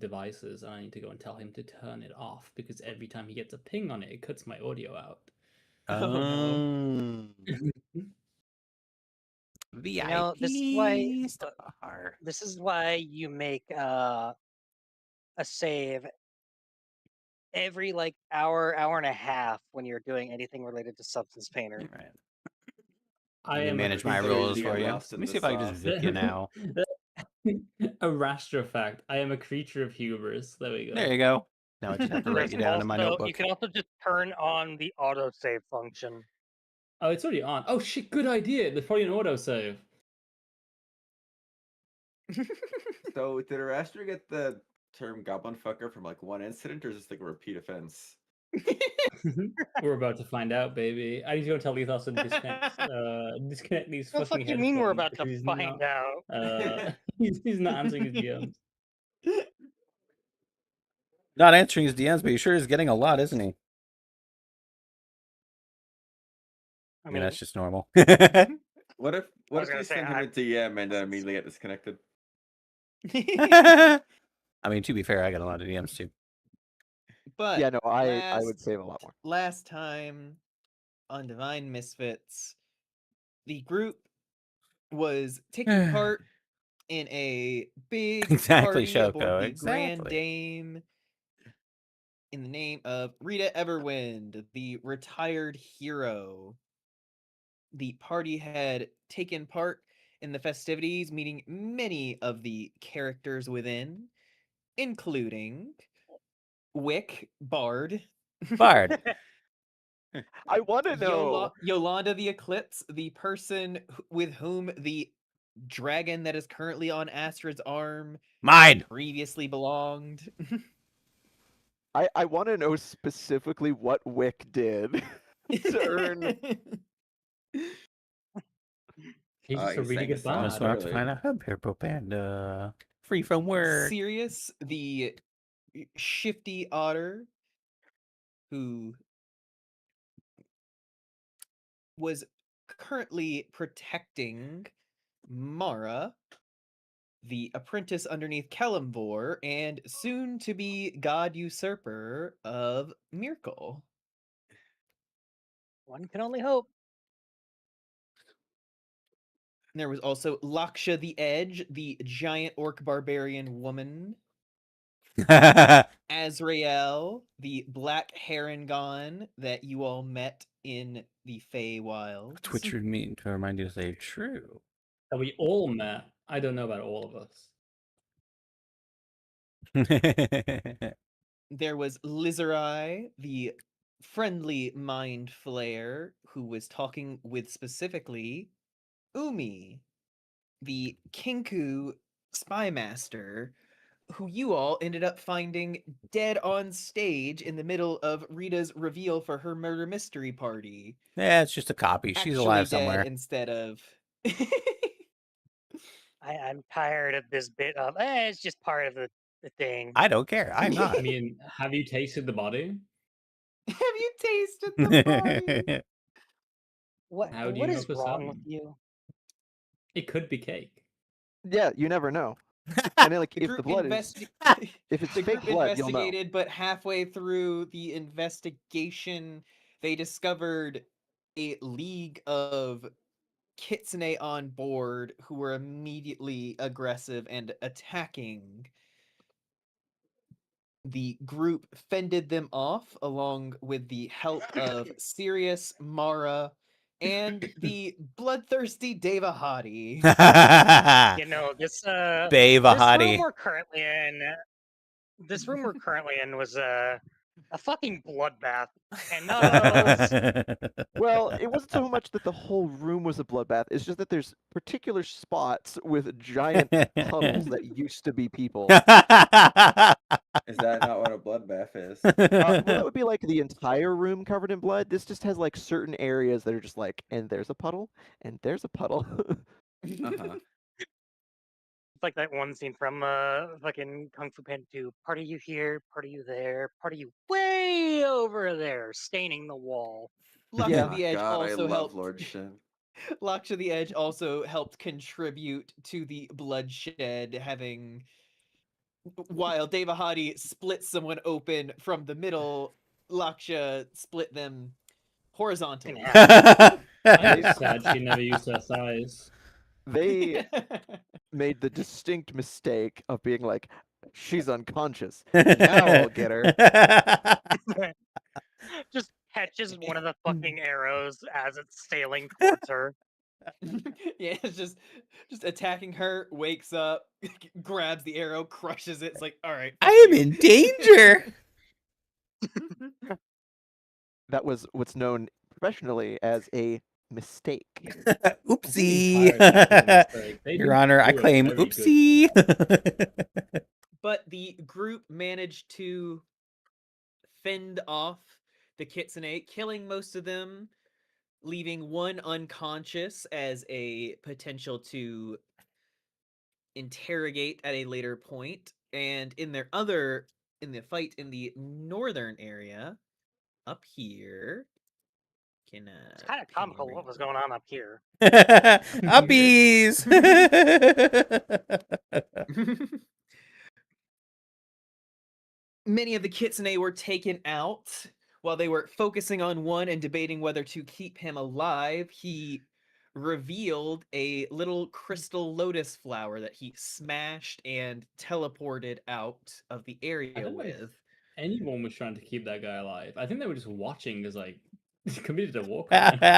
devices, and I need to go and tell him to turn it off because every time he gets a ping on it, it cuts my audio out. Oh no. VIP this is why you make a save every like hour and a half when you're doing anything related to Substance Painter. Right. I Let me am manage my rules for you. Let me see if I can just zip you now. A raster fact. I am a creature of hubris. There we go. There you go. Now I just have to write There's you down in my also, notebook. you can also just turn on the autosave function. Oh, it's already on. Oh shit, good idea. There's probably an autosave. So did Arastra get the term goblin fucker from like one incident, or is this like a repeat offense? We're about to find out, baby. I need to go tell Lethos and disconnect these What the fucking fuck you mean we're headphones about to because he's find out? he's not answering his DMs. Not answering his DMs, but he sure is getting a lot, isn't he? I mean, that's just normal. What if you send him a DM and immediately get disconnected? I mean, to be fair, I got a lot of DMs too. But yeah, no, I would save a lot more. Last time on Divine Misfits, the group was taking part in a big party aboard the Grand Dame in the name of Rita Everwind, the retired hero. The party had taken part in the festivities, meeting many of the characters within, including Wick, Bard. I want to know. Yolanda the Eclipse, the person with whom the dragon that is currently on Astrid's arm previously belonged. I want to know specifically what Wick did to earn. He's just a really good bard. Just want to find a hub here, Panda. Free from work. Sirius, the shifty otter, who was currently protecting Mara, the apprentice underneath Kellamvor, and soon to be god usurper of Myrkul. One can only hope. And there was also Laksha the Edge, the giant orc barbarian woman. Azrael, the black Harengon that you all met in the Feywild. Twitch would mean to remind you to say true. That we all met. I don't know about all of us. There was Lizerai, the friendly mind flayer, who was talking with specifically Umi, the Kinku spy master, who you all ended up finding dead on stage in the middle of Rita's reveal for her murder mystery party. Yeah, it's just a copy. She's alive somewhere. Instead of... I'm tired of this bit of, it's just part of the thing. I don't care. I'm not. I mean, have you tasted the body? Have you tasted the body? What is wrong with you? It could be cake. Yeah, you never know. I mean, like, if the blood is... If it's fake blood, you'll know. Investigated, but halfway through the investigation, they discovered a league of kitsune on board who were immediately aggressive and attacking. The group fended them off along with the help of Sirius, Mara, and the bloodthirsty Devahati. You know, this Devahati. This room we're currently in was a fucking bloodbath, and none of those. Well, it wasn't so much that the whole room was a bloodbath. It's just that there's particular spots with giant puddles that used to be people. Is that not what a bloodbath is? Well, that would be like the entire room covered in blood. This just has like certain areas that are just like, and there's a puddle, and there's a puddle. It's like that one scene from fucking Kung Fu Panda 2. Part of you here, part of you there, part of you way over there, staining the wall. Laksha the Edge God, also I love helped. Lord Shin. Laksha the Edge also helped contribute to the bloodshed, having while Devahadi splits someone open from the middle, Laksha split them horizontally. I'm sad she never used her thighs. They made the distinct mistake of being like, she's unconscious. Now I'll get her. Just catches one of the fucking arrows as it's sailing towards her. Yeah, it's just attacking her, wakes up, grabs the arrow, crushes it. It's like, all right. I am in danger. That was what's known professionally as a mistake. Oopsie. They Your did Honor, I do a claim very good- oopsie. But the group managed to fend off the kitsune, killing most of them, leaving one unconscious as a potential to interrogate at a later point. And in the fight in the northern area, up here, It's kind of comical what was going on up here. Uppies. Many of the kitsune were taken out. While they were focusing on one and debating whether to keep him alive, he revealed a little crystal lotus flower that he smashed and teleported out of the area don't know if- with. Anyone was trying to keep that guy alive. I think they were just watching as like committed a war crime.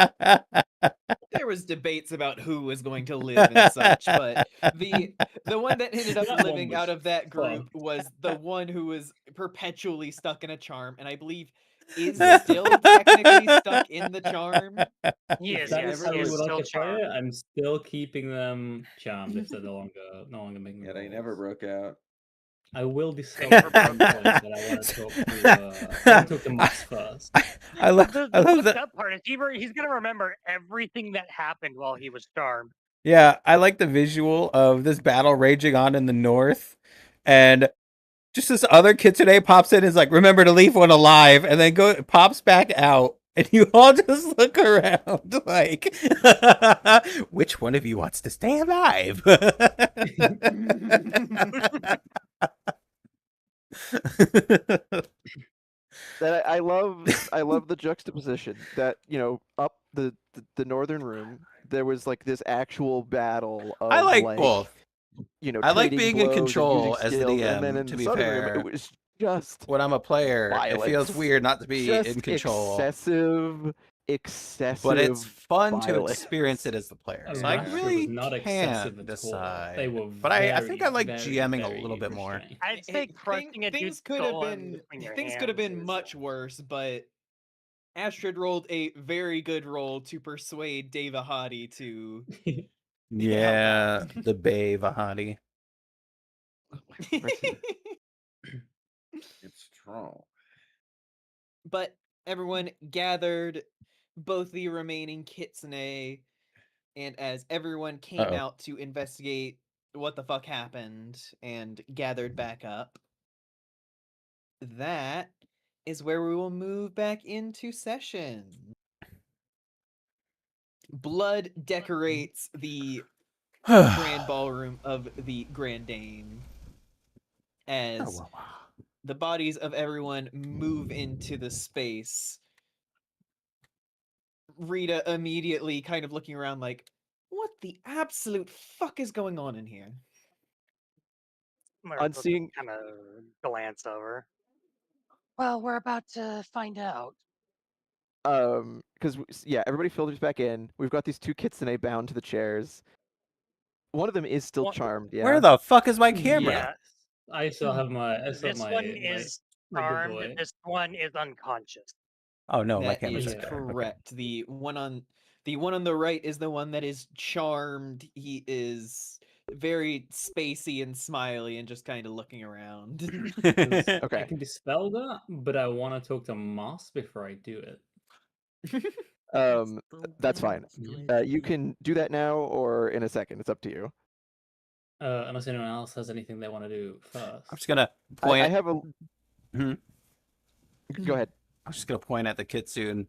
There was debates about who was going to live and such, but the one that ended up That one living out was of that group fucked. was the one who was perpetually stuck in a charm, and I believe is still technically stuck in the charm. He is, That yes, is how he you is would still like to play it. charmed. I'm still keeping them charmed if they're no longer making Yeah, they rolls. never broke out. I will discover at some point that I want to talk to Max first. I love The that. fucked up part is he's gonna remember everything that happened while he was charmed. Yeah, I like the visual of this battle raging on in the north, and just this other kitsune pops in and is like, remember to leave one alive, and then pops back out, and you all just look around like, which one of you wants to stay alive? That I love the juxtaposition that, up the northern room there was like this actual battle of I like both. I like trading being in blows and control using as the skills, DM, and then in to the be southern room, fair. it was just When I'm a player, it feels violence. weird not to be just in control. excessive But it's fun to violence. experience it as the player. So Master I was really not excessive can't at all. decide. They were But I think I very, like very, GMing a very little bit more. restrained. I'd say crushing a dude's Could have skull been between your things could have hands been is, much worse, but Astrid rolled a very good roll to persuade Devahadi to Yeah, the Bay Vahadi. It's strong. But everyone gathered both the remaining kitsune, and as everyone came Uh-oh. out to investigate what the fuck happened and gathered back up, that is where we will move back into session. Blood decorates the grand ballroom of the Grand Dane as the bodies of everyone move into the space. Rita immediately kind of looking around like, what the absolute fuck is going on in here? On seeing kind of glance over. Well, we're about to find out. because everybody filters back in. We've got these two kitsune bound to the chairs. One of them is still charmed. Yeah. Where the fuck is my camera? Yeah. I still have my. This one is my good charmed. boy. This one is unconscious. Oh no, my That camera's is right there. Okay. correct. The one on the right is the one that is charmed. He is very spacey and smiley and just kind of looking around. I Okay. can dispel that, but I want to talk to Moss before I do it. That's fine. You can do that now or in a second. It's up to you. Unless anyone else has anything they want to do first. I'm just gonna point. I have a. Mhm. Go ahead. I'm just gonna point at the kitsune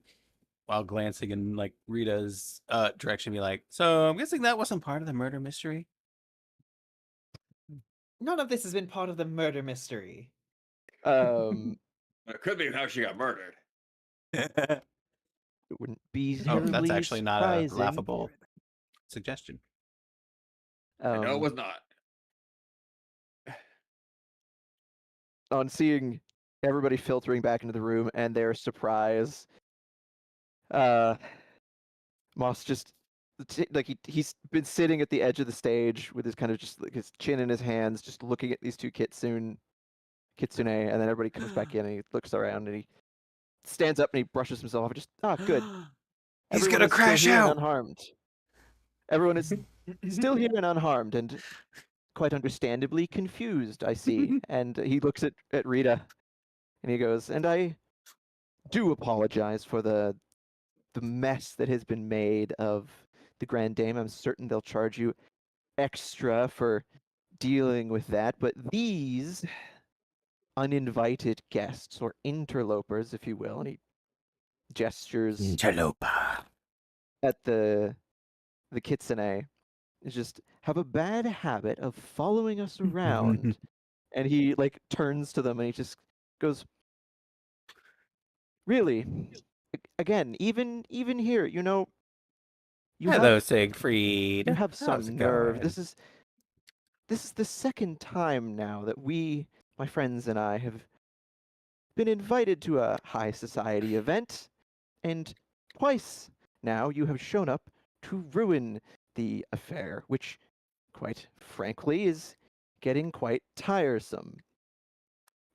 while glancing in like Rita's direction, be like, "So I'm guessing that wasn't part of the murder mystery." None of this has been part of the murder mystery. It could be how she got murdered. It wouldn't be Oh, terribly that's actually not a surprising. laughable suggestion. I know it was not. On seeing everybody filtering back into the room and their surprise, Moss just he's been sitting at the edge of the stage with his kind of just like his chin in his hands, just looking at these two kitsune, and then everybody comes back in and he looks around and he stands up and he brushes himself off. Just good. He's Everyone gonna is still crash here and out. unharmed. Everyone is still here and unharmed and quite understandably confused, I see. And he looks at Rita and he goes, and I do apologize for the mess that has been made of the Grand Dame. I'm certain they'll charge you extra for dealing with that, but these uninvited guests, or interlopers, if you will, and he gestures Interloper. at the kitsune, just have a bad habit of following us around. And he like turns to them and he just goes, really, again, even here, you know, Hello, Siegfried. you have some How's it nerve. going? This is the second time now that we, my friends and I, have been invited to a high society event, and twice now you have shown up to ruin the affair, which, quite frankly, is getting quite tiresome.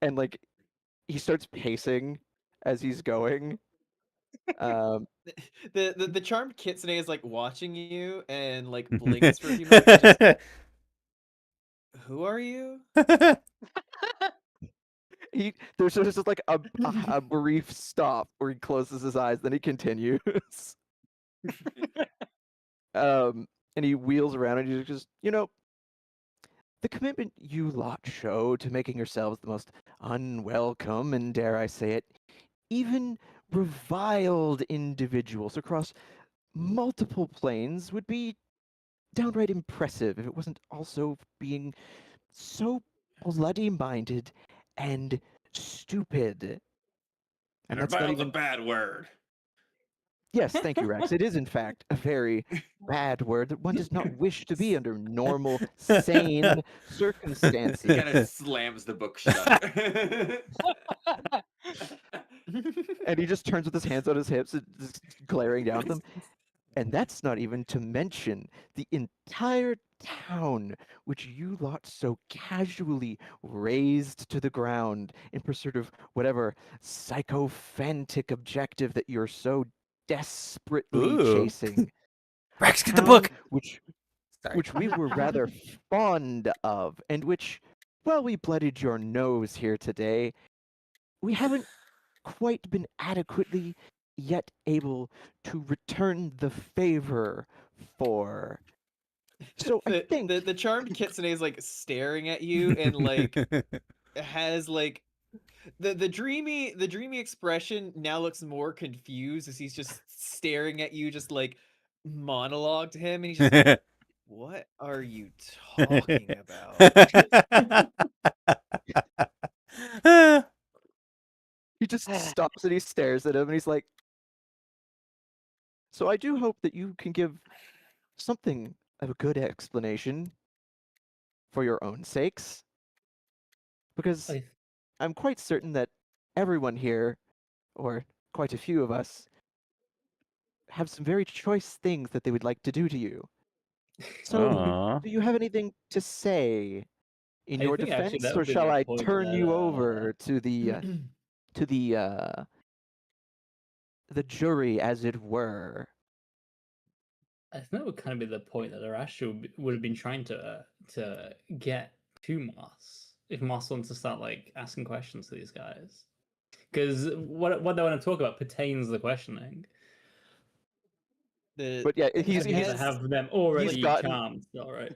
And like, he starts pacing as he's going. The charmed kitsune is like watching you and like blinks for a few moments. Just, who are you? There's just like a brief stop where he closes his eyes, then he continues. And he wheels around and he's just, you know, the commitment you lot show to making yourselves the most unwelcome and, dare I say it, even reviled individuals across multiple planes would be downright impressive if it wasn't also being so bloody-minded and stupid. And that's not revile's even a bad word. Yes, thank you, Rex. It is, in fact, a very bad word that one does not wish to be under normal, sane circumstances. He kind of slams the book shut. And he just turns with his hands on his hips, and just glaring down at them. And that's not even to mention the entire town, which you lot so casually razed to the ground in pursuit of whatever sycophantic objective that you're so desperately chasing. Rex, get the book! Which we were rather fond of, and which, while we bloodied your nose here today, we haven't quite been adequately yet able to return the favor for. So I think the charmed kitsune is like staring at you and like has like the dreamy expression now looks more confused as he's just staring at you, just like monologue to him, and he's just like, what are you talking about? He just stops and he stares at him and he's like, so I do hope that you can give something of a good explanation for your own sakes, because I'm quite certain that everyone here, or quite a few of us, have some very choice things that they would like to do to you. So, do you have anything to say in your defense, or shall I turn you over to the jury, as it were? I think that would kind of be the point that Arashtra would have been trying to get to Moss, if Moss wants to start like asking questions to these guys, because what they want to talk about pertains to the questioning. But yeah, he's have them already charmed, all right.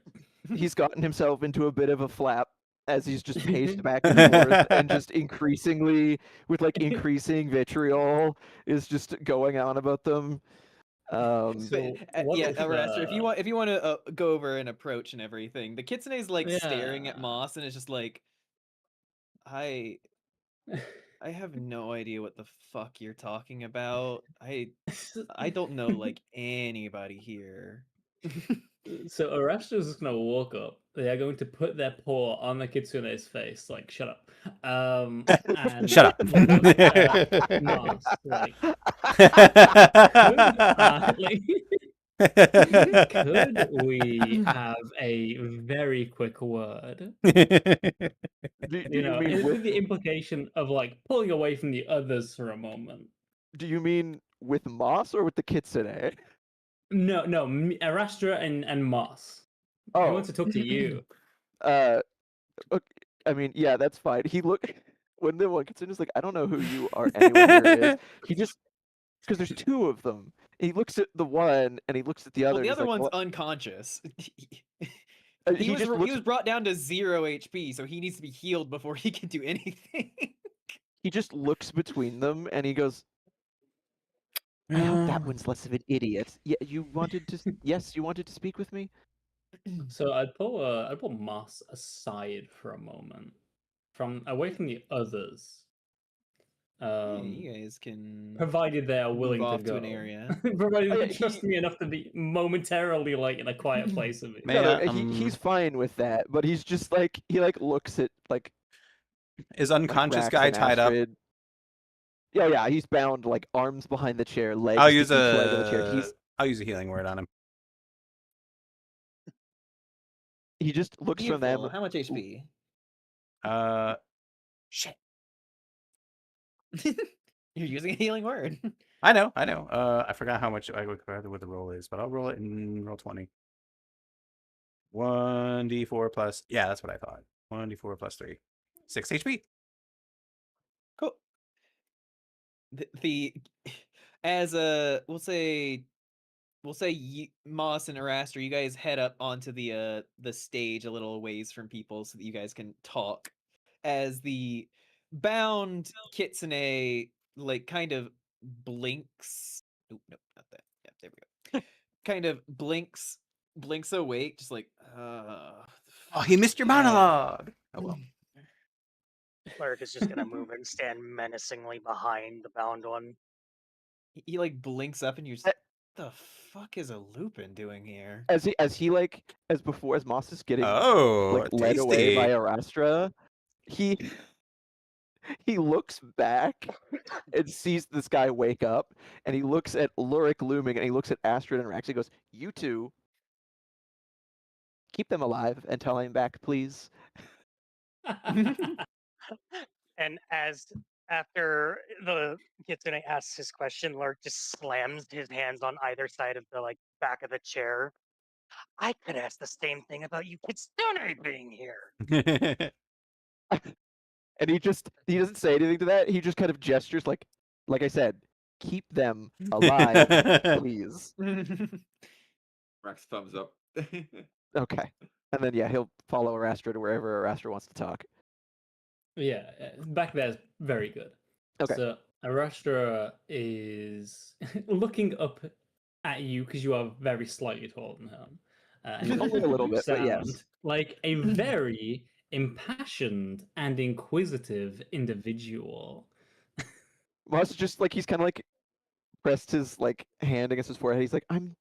He's gotten himself into a bit of a flap as he's just paced back and forth, and just increasingly, with like increasing vitriol, is just going on about them. So But, what yeah, if Araster, if you want to go over an approach and everything, the kitsune's like staring at Yeah. Moss and it's just like, I have no idea what the fuck you're talking about. I don't know like anybody here. So Arashtra's just gonna walk up. They are going to put their paw on the kitsune's face, like shut up. And Shut up. look at Mars, like could we have a very quick word? Do You you know, mean with with the implication of like pulling away from the others for a moment. do you mean with Moss or with the kitsune? No, Arastra and Moss. He Oh, wants to talk to you. uh, okay, I mean, yeah, that's fine. He look when the one kitsune is like, I don't know who you are anywhere near is. He just because there's two of them. He looks at the one and he looks at the other. Well, the and he's other like, one's "Well," unconscious. he He just looks. was brought down to 0 HP, so he needs to be healed before he can do anything. He just looks between them and he goes, I hope that one's less of an idiot. Yeah, you wanted to. Yes, you wanted to speak with me. So I'd pull Moss aside for a moment, from away from the others. Yeah, you guys can Provided they are move willing to off go. to an area. Provided Oh, they yeah, trust me enough to be momentarily like in a quiet place with me. May No, I, no, he's fine with that, but he's just like he like looks at like is like unconscious Rax guy and tied up? Astrid. Yeah, he's bound like arms behind the chair, legs I'll to use each leg of the chair. I'll use a healing word on him. He just looks from Beautiful. them. How much HP? Shit. You're using a healing word. I know. I forgot how much what the roll is, but I'll roll it in roll 20. 1d4 plus. Yeah, that's what I thought. 1d4 plus 3. 6 HP. Cool. The as we'll say Moss and Araster, you guys head up onto the stage a little ways from people so that you guys can talk. As the bound kitsune like kind of blinks. Oh, nope, not that. Yeah, there we go. Kind of blinks awake, just like Oh, he missed your yeah. monologue. Oh well. Lurk is just gonna move and stand menacingly behind the bound one. He like blinks up and you're just like, the fuck is a Lupin doing here? As Moss is getting Oh, like led away tasty. by Arastra, he looks back and sees this guy wake up, and he looks at Lurik looming, and he looks at Astrid and Rax. He goes, "You two, keep them alive until I'm back, please." And after the kitsune asks his question, Lurk just slams his hands on either side of the like back of the chair. I could ask the same thing about you kitsune being here. And he doesn't say anything to that. He just kind of gestures like I said, keep them alive, please. Rex thumbs up. Okay. And then yeah, he'll follow Arastra to wherever Arastra wants to talk. Yeah, back there is very good. Okay. So Arastra is looking up at you because you are very slightly taller than him. And Only a little you bit, but yes. sound like a very impassioned and inquisitive individual. Moss just like he's kind of like pressed his like hand against his forehead. He's like, I'm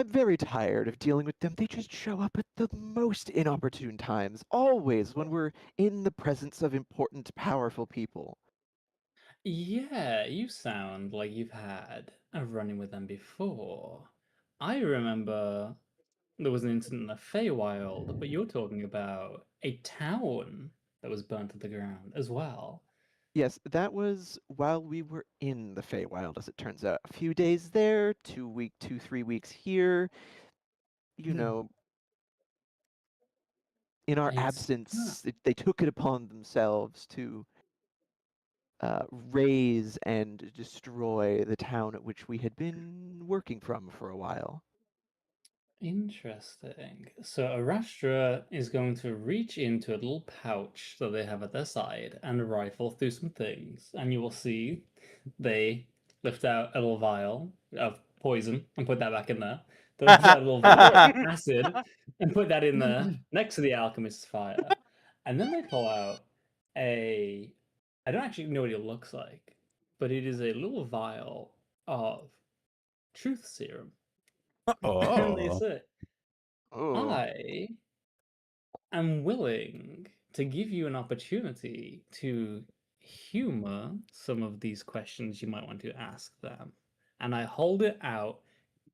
very tired of dealing with them. They just show up at the most inopportune times, always when we're in the presence of important, powerful people. Yeah, you sound like you've had a run-in with them before. I remember there was an incident in the Feywild, but you're talking about a town that was burnt to the ground as well. Yes, that was while we were in the Feywild, as it turns out. A few days there, 3 weeks here. You know, in our absence, they took it upon themselves to raise and destroy the town at which we had been working from for a while. Interesting. So Arastra is going to reach into a little pouch that they have at their side and rifle through some things, and you will see they lift out a little vial of poison and put that back in there. They'll pull out a little vial of acid and put that in there next to the alchemist's fire. And then they pull out I don't actually know what it looks like, but it is a little vial of truth serum. And they Oh. say, Oh, I am willing to give you an opportunity to humor some of these questions you might want to ask them. And I hold it out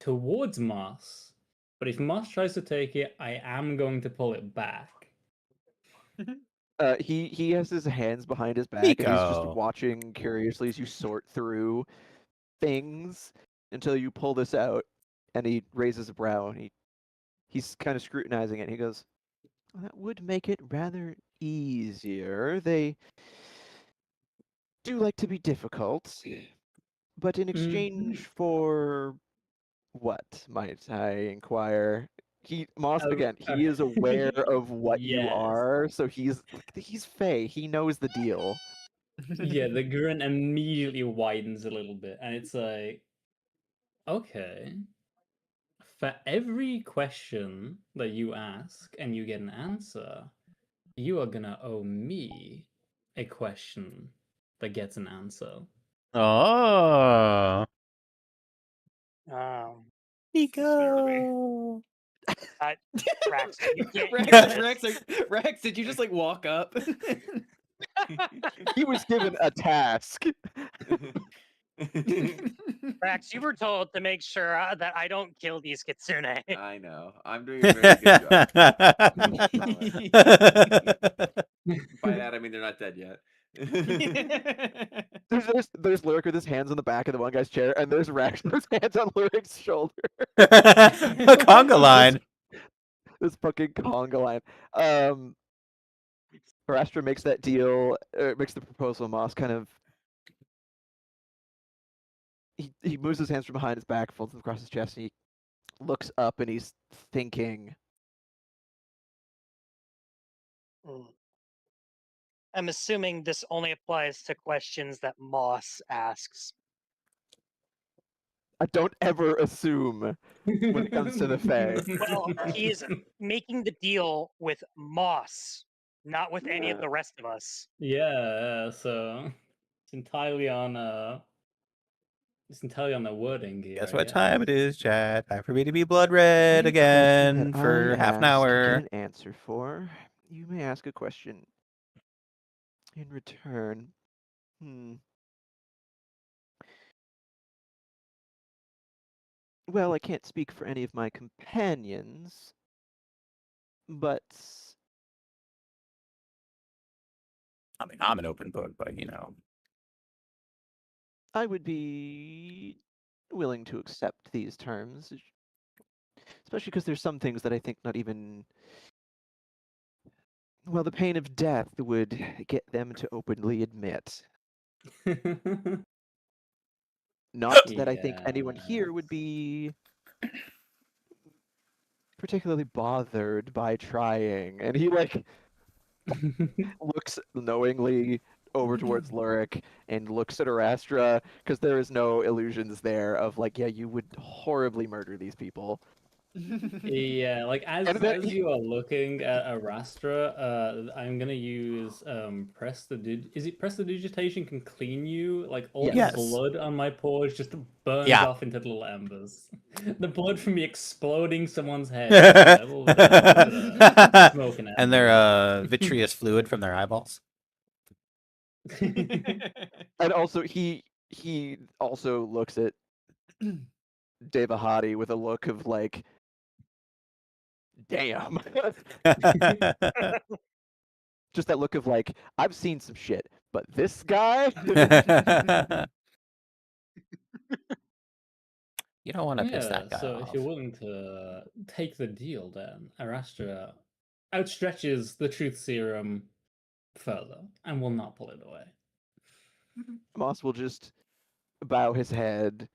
towards Moss, but if Moss tries to take it, I am going to pull it back. he has his hands behind his back and he's just Nico. watching curiously as you sort through things until you pull this out, and he raises a brow and he's kind of scrutinizing it. And he goes, "Well, that would make it rather easier. They do like to be difficult, but in exchange for what, might I inquire?" Moss again. He is aware of what you Yes. are, so he's Fey. He knows the deal. Yeah, the grin immediately widens a little bit, and it's like, okay. For every question that you ask and you get an answer, you are gonna owe me a question that gets an answer. Oh. Nico. Rax, you can't use this. Rex, did you just like walk up? He was given a task. Rax, you were told to make sure that I don't kill these kitsune. I know. I'm doing a very good job. By that I mean they're not dead yet. There's Lyric with his hands on the back of the one guy's chair, and there's Rex with his hands on Lyric's shoulder. A conga line. This fucking conga line. Parastra makes that deal, makes the proposal. Moss kind of he moves his hands from behind his back, folds them across his chest, and he looks up and he's thinking. I'm assuming this only applies to questions that Moss asks. I don't ever assume when it comes to the Fae. Well, he is making the deal with Moss, not with any of the rest of us. Yeah, so it's entirely on the wording here. Guess what time it is, chat? Time for me to be blood red Any question again that for I half an ask and hour. get an answer for. You may ask a question in return. Well, I can't speak for any of my companions, but I mean, I'm an open book, but you know. I would be willing to accept these terms, especially because there's some things that I think not even. Well, the pain of death would get them to openly admit. Not that I think anyone here would be particularly bothered by trying. And he like looks knowingly over towards Lurik and looks at Arastra, because there is no illusions there of like, yeah, you would horribly murder these people. Yeah, like as you are looking at Arastra, I'm gonna use prestidigitation can clean you. Like all Yes. the blood on my paws just burns Yeah. off into little embers. The blood from me exploding someone's head. Smoking And their vitreous fluid from their eyeballs. And also he also looks at Devahati with a look of like, damn. Just that look of like, I've seen some shit, but this guy. You don't want to piss that guy so off. if you're willing to take the deal, then Arastra outstretches the truth serum further and will not pull it away. Moss will just bow his head,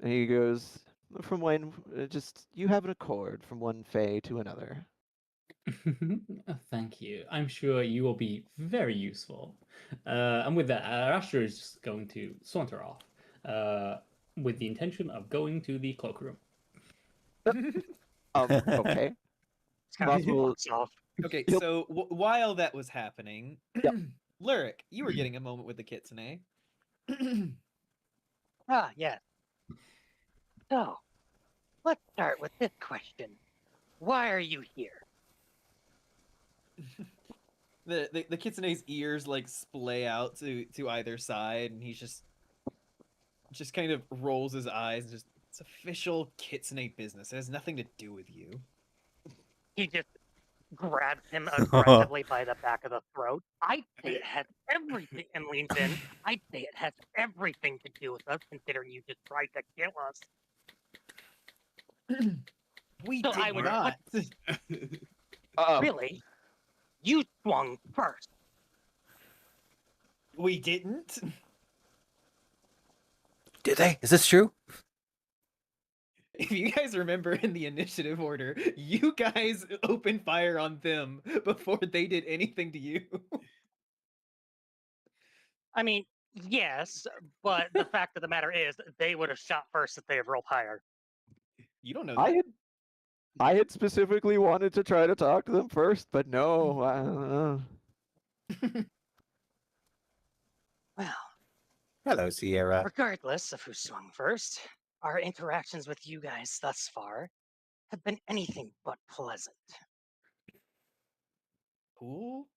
and he goes, "From when? Just you have an accord from one Fae to another." Thank you. I'm sure you will be very useful. And with that, Arastra is just going to saunter off. with the intention of going to the cloakroom. Okay. It's kind of Possible- walks off. Okay, Yep. so while that was happening, Yep. Lyric, you were getting a moment with the kitsune. Ah, yes. So, let's start with this question. Why are you here? The kitsune's ears like splay out to either side, and he's just kind of rolls his eyes and just, it's official kitsune business. It has nothing to do with you. He just grabs him aggressively by the back of the throat. I'd say it has everything, and leans in. I'd say it has everything to do with us, considering you just tried to kill us. We So did I would not. Really? You swung first. We didn't. Did they? Is this true? If you guys remember in the initiative order, you guys opened fire on them before they did anything to you. I mean, yes, but the fact of the matter is, they would have shot first if they had rolled higher. You don't know that. I had specifically wanted to try to talk to them first, but no. Well, Hello, Sierra. regardless of who swung first, our interactions with you guys thus far have been anything but pleasant. Cool.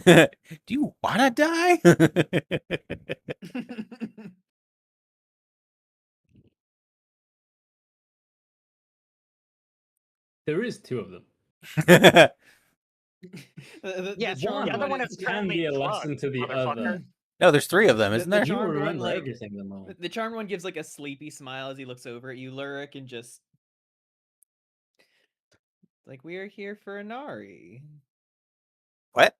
Do you wanna die? There is two of them. Yeah, charmed the other one is can currently be a drugged, lesson to the motherfucker. other. No, there's three of them, The- isn't the there? You will charmed one, remember like- everything the moment. The charmed one gives like a sleepy smile as he looks over at you, Lyric, and just like, we are here for Inari. What?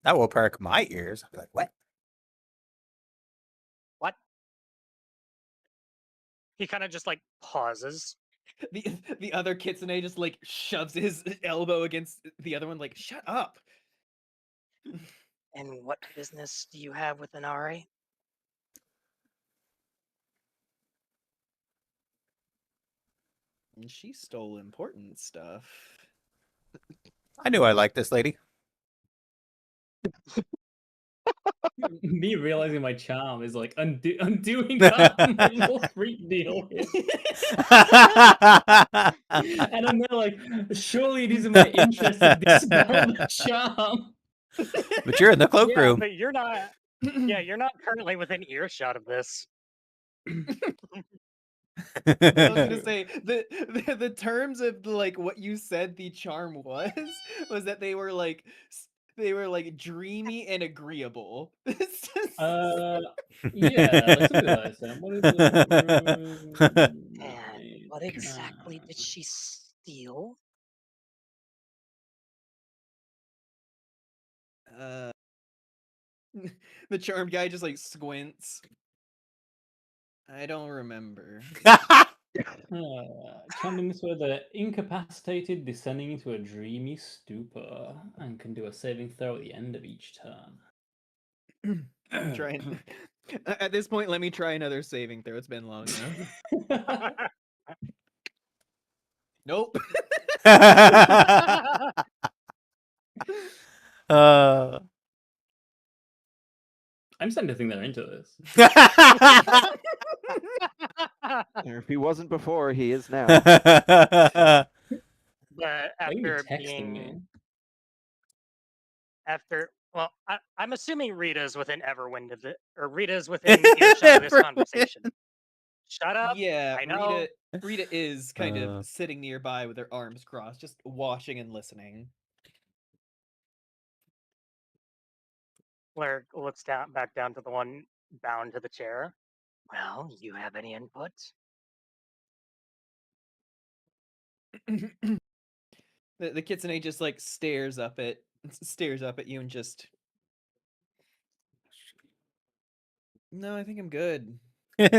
That will perk my ears. I'll be like, what? What? He kind of just like pauses. The other kitsune just like shoves his elbow against the other one, like, shut up. And what business do you have with Inari? And she stole important stuff. I knew I liked this lady. Me realizing my charm is like undoing that my little freak deal. And I'm there like, surely it is in my interest to dispel the charm. But you're in the Yeah, cloakroom. but you're not. Yeah, you're not currently within earshot of this. I was gonna say the terms of like what you said the charm was that they were like dreamy and agreeable. Yeah, let's do that. Sam. What is the And what exactly did she steal? The charmed guy just like squints. I don't remember. charmed in this way, they're incapacitated, descending into a dreamy stupor, and can do a saving throw at the end of each turn. Try and, at this point, let me try another saving throw. It's been long enough. Nope. I'm starting to think they're into this. If he wasn't before, he is now. But Why are you after texting me? being well, I'm assuming Rita's within Everwind of it, or Rita's within earshot of this conversation. Shut up. Yeah, I know. Rita is kind of sitting nearby with her arms crossed, just watching and listening. Blair looks back down to the one bound to the chair. Well, you have any input? The kitsune just like stares up at you and just, no, I think I'm good. You're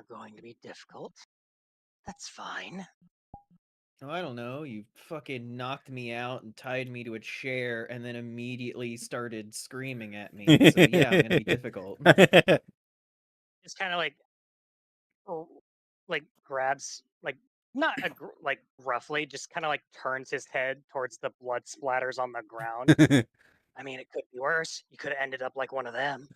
going to be difficult. That's fine. Oh, I don't know. You fucking knocked me out and tied me to a chair and then immediately started screaming at me. So yeah, I'm gonna be difficult. Just kind of like grabs like not like roughly, just kind of like turns his head towards the blood splatters on the ground. I mean, it could be worse. You could have ended up like one of them.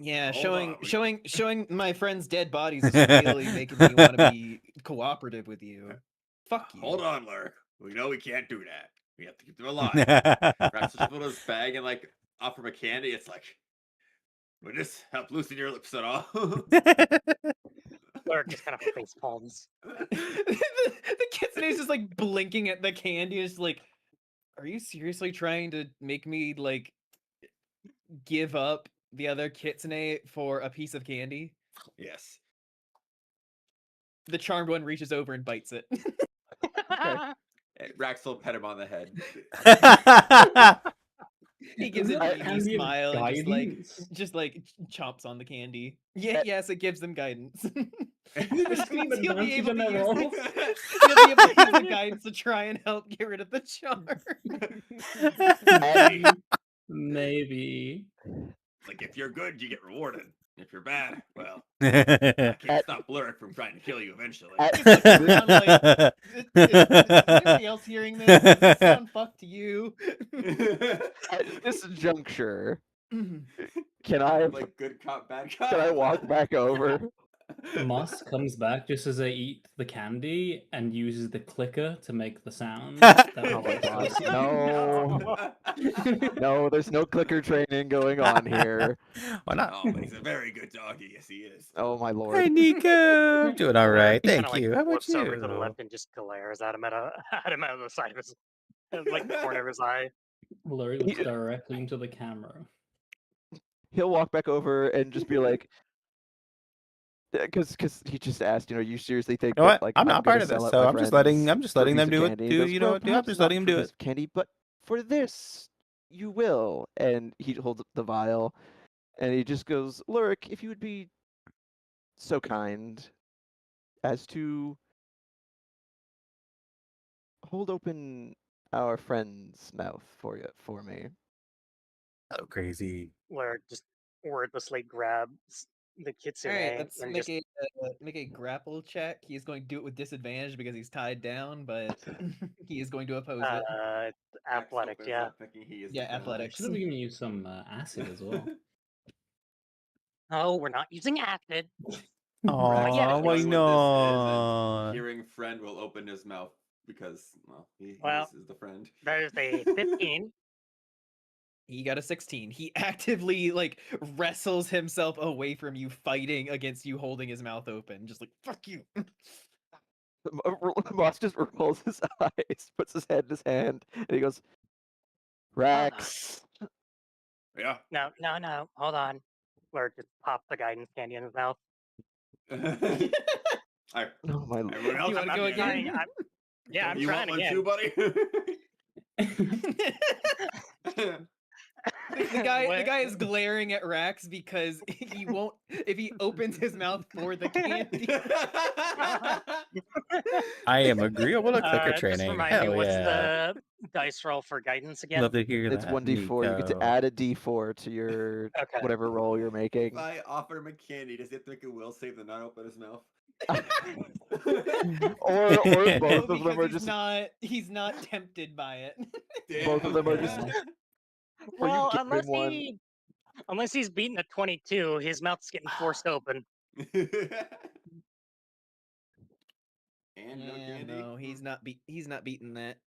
Yeah, Hold on, showing my friend's dead bodies is really making me want to be cooperative with you. Fuck you. Hold on, Lurk. We know we can't do that. We have to keep them alive. Rax just put his bag and like offer him a candy. It's like, would this help loosen your lips at all? Lurk just kind of face palms. the kitsune's just like blinking at the candy. It's like, are you seriously trying to make me like give up the other kitsune for a piece of candy? Yes. The charmed one reaches over and bites it. Rax will pet him on the head. He gives it Doesn't a candy have smile and guidance? just like chomps on the candy. Yeah, yes, it gives them guidance. Just means give he'll be advantage able on to their use rolls? He'll be able to use the guidance to try and help get rid of the charm. Maybe. Like, if you're good, you get rewarded. If you're bad, well, I can't stop Lurk from trying to kill you eventually. Is anybody else hearing this? Does this sound fuck to you? At this juncture, Mhm. can I Like good cop, bad cop. can I walk back over? Moss comes back just as they eat the candy and uses the clicker to make the sound. That Oh my makes god, us- no. No, there's no clicker training going on here. Why not? Oh, but he's a very good doggy. Yes, he is. Oh my Hi, lord. Nico. I'm doing all right. Kinda, Thank you. How about flips over to the you? left and just glares at him at him out of the side of his like the corner of his eye. Blurry looks directly into the camera. He'll walk back over and just be like, because he just asked, you seriously think You know that what? like I'm I'm not gonna part of sell this, out so my I'm just friends letting for a them piece do of it. candy?" He goes, You know "Well, what? I'm perhaps just not letting him for do this it. candy, but for this you will. And he holds up the vial, and he just goes, "Lurk, if you would be so kind as to hold open our friend's mouth for me." Oh, crazy. Lurk just wordlessly grabs the kitsune All right, let's and make just make a grapple check. He's going to do it with disadvantage because he's tied down, but he is going to oppose it. Rax athletics, opens yeah. up thinking he is Yeah, the friend. athletics. Should have given you some acid as well. Oh, we're not using acid. Rax yeah, Oh, doesn't why know what this is, not? and hearing friend will open his mouth because, well, he Well, is the friend. That is a 15. He got a 16. He actively like wrestles himself away from you, fighting against you holding his mouth open, just like fuck you. Moss just rolls his eyes, puts his head in his hand, and he goes, "Rax." Yeah. No. Hold on. Lurk just popped the guidance candy in his mouth. Alright, Oh my everyone else, You wanna I'm go trying- again? I'm you trying want one again. too, buddy? The guy is glaring at Rax because he won't if he opens his mouth for the candy. I am agreeable to clicker Just training. remind me, Hell what's yeah. the dice roll for guidance again? Love to hear It's that. 1d4. You get to Nico. add a d4 to your Okay. whatever roll you're If making. I offer him a candy, does he have to make a will save to not open his mouth? or No, both of them because are just he's not tempted by it. both of them are just. Yeah. Well, give him one? unless he's beating a 22, his mouth's getting forced open. And no Yeah, candy. no, he's not beating that.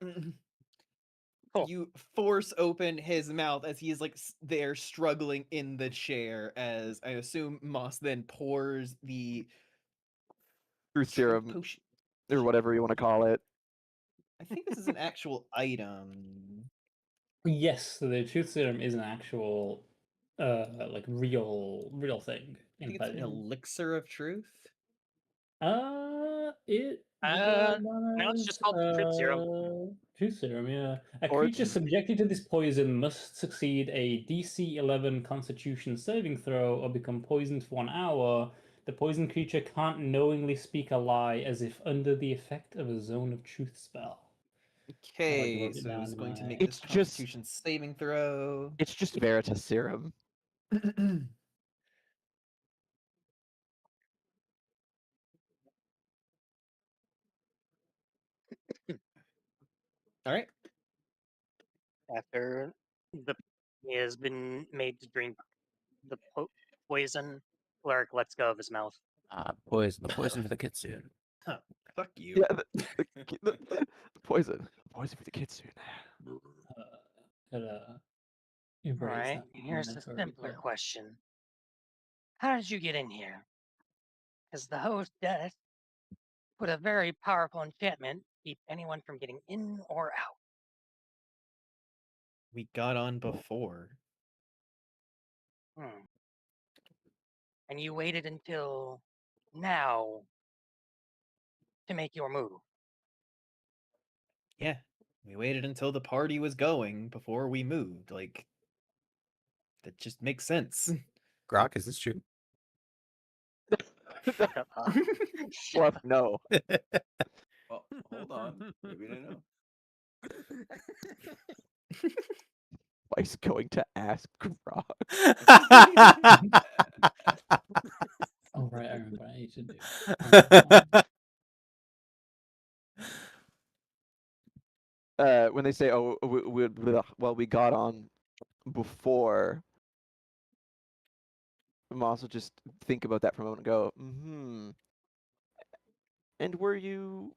Cool. You force open his mouth as he is like there struggling in the chair. As I assume Moss then pours the Truth serum potion. or whatever you want to call it. I think this is an actual item. Yes, the truth serum is an actual, like real thing I in think it's an Palladium. elixir of truth. It No, it's just called truth serum. Truth serum, yeah. A Or creature it's- subjected to this poison must succeed a DC 11 Constitution saving throw or become poisoned for 1 hour The poison creature can't knowingly speak a lie as if under the effect of a zone of truth spell. Okay, wrote it so down it's in going to my- make It's this just- Constitution saving throw. It's just Veritas serum. All right. After he has been made to drink the poison, cleric lets go of his mouth. Poison. The poison for the kitsune. Huh, fuck you. Yeah, the poison. Poison for the kitsune. Erase All right, that here's a inventory simpler as well. question. How did you get in here? Because the host Dennis put a very powerful enchantment to keep anyone from getting in or out. We got on before. And you waited until now to make your move. Yeah. We waited until the party was going before we moved. Like, that just makes sense. Grok, is this true? Shut up. Fluff, no. Oh, hold on. Maybe I know. Vice going to ask Grok. Oh right, I remember what I need to do. When they say, "Oh, we got on before," Moss will just think about that for a moment and go, And were you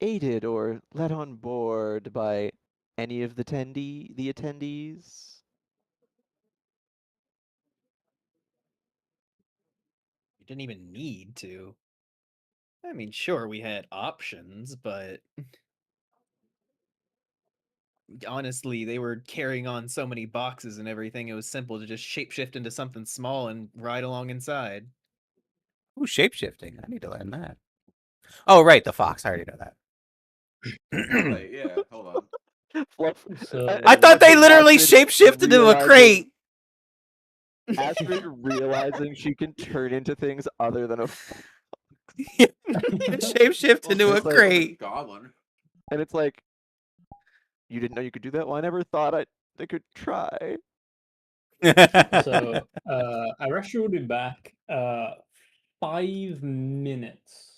aided or led on board by any of the attendees? You didn't even need to. I mean, sure, we had options, but honestly, they were carrying on so many boxes and everything, it was simple to just shapeshift into something small and ride along inside. Ooh, shapeshifting. I need to learn that. Oh, right, the fox. I already know that. Wait, yeah, hold on. Fluff. So- I thought they literally Astrid shapeshifted into a realizing- crate. Astrid realizing she can turn into things other than a Shapeshift into a it's like- crate. Goblin. and it's like, you didn't know you could do that? Well, I never thought I could try. So Arasha will be back 5 minutes.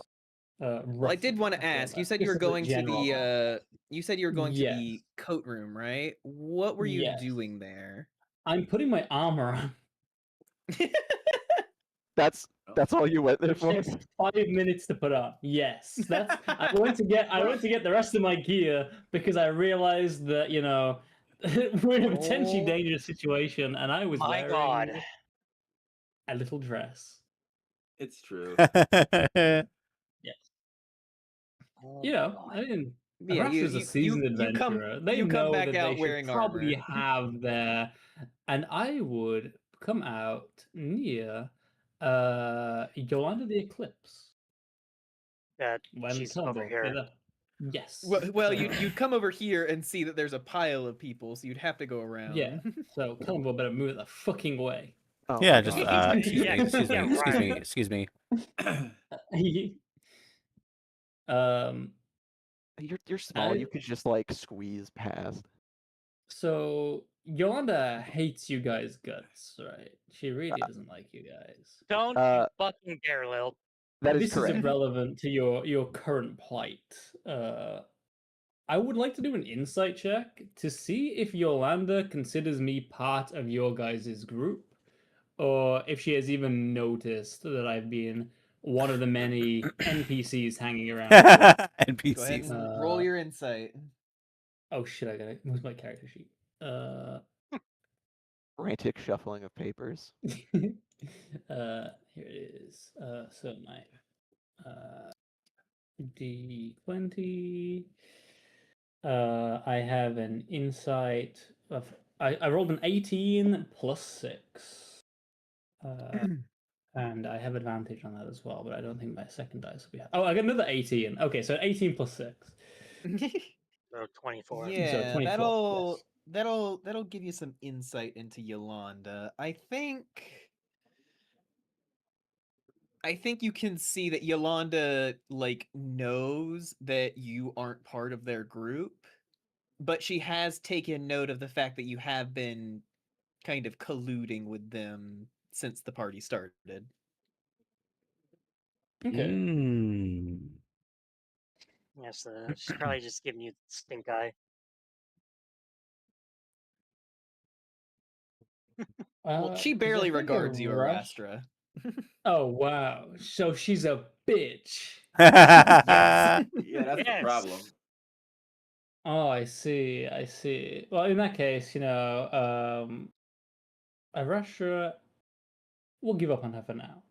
Well, I did want to ask. You said you were going to the Yes. coat room, right? What were you Yes. doing there? I'm putting my armor on. That's all you went there Which for. takes 5 minutes to put on. Yes, that's. I went to get the rest of my gear because I realized that we're in a potentially Oh. dangerous situation, and I was My wearing God. a little dress. It's true. Oh You my know, God. I mean, Yeah, Arasha's a seasoned adventurer. They you come know back that out they should wearing probably armor. have their, and I would come out near Yolanda the Eclipse. That When she's Columbo over did here. that. Yes. Well, so- you'd come over here and see that there's a pile of people, so you'd have to go around. Yeah. So Columbo better move it the fucking way. Oh Yeah, my just God. excuse me. You're small. You could just like squeeze past. So Yolanda hates you guys guts, right? She really doesn't like you guys. Don't Uh, you fucking dare, Lil. That is This correct. is irrelevant to your current plight. I would like to do an insight check to see if Yolanda considers me part of your guys' group, or if she has even noticed that I've been one of the many NPCs hanging around. Go ahead NPCs. and roll your insight. Oh shit! I gotta. Where's my character sheet? Frantic shuffling of papers. Here it is. So my D20. I have an insight of. I rolled an 18 plus 6. And I have advantage on that as well, but I don't think my second dice will be. Oh, I got another 18. Okay, so 18 plus 6. So 24. Yeah, 24, that'll give you some insight into Yolanda. I think I think you can see that Yolanda like knows that you aren't part of their group, but she has taken note of the fact that you have been kind of colluding with them since the party started. Okay. Yes, she's probably just giving you the stink eye. Well, she 'Cause I barely think regards you, Arash- Arastra. Oh wow! So she's a bitch. Yes. Yeah, that's the Yes. problem. Oh, I see. I see. Well, in that case, Arashtra will give up on her for now,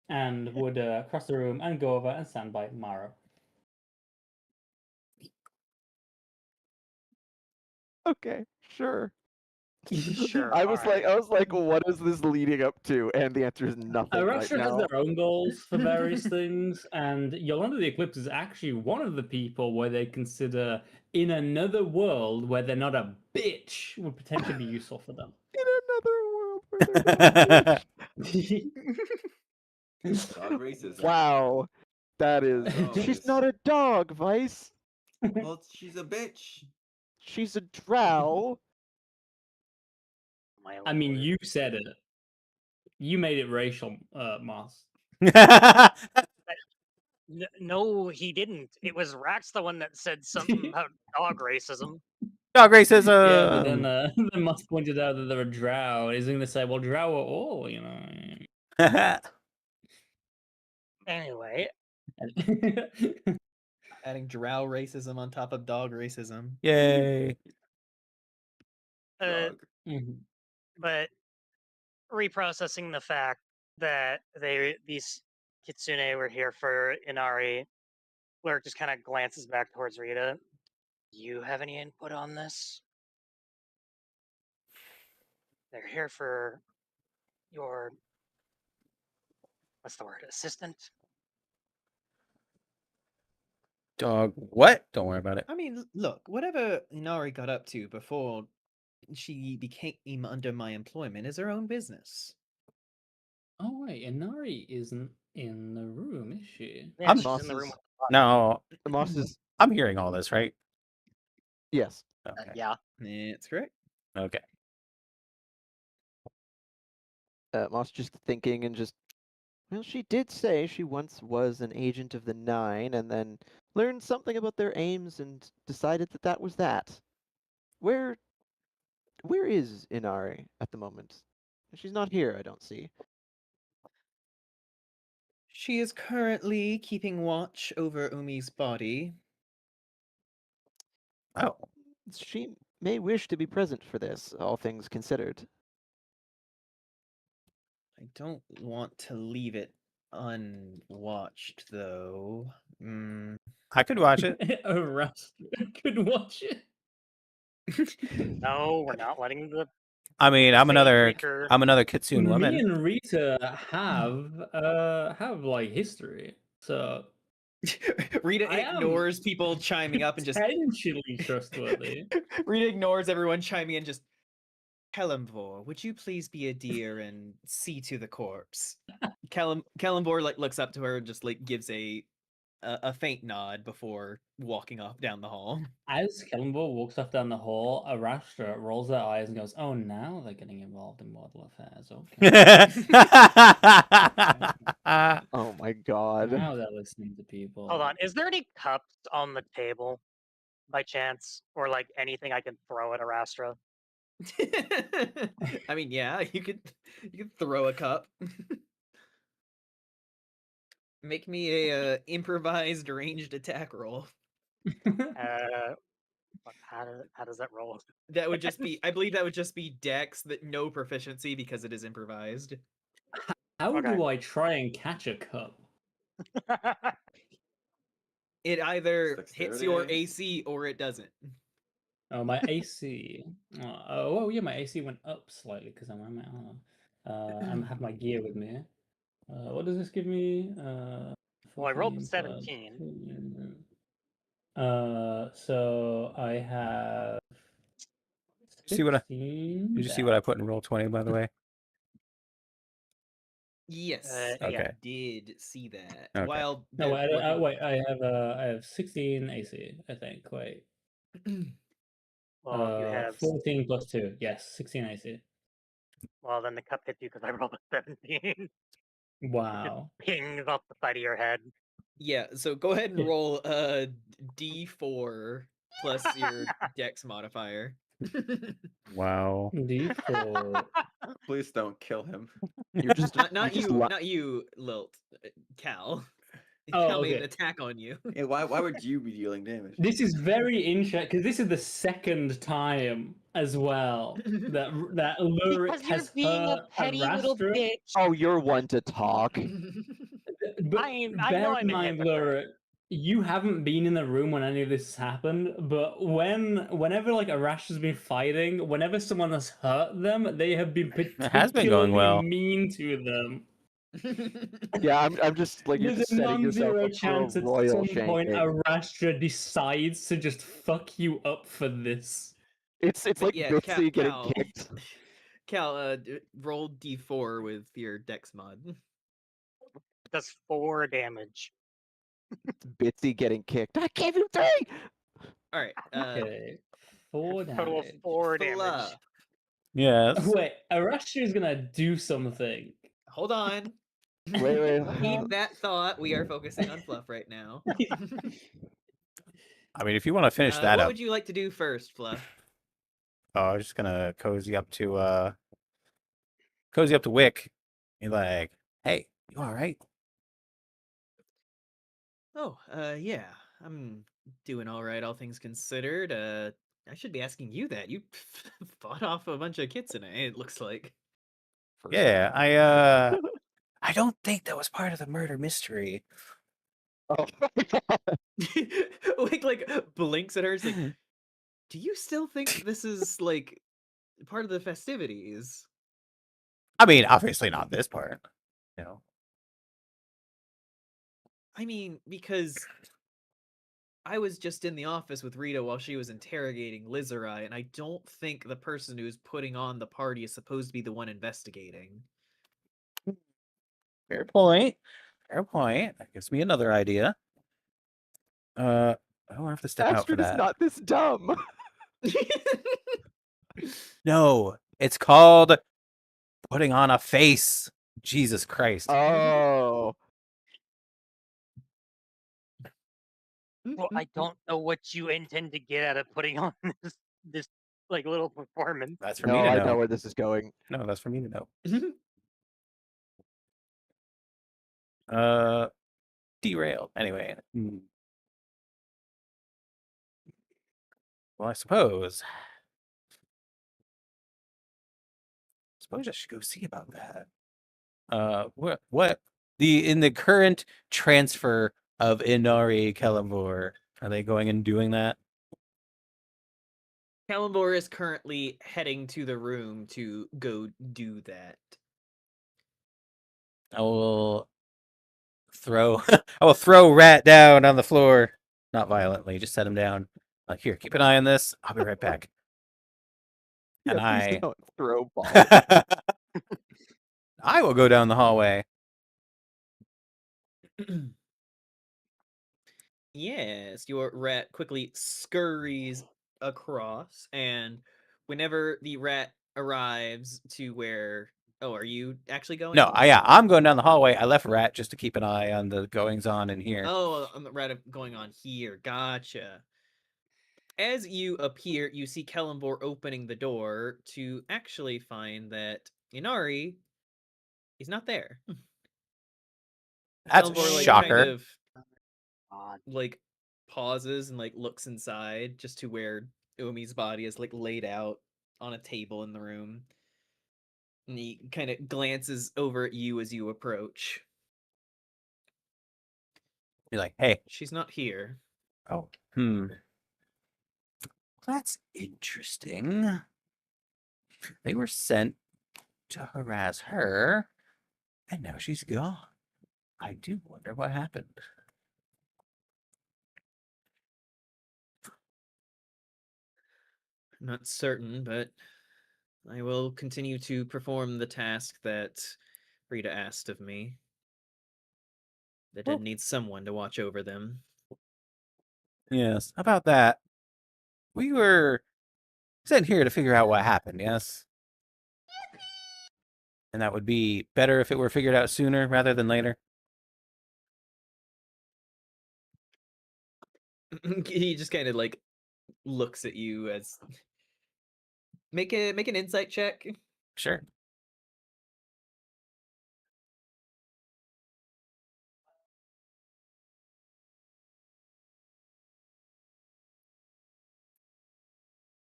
and would cross the room and go over and stand by Mara. Okay, sure. Sure. I all was right. like, what is this leading up to? And the answer is nothing right Arashtra has now. their own goals for various things, and Yolanda the Eclipse is actually one of the people where they consider in another world where they're not a bitch would potentially be useful for them. In another world where they're not a bitch. Dog racism. Wow, that is. Oh, She's it's- not a dog, Vice. Well, she's a bitch. She's a drow. My I mean, lord. you said it. You made it racial, Moss. No, he didn't. It was Rax the one that said something about dog racism. Dog Yeah, racism. but then then Moss pointed out that they're a drow. He's going to say, well, drow are all, you know. Anyway, Adding drow racism on top of dog racism. Yay. uh, Dog. Mhm. but reprocessing the fact that these kitsune were here for Inari, Lurk just kind of glances back towards Rita. You have any input on this? They're here for your, what's the word, assistant? Dog what? Don't worry about it. I mean, look, whatever Inari got up to before she became under my employment is her own business. Oh, wait, Inari isn't in the room, is she? Yeah, I'm- she's in the room. No, Moss is I'm hearing all this, right? yes. Okay. Yeah. It's correct. Okay. Moss just thinking and just. Well, she did say she once was an agent of the Nine, and then learned something about their aims and decided that that was that. Where is Inari at the moment? She's not here, I don't see. She is currently keeping watch over Umi's body. Oh. She may wish to be present for this, all things considered. I don't want to leave it unwatched, though. I could watch it. Arashtra could watch it. No, we're not letting the I mean, I'm Sage another Reaker. Kitsune Me woman. and Rita have like history, so Rita I am ignores people chiming up and just potentially trustworthy. Rita ignores everyone chiming in. Just Kellamvor, would you please be a dear and see to the corpse? Kellamvor like looks up to her and just like gives a faint nod before walking off down the hall. As Kellenborg walks off down the hall, Arashtra rolls their eyes and goes, "Oh, now they're getting involved in mortal affairs. Okay, Oh my god. now they're listening to people." Hold on. Is there any cups on the table by chance? Or like anything I can throw at Arastra? I mean, yeah, you could throw a cup. Make me a improvised ranged attack roll. How does that roll? That would just be, I believe that would just be dex, that no proficiency because it is improvised. How Okay. do I try and catch a cup? It either Dexterity, hits your I guess? AC or it doesn't. Oh, my AC. Oh, yeah, my AC went up slightly because I'm on my armor. I have my gear with me. What does this give me? Well, I rolled 14 plus 17. 2. So I have See what I 16 Did you see what I damage. put in roll 20, by the way? Yes, yeah. Okay. I did see that. Okay. While No, they're working- wait. I have 16 AC. I think. Wait. Well, you have. 14 plus 2. Yes, 16 AC. Well, then the cup hits you because I rolled a 17. Wow. Pings off the side of your head. Yeah, so go ahead and Yeah. roll D4 plus your dex modifier. Wow. D4. Please don't kill him. You're just not just you, li- not you, Lilt. Cal. Oh, Cal made an okay. attack on you. Yeah, why would you be dealing damage? This is very interesting because this is the second time as well that Lurik Because you're has being a hurt petty little Rastra. bitch. Oh, you're one to talk. But I bear know in I'm a mind, hypocrite. Lurik, you haven't been in the room when any of this has happened. But whenever like Arash has been fighting, whenever someone has hurt them, they have been It has been going particularly well. mean to them. Yeah, I'm just like you're There's just a setting yourself non-zero up for a chance at royal some point shanking. Arashtra decides to just fuck you up for this. It's But like yeah, Bitsy getting Cal, kicked. Cal, roll D4 with your dex mod. It does 4 damage. Bitsy getting kicked. I gave you 3. All right. Okay, 4 Total of damage. 4 damage. Fluff. Yes. Wait, Arashtra is gonna do something. Hold on. Wait. Keep that thought. We are focusing on Fluff right now. I mean, if you want to finish that what up, would you like to do first, Fluff? I was just gonna cozy up to Wick. Be like, hey, you all right? Oh, yeah. I'm doing all right, all things considered. I should be asking you that. You fought off a bunch of kids tonight, it looks like. Yeah, I don't think that was part of the murder mystery. Oh. like blinks at her. It's like, do you still think this is like part of the festivities? I mean, obviously not this part. You know. I mean, because I was just in the office with Rita while she was interrogating Lizerai, and I don't think the person who's putting on the party is supposed to be the one investigating. Fair point. Fair point. That gives me another idea. I don't have to step out for Astrid is that. not this dumb. No, it's called putting on a face. Jesus Christ. Oh. Well, I don't know what you intend to get out of putting on this like little performance. That's for No, me to I know. know where this is going. No, that's for me to know. Derailed. Anyway. Well, I suppose I should go see about that. What in the current transfer of Inari Kellamvor, are they going and doing that? Kalambor is currently heading to the room to go do that. I will throw Rat down on the floor. Not violently, just set him down. Like, here, keep an eye on this. I'll be right back. Yeah, And please don't throw balls. I will go down the hallway. Yes, your rat quickly scurries across, and whenever the rat arrives to where... Oh, are you actually going? No, I'm going down the hallway. I left Rat just to keep an eye on the goings-on in here. Oh, the rat going on here. Gotcha. As you appear, you see Kellenvor opening the door to actually find that Inari is not there. That's a Kellenvor, like, shocker. kind of God. like pauses and like looks inside just to where Umi's body is like laid out on a table in the room. And he kind of glances over at you as you approach. You're like, hey. She's not here. Oh, that's interesting. They were sent to harass her, and now she's gone. I do wonder what happened. Not certain, but I will continue to perform the task that Rita asked of me. They did need someone to watch over them. Yes, about that. We were sent here to figure out what happened, yes? And that would be better if it were figured out sooner rather than later. He just kind of like looks at you as make an insight check. Sure.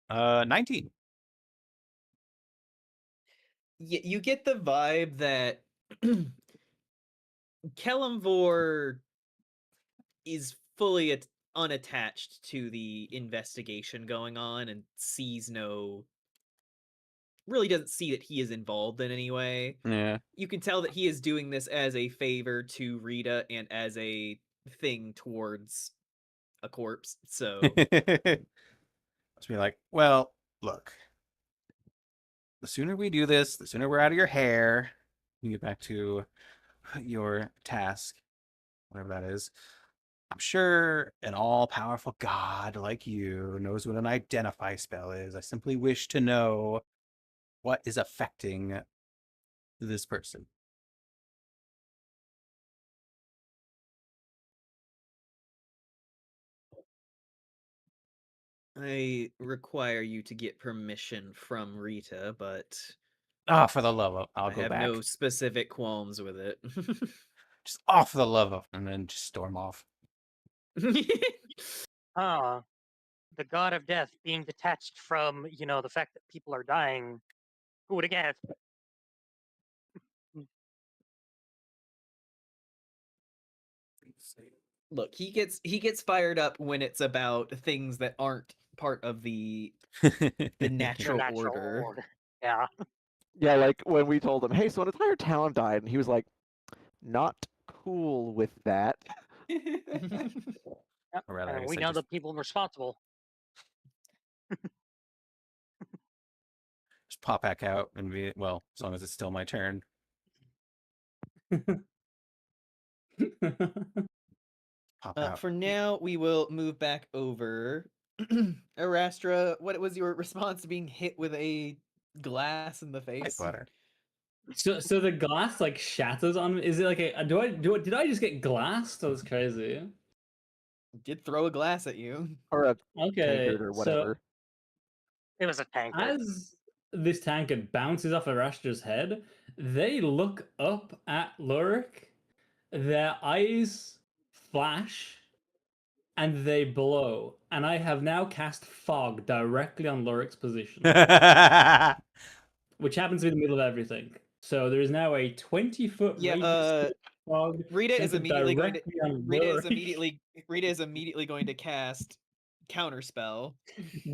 Uh, 19. You get the vibe that Kellamvor is fully unattached to the investigation going on and really doesn't see that he is involved in any way. Yeah. You can tell that he is doing this as a favor to Rita and as a thing towards a corpse. So Must be like, well, look. The sooner we do this, the sooner we're out of your hair. You get back to your task, whatever that is. I'm sure an all-powerful god like you knows what an identify spell is. I simply wish to know what is affecting this person. I require you to get permission from Rita, but Ah, for the love of, I'll I go have back. no specific qualms with it. Just off the love of, and then just storm off. Ah, the god of death being detached from, the fact that people are dying. Who would have guessed? Look, he gets fired up when it's about things that aren't part of the The natural order. Yeah. Yeah, like when we told him, hey, so an entire town died, and he was like, not cool with that. Yep. Or rather, I And guess we I know just, the people responsible. just pop back out and be, well, as long as it's still my turn. Pop out. For now, we will move back over. Arastra, what was your response to being hit with a glass in the Like face? butter. So the glass like shatters on me. Is it like a did I just get glassed? That was crazy. Did throw a glass at you. Or a Okay, tankard or so whatever. It was a tankard. as this tankard bounces off Arastra's head, they look up at Lurik, their eyes flash, and they blow. And I have now cast fog directly on Lurik's position, which happens to be the middle of everything. So there is now a 20-foot radius fog Rita is immediately going to directly on Rita is Lurik. immediately going to cast counterspell.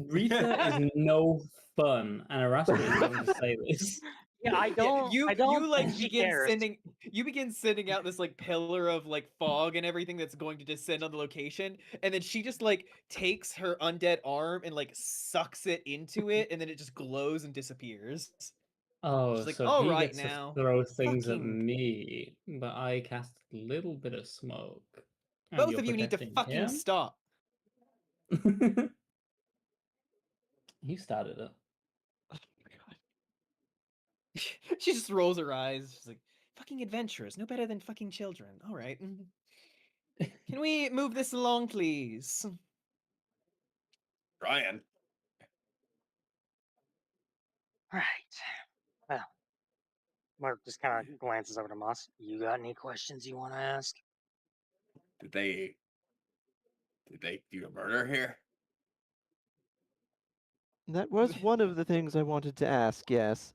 Rita is no fun, and Arastra is going to say this. Yeah, I don't. You like think she begin cares. sending out this like pillar of like fog and everything that's going to descend on the location, and then she just like takes her undead arm and like sucks it into it, and then it just glows and disappears. Oh, She's like, so "All he right gets now, to throw things at fucking- me, but I cast a little bit of smoke. And Both you're of you need to protecting fucking him? stop." You started it. Oh my god. She just rolls her eyes. She's like, "Fucking adventurers, no better than fucking children." All right. Can we move this along, please? Ryan. Right. Well, Mark just kind of glances over to Moss. You got any questions you want to ask? Did they do a murder here? That was one of the things I wanted to ask, yes.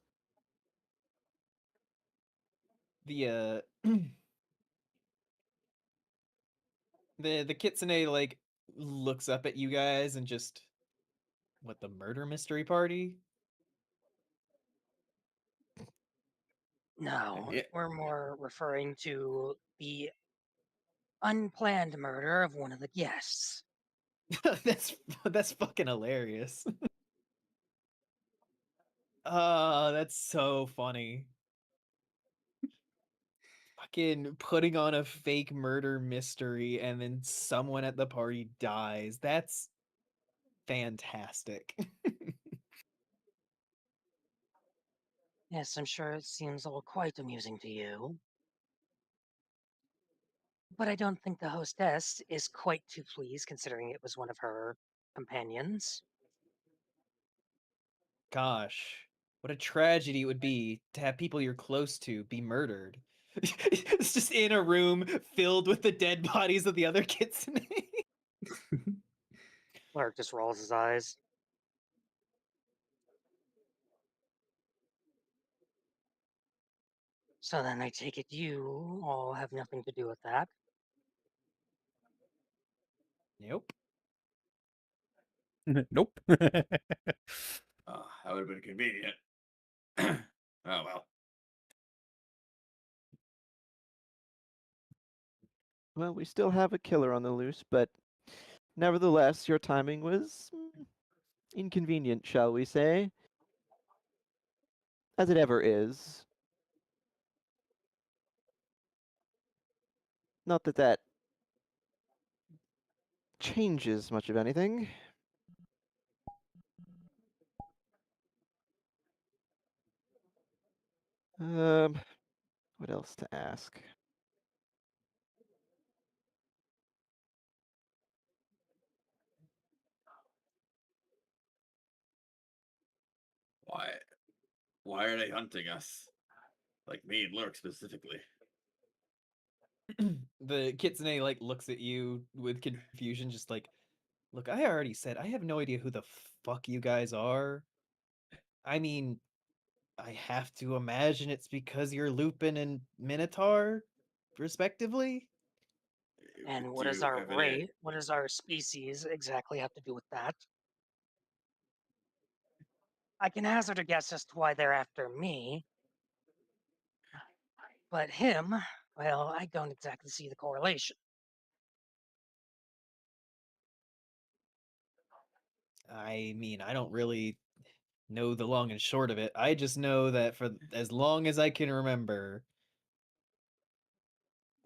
The the kitsune like looks up at you guys and just, what, the murder mystery party? No, Yeah. we're more referring to the unplanned murder of one of the guests. That's fucking hilarious. Oh, that's so funny. fucking putting on a fake murder mystery and then someone at the party dies. That's fantastic. Yes, I'm sure it seems all quite amusing to you. But I don't think the hostess is quite too pleased considering it was one of her companions. Gosh, what a tragedy it would be to have people you're close to be murdered. It's just in a room filled with the dead bodies of the other kitsune. Lark just rolls his eyes. So then I take it you all have nothing to do with that. Nope. Nope. That would have been convenient. Oh well. Well, we still have a killer on the loose, but nevertheless, your timing was inconvenient, shall we say? As it ever is. Not that that changes much of anything. What else to ask? Why are they hunting us? Like me and Lurk specifically. The kitsune like looks at you with confusion, just like, look, I already said I have no idea who the fuck you guys are. I mean, I have to imagine it's because you're Lupin and Minotaur, respectively. And what Do does you our have any? what does our species exactly have to do with that? I can hazard a guess as to why they're after me. But him, well, I don't exactly see the correlation. I mean, I don't really know the long and short of it. I just know that for as long as I can remember,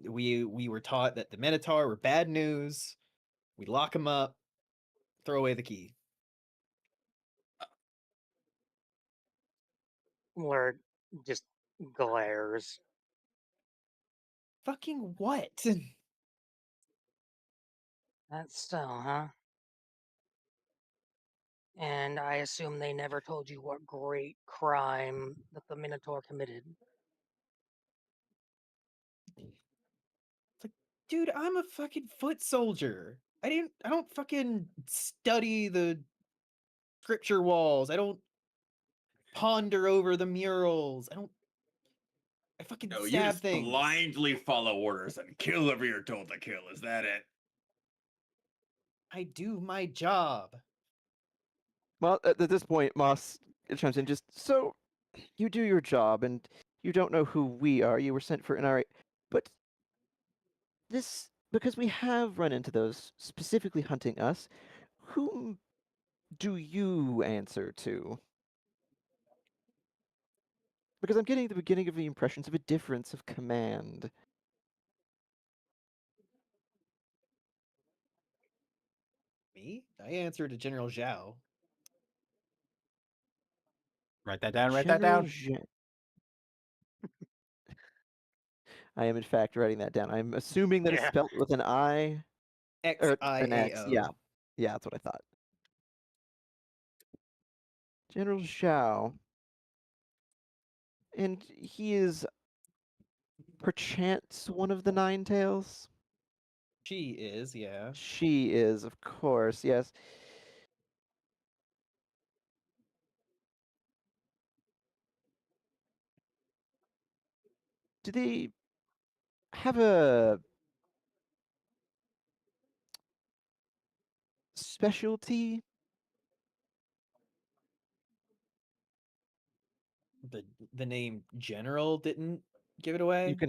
we were taught that the Minotaur were bad news. We lock them up, throw away the key. Or just glares. Fucking what? That's so, huh? And I assume they never told you what great crime that the Minotaur committed. It's like, dude, I'm a fucking foot soldier. I don't fucking study the scripture walls. I don't ponder over the murals. I fucking No, you stab just things. blindly follow orders and kill whoever you're told to kill. Is that it? I do my job. Well, at this point, Moss chimes in just, so you do your job and you don't know who we are. You were sent for an RA. But this, because we have run into those specifically hunting us, whom do you answer to? Because I'm getting the beginning of the impressions of a difference of command. Me? I answer to General Zhao. Write that down. Write that General down. I am in fact writing that down. I'm assuming that it's Yeah. spelled with an I or an X. XIAO. Yeah, yeah, that's what I thought. General Zhao, and he is perchance one of the Nine Tails. She is, yeah. She is, of course, yes. Do they have a specialty? The name General didn't give it away. You can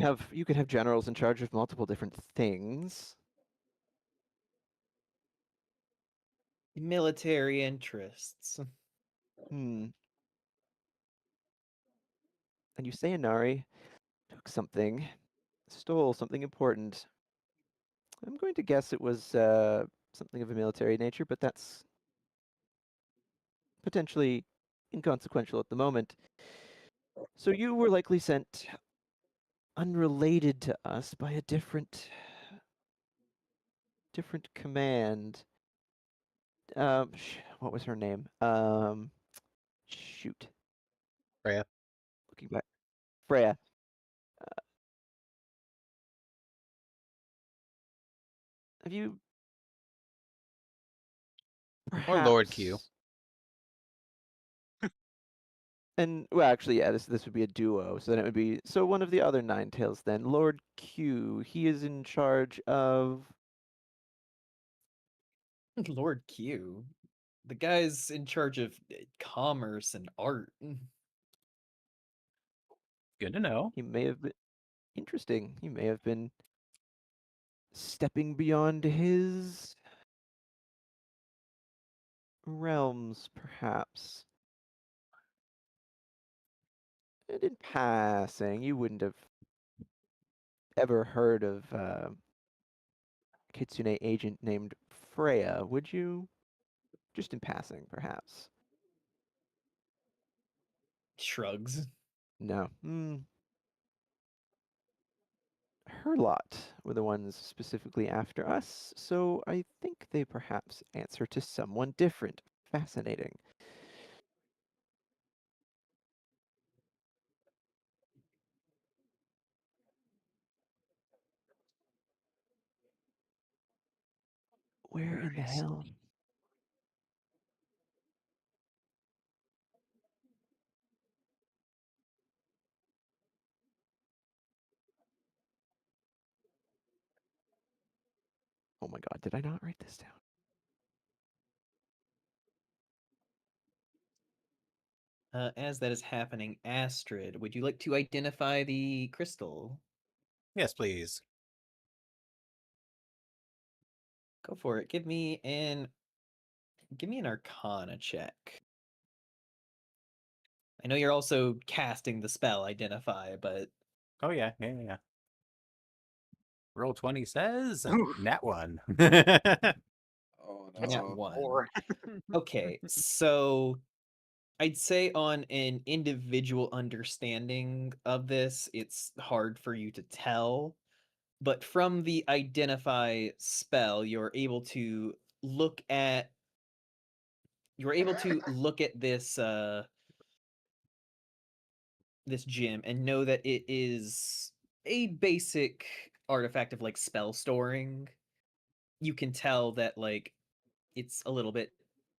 have generals in charge of multiple different things. Military interests. Hmm. And you say Inari took something. stole something important. I'm going to guess it was something of a military nature, but that's potentially inconsequential at the moment. So you were likely sent unrelated to us by a different command. What was her name? Shoot. Freya. Looking back, Freya. Have you Or Lord Q. perhaps? And well, actually, yeah, this would be a duo. So then it would be one of the other Nine Tails. Then Lord Q. He is in charge of. Lord Q. The guy's in charge of commerce and art. Good to know. He may have been interesting. He may have been stepping beyond his realms, perhaps. And in passing, you wouldn't have ever heard of a Kitsune agent named Freya, would you? Just in passing, perhaps. Shrugs. No. Her lot were the ones specifically after us, so I think they perhaps answer to someone different. Fascinating. Where in the is hell? Oh my god, did I not write this down? As that is happening, Astrid, would you like to identify the crystal? Yes, please. Go for it. Give me an Arcana check. I know you're also casting the spell Identify, but Oh yeah. Roll 20 says nat 1. Oh nat no. 1. Or Okay, so I'd say on an individual understanding of this, it's hard for you to tell. But from the Identify spell, you're able to look at this this gem and know that it is a basic artifact of like spell storing. You can tell that like it's a little bit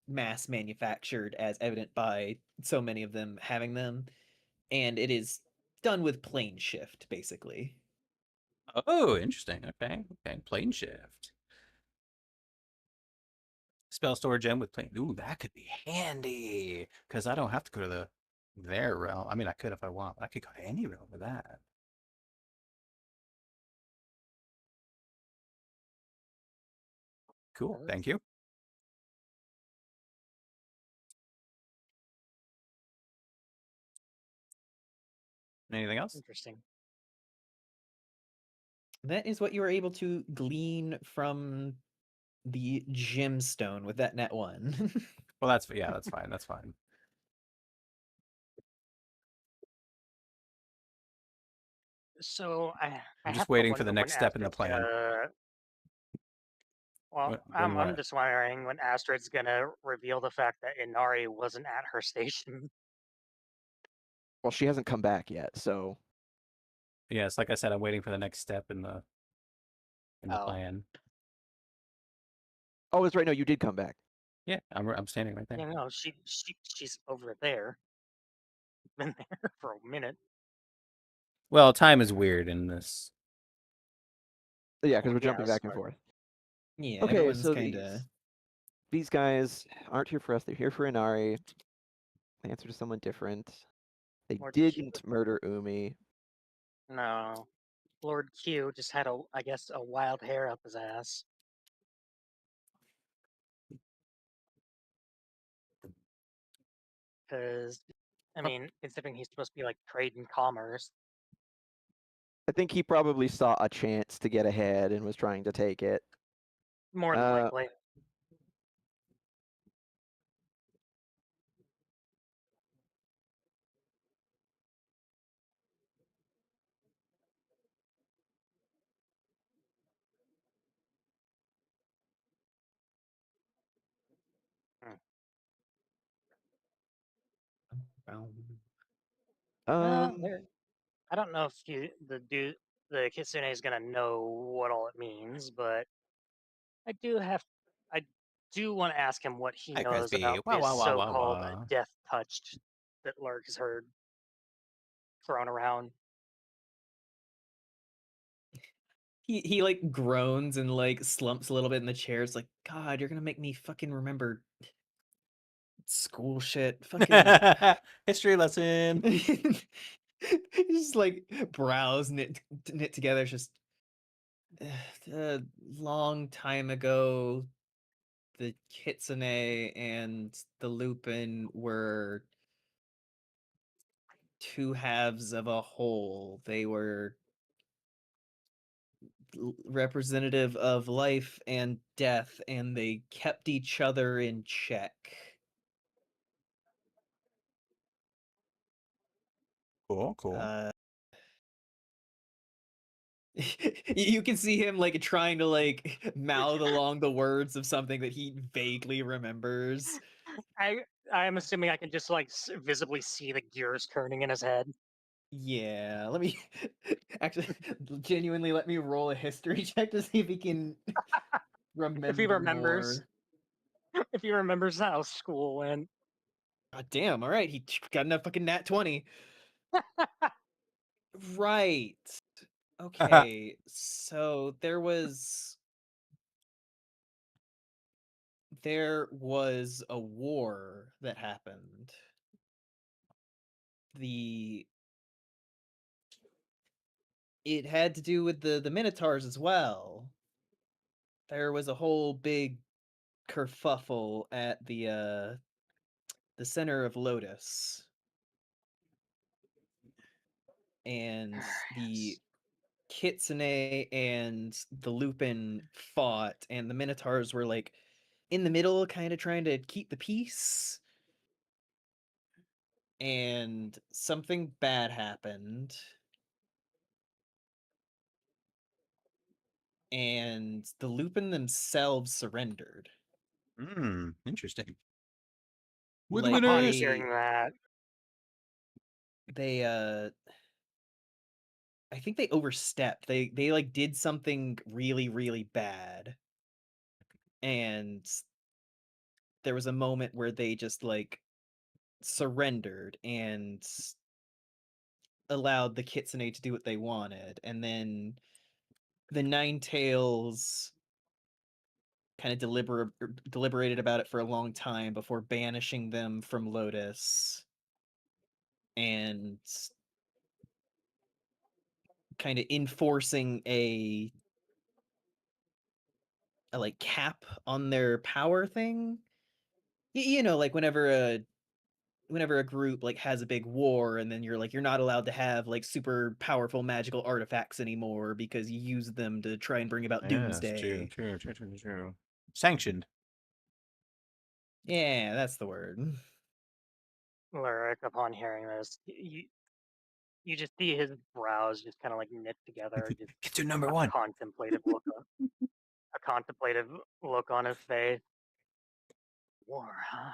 mass manufactured, as evident by so many of them having them, and it is done with plane shift basically. Oh, interesting. Okay. Plane shift. Spell store gem with plane. Ooh, that could be handy. Because I don't have to go to their realm. I mean, I could if I want, but I could go to any realm with that. Cool. Thank you. Anything else? interesting. That is what you were able to glean from the gemstone with that net 1. Well, that's fine. That's fine. So I I'm just have to waiting for the wonder when next step in the Astrid's plan. gonna. Well, When I'm what? just wondering when Astrid's gonna reveal the fact that Inari wasn't at her station. Well, she hasn't come back yet, so. Yes, like I said, I'm waiting for the next step in the Oh. plan. Oh, that's right. No, you did come back. Yeah, I'm standing right there. Yeah, no, she's over there. Been there for a minute. Well, time is weird in this. Yeah, because Well, we're jumping yes, back and but forth. Yeah, Okay, everyone's so kind of. these guys aren't here for us. They're here for Inari. They answer to someone different. They Lord Q. didn't murder Umi. No, Lord Q just had I guess, a wild hair up his ass. Because, I mean, considering he's supposed to be like trade and commerce, I think he probably saw a chance to get ahead and was trying to take it. More than likely. I don't know if the kitsune is gonna know what all it means, but I do want to ask him what he Hi, knows Crispy. about Wah, this wah, wah, wah, so-called wah. death touched that Lurk has heard thrown around. He like groans and like slumps a little bit in the chair. It's like, God, you're gonna make me fucking remember school shit. Fucking History lesson. just like brows knit together. It's just a long time ago, the kitsune and the lupin were two halves of a whole. They were representative of life and death, and they kept each other in check. Cool. You can see him like trying to like mouth along the words of something that he vaguely remembers. I'm assuming I can just like visibly see the gears turning in his head. Yeah, let me actually genuinely let me roll a history check to see if he can remember If he remembers. more. If he remembers how school went. God damn, all right, he got enough fucking nat 20. Right. Okay, so there was a war that happened. It had to do with the minotaurs as well. There was a whole big kerfuffle at the center of Lotus. And the kitsune and the lupin fought, and the minotaurs were like in the middle, kind of trying to keep the peace. And something bad happened. And the lupin themselves surrendered. Interesting. Upon hearing that, they I think they overstepped. They like did something really, really bad. And there was a moment where they just like surrendered and allowed the kitsune to do what they wanted. And then the Nine Tails kind of deliberated about it for a long time before banishing them from Lotus and kind of enforcing a like cap on their power thing. You know, like whenever a group like has a big war, and then you're not allowed to have like super powerful magical artifacts anymore because you use them to try and bring about doomsday. True. Sanctioned. Yeah, that's the word. Lyric, upon hearing this, you just see his brows just kind of like knit together. Just Get to number one. A contemplative look on his face. War, huh?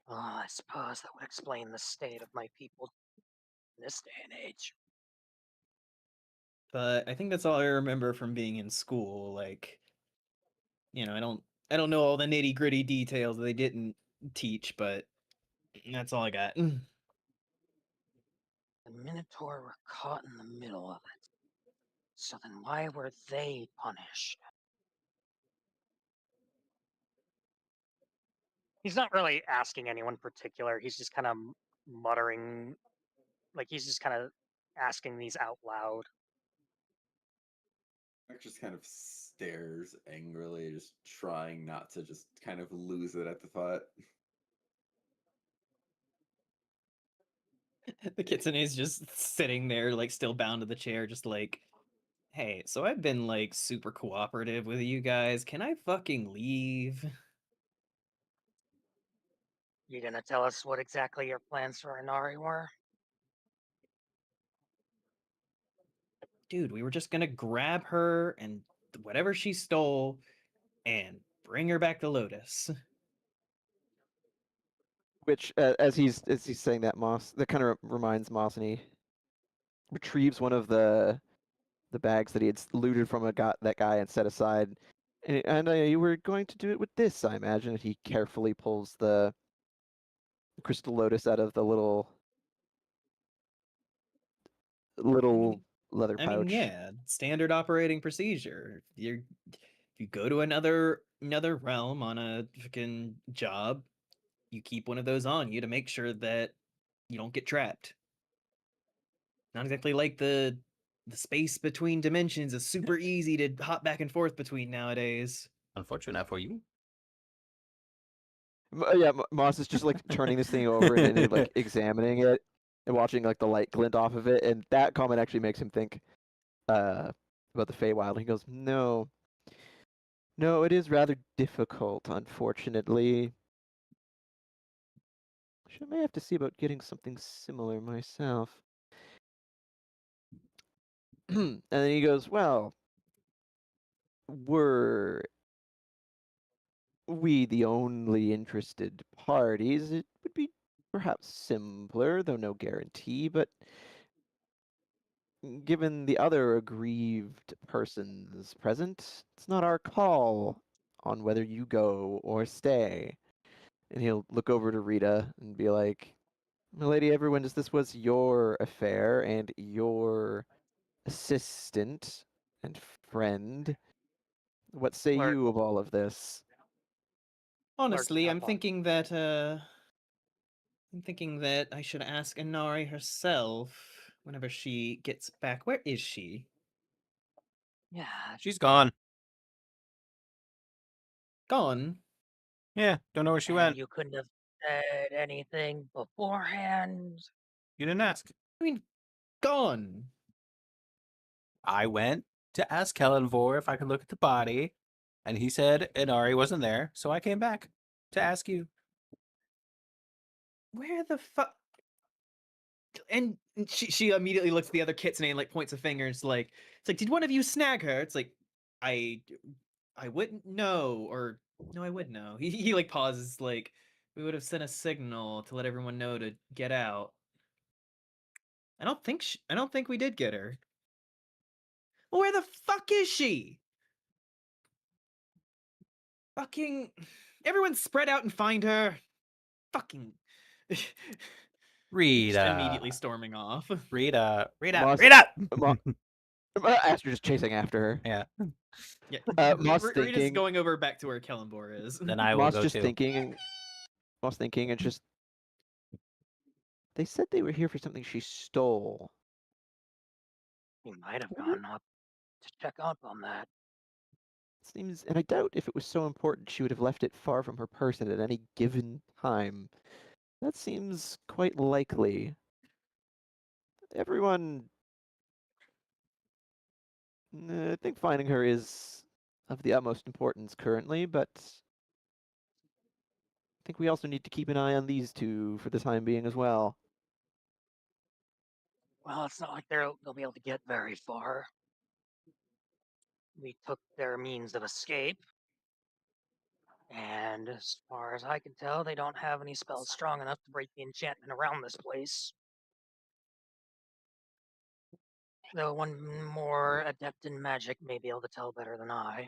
Oh, I suppose that would explain the state of my people in this day and age. But I think that's all I remember from being in school. Like, you know, I don't know all the nitty gritty details they didn't teach, but that's all I got. The Minotaur were caught in the middle of it. So then why were they punished? He's not really asking anyone particular. He's just kind of muttering, like he's just kind of asking these out loud. Mark just kind of stares angrily, just trying not to just kind of lose it at the thought. The kitsune's just sitting there, like, still bound to the chair, just like, hey, so I've been, like, super cooperative with you guys. Can I fucking leave? You gonna tell us what exactly your plans for Inari were? Dude, we were just gonna grab her and whatever she stole and bring her back to Lotus. Which, as he's saying that, that kind of reminds Moss, and he retrieves one of the bags that he had looted from that guy and set aside. And you were going to do it with this, I imagine. And he carefully pulls the crystal lotus out of the little leather I pouch. mean, yeah, standard operating procedure. If you go to another realm on a fucking job, you keep one of those on you to make sure that you don't get trapped. Not exactly like the space between dimensions is super easy to hop back and forth between nowadays. Unfortunate for you. Yeah, Moss is just like turning this thing over and like examining it and watching like the light glint off of it, and that comment actually makes him think about the Feywild. He goes, "No, it is rather difficult, unfortunately. I may have to see about getting something similar myself." And then he goes, "Well, were we the only interested parties, it would be perhaps simpler, though no guarantee, but given the other aggrieved persons present, it's not our call on whether you go or stay." And he'll look over to Rita and be like, "Milady Everwind, this was your affair and your assistant and friend. What say Lord, you of all of this?" Honestly, I'm thinking that I should ask Inari herself whenever she gets back. Where is she? Yeah, She's gone. Gone? Yeah, don't know where she and went. you couldn't have said anything beforehand. You didn't ask. I mean, gone. I went to ask Kellenvor if I could look at the body, and he said Inari wasn't there, so I came back to ask you. Where the fuck? And she immediately looks at the other kitsune and like points a finger. It's like, did one of you snag her? It's like, I wouldn't know, or no, I would know. He like pauses, like, we would have sent a signal to let everyone know to get out. I don't think we did get her. Well, where the fuck is she? Fucking, everyone spread out and find her. Fucking. Rita. Just immediately storming off. Rita. Moss- Rita! Aster just chasing after her. Yeah. Yeah, Moss Rita's thinking. going over back to where Kellenbor is. Then I will Moss go just too. thinking, and just. They said they were here for something she stole. You might have gone up to check up on that. Seems, and I doubt if it was so important she would have left it far from her person at any given time. That seems quite likely. Everyone, I think finding her is of the utmost importance currently, but I think we also need to keep an eye on these two for the time being as well. Well, it's not like they'll be able to get very far. We took their means of escape, and as far as I can tell, they don't have any spells strong enough to break the enchantment around this place. Though one more adept in magic may be able to tell better than I.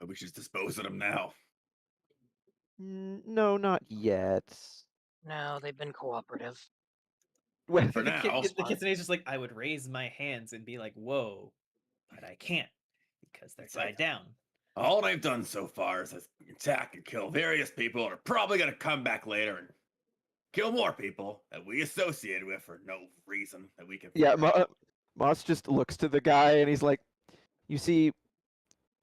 But we should dispose of them now. No, not yet. No, they've been cooperative. Well, For now. The kitsune's just like, I would raise my hands and be like, whoa, but I can't because they're tied down. All I've done so far is attack and kill various people that are probably going to come back later and kill more people that we associated with for no reason that we can. Yeah, Moss just looks to the guy and he's like, "You see,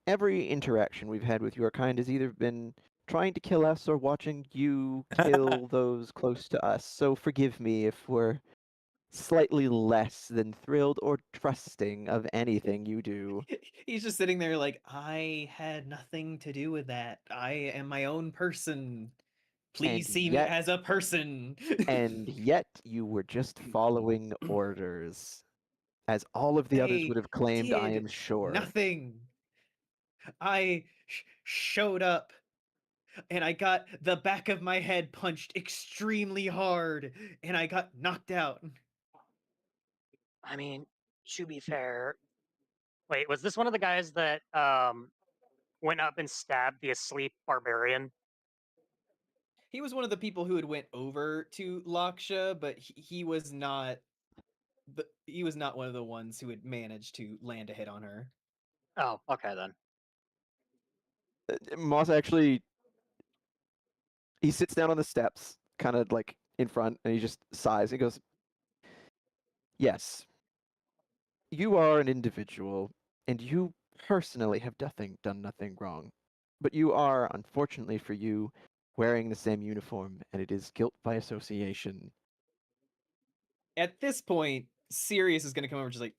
every interaction we've had with your kind has either been trying to kill us or watching you kill those close to us. So forgive me if we're slightly less than thrilled or trusting of anything you do. He's just sitting there like, I had nothing to do with that. I am my own person. Please And see me yet- as a person. And yet you were just following orders, as all of the others I would have claimed, I did am sure. nothing. I showed up and I got the back of my head punched extremely hard and I got knocked out. I mean, to be fair, wait, was this one of the guys that went up and stabbed the asleep barbarian? He was one of the people who had went over to Laksha, but he was not he was not one of the ones who had managed to land a hit on her. Oh, okay then. Moss actually, he sits down on the steps, kind of like in front, and he just sighs. He goes, "Yes, you are an individual, and you personally have done nothing wrong. But you are, unfortunately for you, wearing the same uniform, and it is guilt by association." At this point, Sirius is going to come over just like,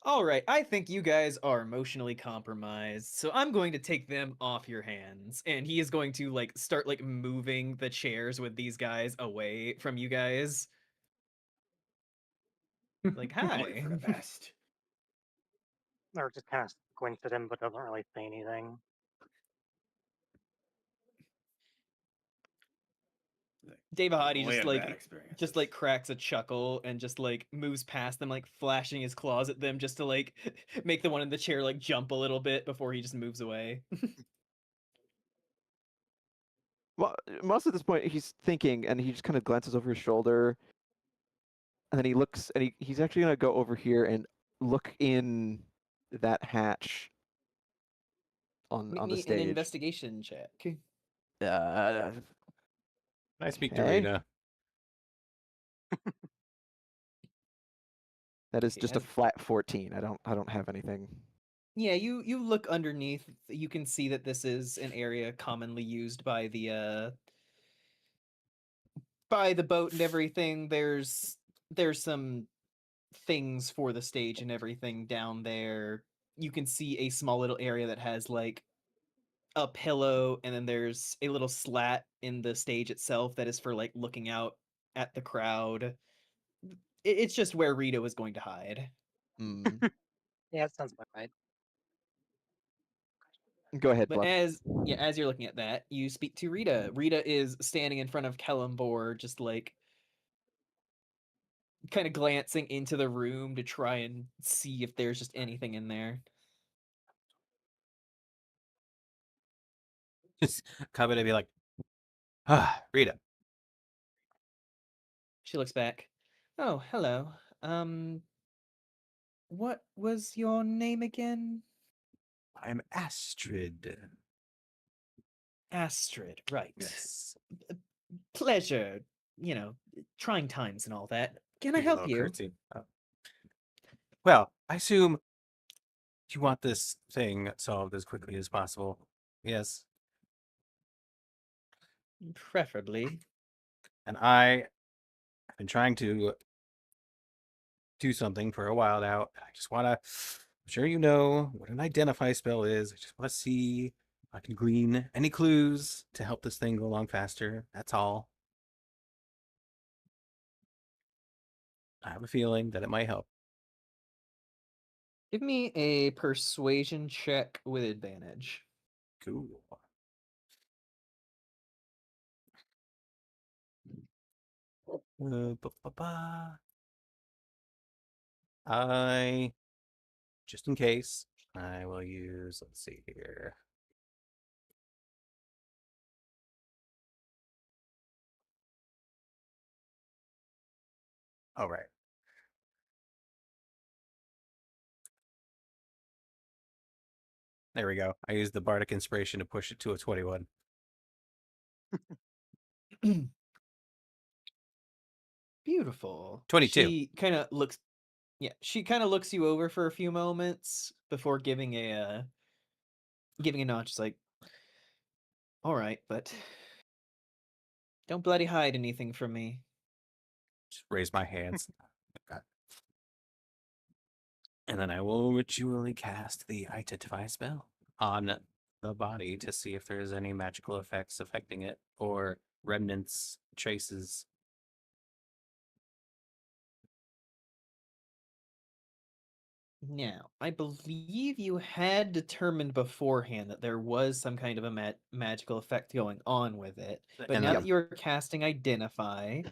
all right, I think you guys are emotionally compromised, so I'm going to take them off your hands. And he is going to like start like moving the chairs with these guys away from you guys. Like, Only hi. for the best. Or just kind of squints at him, but doesn't really say anything. Dave Ahadi Only just had bad like experiences. cracks a chuckle and just like moves past them, like flashing his claws at them just to like make the one in the chair like jump a little bit before he just moves away. Well, Moss at this point, he's thinking, and he just kind of glances over his shoulder, and then he looks, and he's actually going to go over here and look in that hatch on the Make me an stage. investigation check. I speak to Okay. Rita. That is Okay, just a flat 14. I don't have anything. Yeah, you look underneath. You can see that this is an area commonly used by the boat and everything. There's some things for the stage and everything down there. You can see a small little area that has like a pillow, and then there's a little slat in the stage itself that is for like looking out at the crowd. It's just where Rita was going to hide. Hmm. Yeah, that sounds about right. Go ahead, But Fluff. as you're looking at that, you speak to Rita. Rita is standing in front of Kellenbor, just like kind of glancing into the room to try and see if there's just anything in there. Just come in and be like, Rita. She looks back. Oh, hello. What was your name again? I'm Astrid. Astrid, right. Yes. Pleasure. You know, trying times and all that. Can I Give a help little you? curtsy. Oh. Well, I assume you want this thing solved as quickly as possible. Yes. Preferably. And I have been trying to do something for a while now. I just want to, I'm sure you know what an identify spell is. I just want to see if I can glean any clues to help this thing go along faster. That's all. I have a feeling that it might help. Give me a persuasion check with advantage. Cool. I, just in case, I will use, let's see here. All right. There we go. I used the Bardic Inspiration to push it to a 21. Beautiful. 22. She kind of looks you over for a few moments before giving a nod. She's like, All right, but don't bloody hide anything from me. Just raise my hands. Okay. And then I will ritually cast the Identify spell on the body to see if there's any magical effects affecting it or remnants, traces. Now, I believe you had determined beforehand that there was some kind of a magical effect going on with it. But And now then- that you're casting Identify,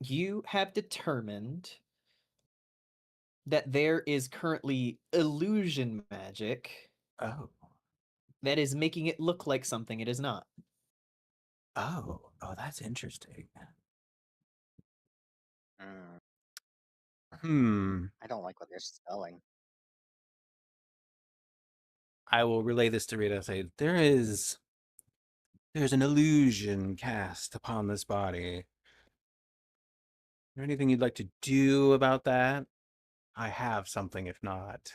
you have determined that there is currently illusion magic Oh. that is making it look like something it is not. Oh, that's interesting. I don't like what they're spelling. I will relay this to Rita and say, there's an illusion cast upon this body. Is there anything you'd like to do about that? I have something, if not.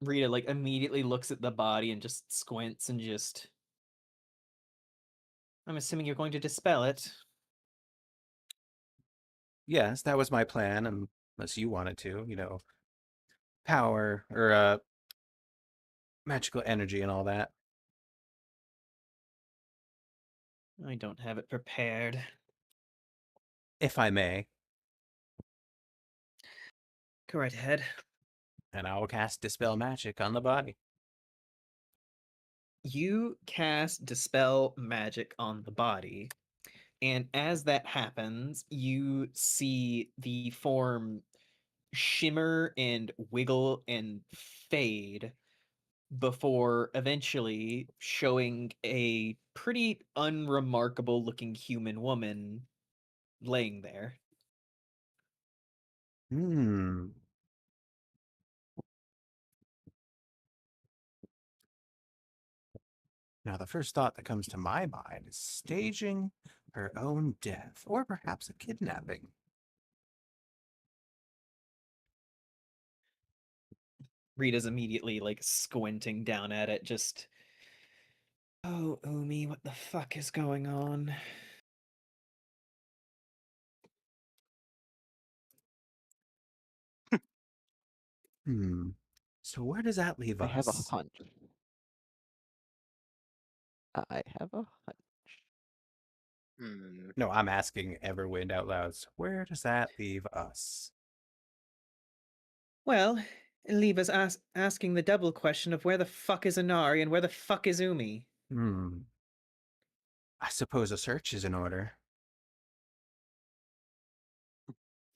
Rita like immediately looks at the body and just squints and just I'm assuming you're going to dispel it. Yes, that was my plan, unless you wanted to, power or magical energy and all that. I don't have it prepared. If I may. Go right ahead. And I will cast Dispel Magic on the body. You cast Dispel Magic on the body, and as that happens, you see the form shimmer and wiggle and fade before eventually showing a pretty unremarkable looking human woman laying there. Hmm. Now, the first thought that comes to my mind is staging her own death, or perhaps a kidnapping. Rita's immediately like squinting down at it, just, oh, Umi, what the fuck is going on? So where does that leave I us? have a hunch. I have a hunch. No, I'm asking Everwind out loud. So where does that leave us? Well, leave us asking the double question of where the fuck is Inari and where the fuck is Umi? I suppose a search is in order.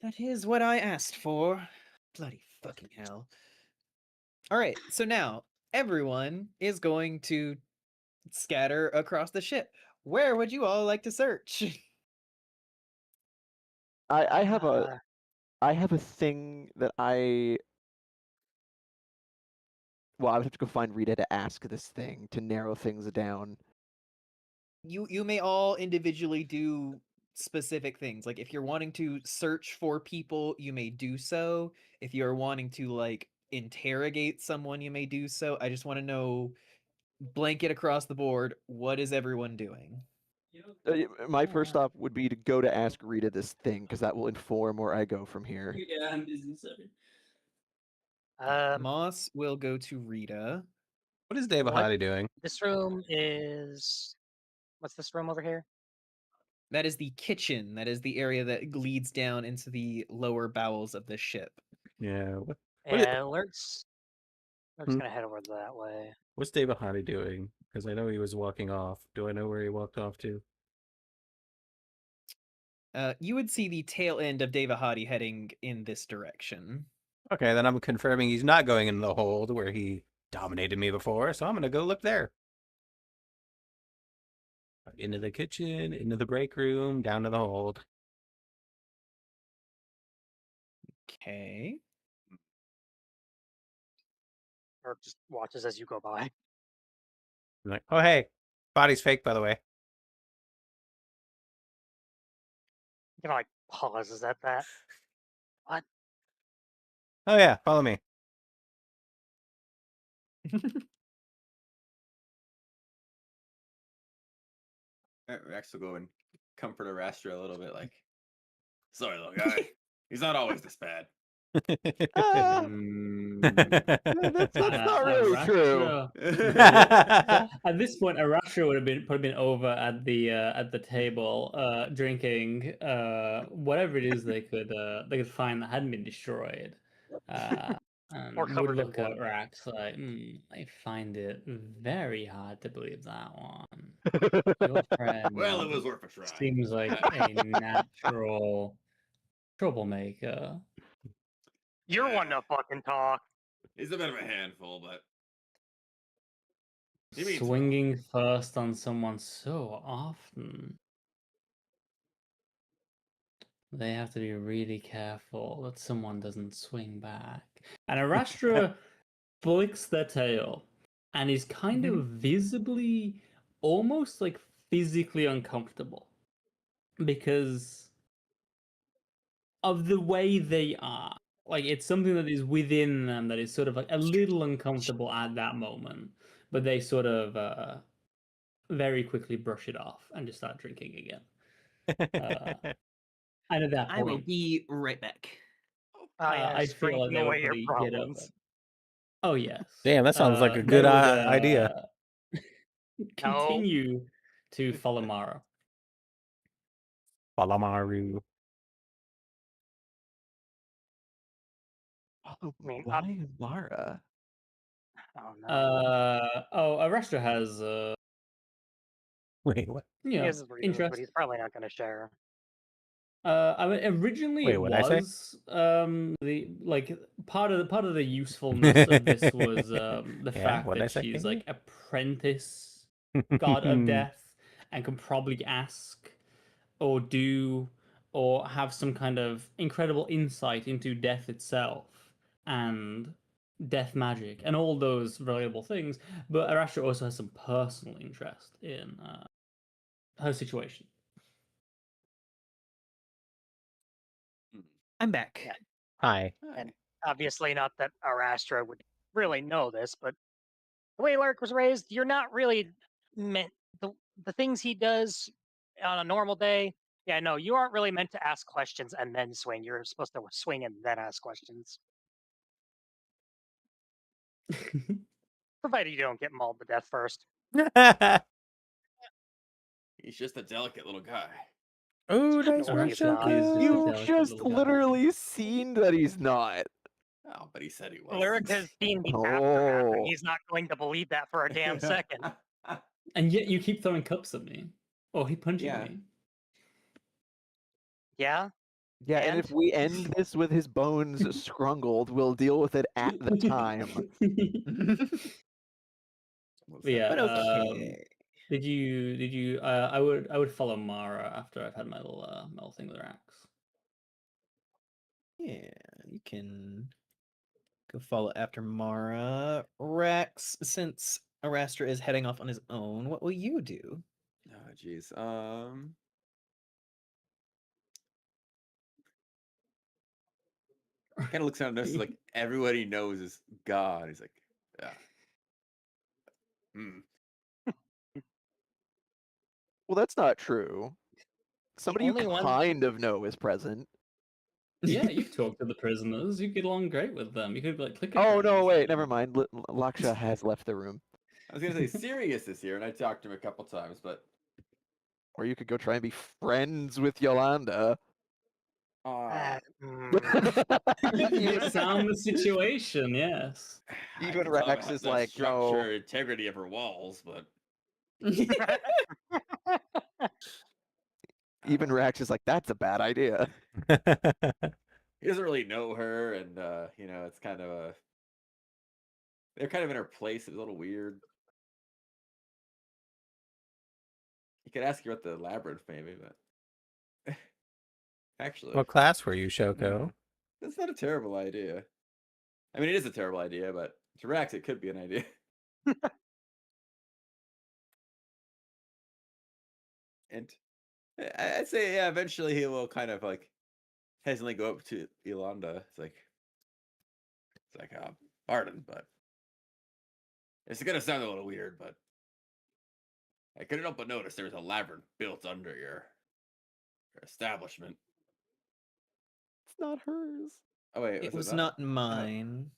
That is what I asked for. Bloody fucking hell. Alright, so now everyone is going to scatter across the ship. Where would you all like to search? I have a thing that I would have to go find Rita to ask this thing to narrow things down. You may all individually do specific things. Like if you're wanting to search for people, you may do so. If you're wanting to like interrogate someone, you may do so. I just want to know, blanket across the board, what is everyone doing? My first stop would be to go to ask Rita this thing, because that will inform where I go from here. Yeah, I'm busy, sorry. Moss will go to Rita. What is David What? Hottie doing? This room is. What's this room over here? That is the kitchen. That is the area that leads down into the lower bowels of the ship. Yeah. What Yeah, Alert's Hmm? gonna head over that way. What's David Hottie doing? Because I know he was walking off. Do I know where he walked off to? You would see the tail end of Devahadi heading in this direction. Okay, then I'm confirming he's not going into the hold where he dominated me before, so I'm going to go look there. Into the kitchen, into the break room, down to the hold. Okay. Or just watches as you go by. I'm like, oh, hey, body's fake, by the way. You know, like pauses at that. What? Oh, yeah, follow me. Rex will go and comfort Arastra a little bit, like, sorry, little guy. He's not always this bad. That's not really true. At this point, Arastra would have been over at the table, drinking whatever it is they could find that hadn't been destroyed, and Or would covered in look at blood. Rax like, I find it very hard to believe that one. Your friend Well, it was worth a try. seems like a natural troublemaker. You're Yeah. one to fucking talk. He's a bit of a handful, but he means well. Swinging first on someone so often. They have to be really careful that someone doesn't swing back. And Arastra flicks their tail and is kind of visibly, almost like physically uncomfortable because of the way they are. Like, it's something that is within them that is sort of like a little uncomfortable at that moment, but they sort of very quickly brush it off and just start drinking again. And at that I will point, be right back. I feel like they would away your probably get over. problems. Oh yes. Damn, that sounds like a They good would, idea. Continue to follow Mara. Falamaru. Oh, I mean, why Mara? oh no. Arastra has Wait, what? He you know, has his reasons, interest. but he's probably not going to share. I mean, originally Wait, it what'd I say? was the like part of the usefulness of this was the Yeah, fact what'd I that say, she's Kingy? like apprentice god of death and can probably ask or do or have some kind of incredible insight into death itself and death magic and all those valuable things. But Arastra also has some personal interest in her situation. I'm back. Yeah. Hi. And obviously, not that Arastra would really know this, but the way Lark was raised, you're not really meant the things he does on a normal day. Yeah, no, you aren't really meant to ask questions and then swing. You're supposed to swing and then ask questions, provided you don't get mauled to death first. He's just a delicate little guy. Oh, nice No, one, he's not. He's just a You've delicate just little guy. literally seen that he's not. Oh, but he said he was. Lyric has seen the aftermath, Oh. and he's not going to believe that for a damn second. And yet you keep throwing cups at me. Or he punching Yeah. me. Yeah, Yeah, and if And? we end this with his bones scrungled, we'll deal with it at the time. But yeah, But okay. did you I would follow Mara after I've had my little thing with Rax. Yeah, you can go follow after Mara. Rex, since Arastra is heading off on his own, what will you do? Oh, jeez. Kind of looks around and notices like everybody knows is God. He's like, yeah. Well, that's not true. Somebody you only one- kind of know is present. Yeah, you've talked to the prisoners. You get along great with them. You could like click. Oh no, wait, never mind. Laksha has left the room. I was gonna say Sirius is here, and I talked to him a couple times, but Or you could go try and be friends with Yolanda. You sound the situation, yes. Even I can tell Rex about is the like, structure, no. integrity of her walls, but Even Rex is like, that's a bad idea. he doesn't really know her, and you know, it's kind of a they're kind of in her place. It was a little weird. You could ask her about the labyrinth, maybe, but actually, What class were you, Shoko? that's not a terrible idea. I mean, it is a terrible idea, but to Rex, it could be an idea. And I'd say, yeah, eventually he will kind of like hesitantly go up to Yolanda. It's like, pardon, but It's gonna sound a little weird, but I couldn't help but notice there was a labyrinth built under your establishment. It's not hers. Oh wait, It was that? not mine.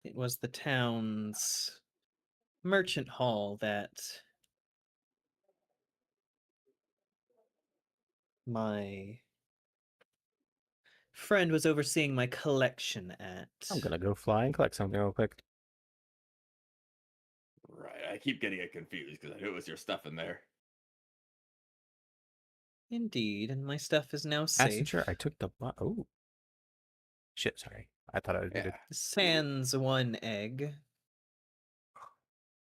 It was the town's merchant hall that my friend was overseeing my collection at. I'm gonna go fly and collect something real quick. Right, I keep getting it confused because I knew it was your stuff in there. Indeed, and my stuff is now safe. Passenger, I took the oh shit. Sorry, I thought I did it. Sans one egg.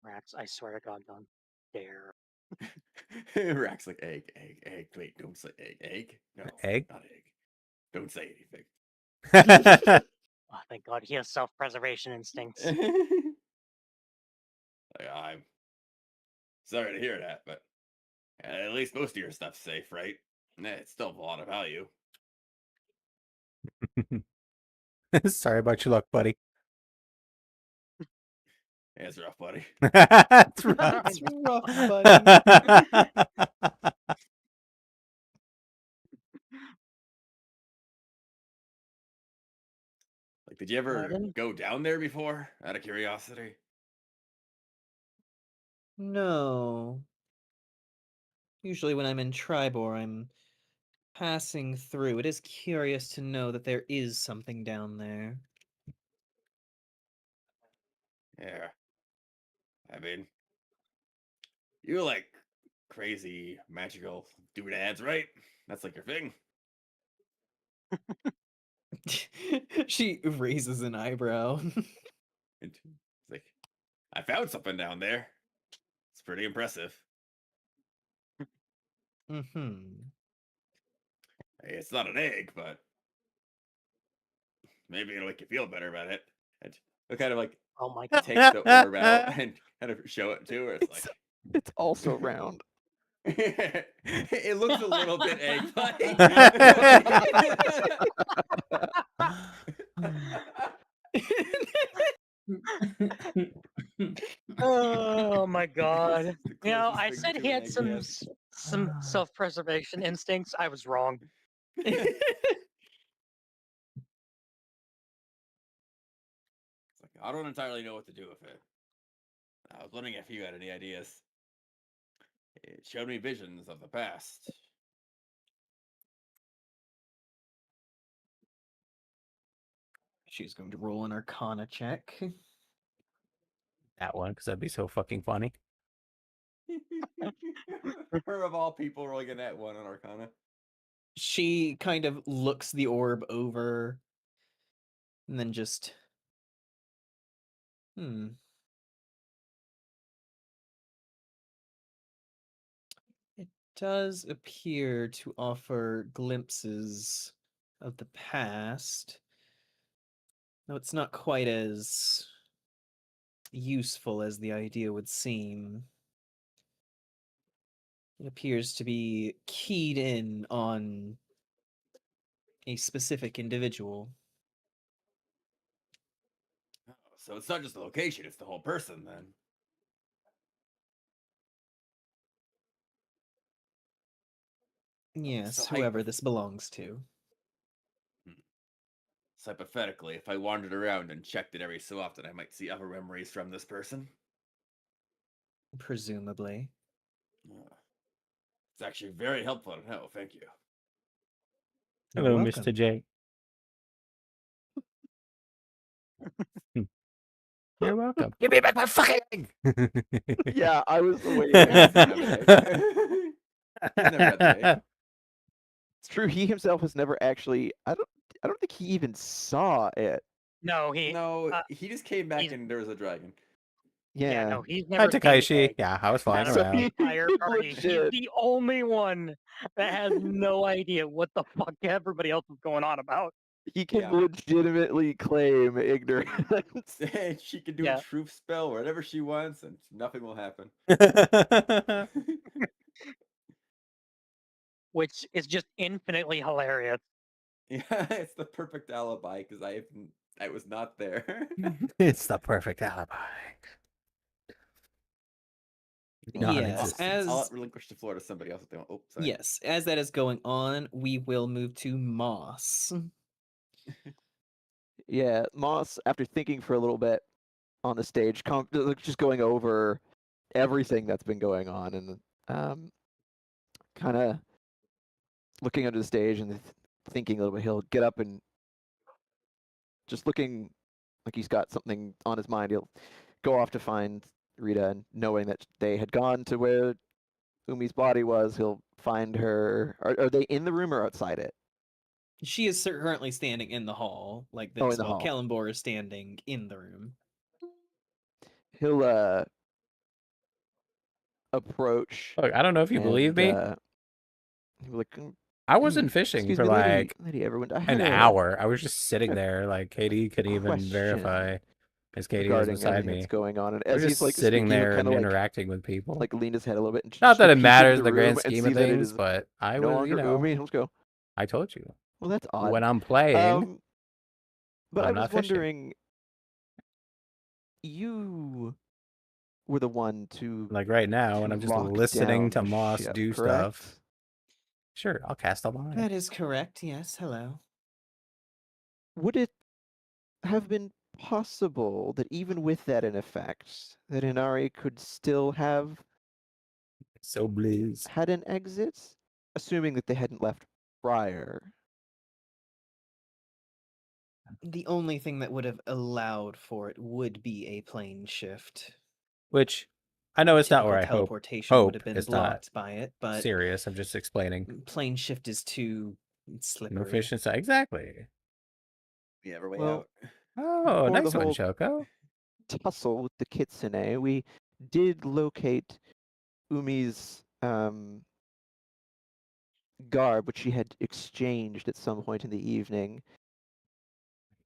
Rax, I swear to God, don't dare. Rack's like egg. Wait, don't say egg. No, Egg? not egg. Don't say anything. Oh, thank God, he has self-preservation instincts. I'm sorry to hear that, but at least most of your stuff's safe, right? It's still of a lot of value. Sorry about your luck, buddy. Yeah, it's rough, buddy. It's rough. It's rough, buddy. Like, did you ever Paladin? go down there before, out of curiosity? No. Usually when I'm in Tribor, I'm passing through. It is curious to know that there is something down there. Yeah. I mean, you like crazy magical doodads, right? That's like your thing. She raises an eyebrow. It's like, I found something down there. It's pretty impressive. Mm-hmm. Hey, it's not an egg, but maybe it'll make you feel better about it. And it'll kind of like Oh my take the orb out and kind of show it to her. It's like It's also round. it looks a little bit egg-like. Oh my God! The You know, closest I thing said to he an had egg, some yes. some self-preservation instincts. I was wrong. It's like, I don't entirely know what to do with it. I was wondering if you had any ideas. It showed me visions of the past. She's going to roll an Arcana check. That one, because that'd be so fucking funny. Her of all people rolling a net one on Arcana. She kind of looks the orb over and then just It does appear to offer glimpses of the past. Though it's not quite as useful as the idea would seem. It appears to be keyed in on a specific individual. Oh, so it's not just the location, it's the whole person then. Yes, So whoever this belongs to. So hypothetically, if I wandered around and checked it every so often, I might see other memories from this person. Presumably. It's actually very helpful to know. Thank you. You're Hello, welcome. Mr. J. You're welcome. Give me back my fucking egg. Yeah, I was waiting. It's true. He himself has never actually. I don't think he even saw it. No, he just came back he's- and there was a dragon. yeah, Yeah. no, he's Hi, never seen Takaishi. egg Yeah, I was flying out of the around. entire party. He's Legit. the only one that has no idea what the fuck everybody else is going on about. He can Yeah. legitimately claim ignorance. She can do Yeah. a truth spell wherever she wants, and nothing will happen. Which is just infinitely hilarious. Yeah, it's the perfect alibi because I was not there. It's the perfect alibi. Yes, I'll as relinquish the floor to somebody else if they want. Oh, sorry. yes, as that is going on, we will move to Moss. Yeah, Moss, after thinking for a little bit on the stage, just going over everything that's been going on and kind of looking under the stage and thinking a little bit, he'll get up and just looking like he's got something on his mind. He'll go off to find Rita, and knowing that they had gone to where Umi's body was, he'll find her. Are they in the room or outside it? She is currently standing in the hall like this, Oh, in the while hall. Kallenbor is standing in the room. He'll approach. Look, I don't know if you believe me. He'll be like, I wasn't fishing excuse for me, like lady everyone. I an had hour. I was just sitting there, like Katie could even question verify, as Katie was regarding beside everything me. that's going on. And I was as he's just like sitting speaking, there he'll kind and of interacting with people. like lean his head a little bit. And Not that it peek matters into in the room grand and scheme see of that it things, is but I no was, longer Umi. He'll just go, I told you. well, that's odd. When I'm playing, But I'm I was not fishing. wondering, you were the one to Like right now, and I'm just lock listening down to the Moss ship, do correct? stuff. Sure, I'll cast a line. That is correct, yes, hello. Would it have been possible that even with that in effect, that Inari could still have So blizz. had an exit, assuming that they hadn't left prior? The only thing that would have allowed for it would be a plane shift. Which I know it's not Typical where I teleportation would have hope been it's not blocked by it, but serious. I'm just explaining. plane shift is too slippery. No fish inside. Exactly. Yeah, we're way Well, out. Oh, for the nice one, whole Choco. tussle with the kitsune, we did locate Umi's garb, which she had exchanged at some point in the evening.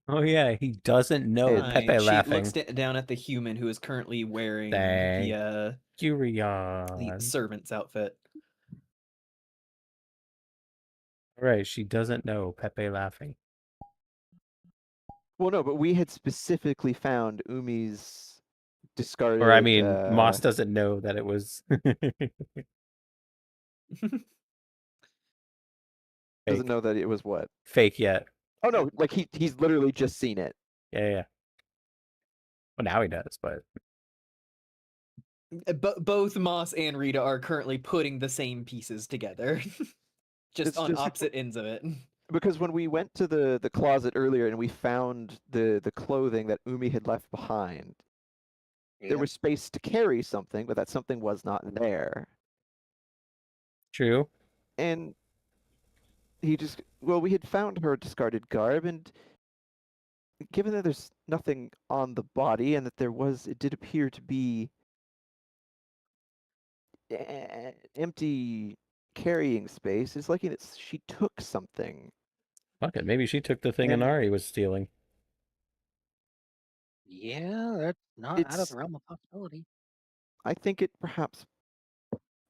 Oh yeah, he doesn't know And- Pepe Right, she laughing. looks down at the human who is currently wearing Thank the Curion. servant's outfit. Right, she doesn't know Pepe laughing. Well, no, but we had specifically found Umi's discarded. Or I mean, Moss doesn't know that it was. doesn't know that it was what? Fake yet. Oh no, like he's literally just seen it. Yeah. Well, now he does, but Both Moss and Rita are currently putting the same pieces together, It's on just- opposite ends of it. Because when we went to the closet earlier and we found the clothing that Umi had left behind, there was space to carry something, but that something was not there. true. And we had found her discarded garb, and given that there's nothing on the body and that it did appear to be empty carrying space, it's likely that she took something. Fuck it, maybe she took the thing And- Inari was stealing. Yeah, that's not out of the realm of possibility. I think it perhaps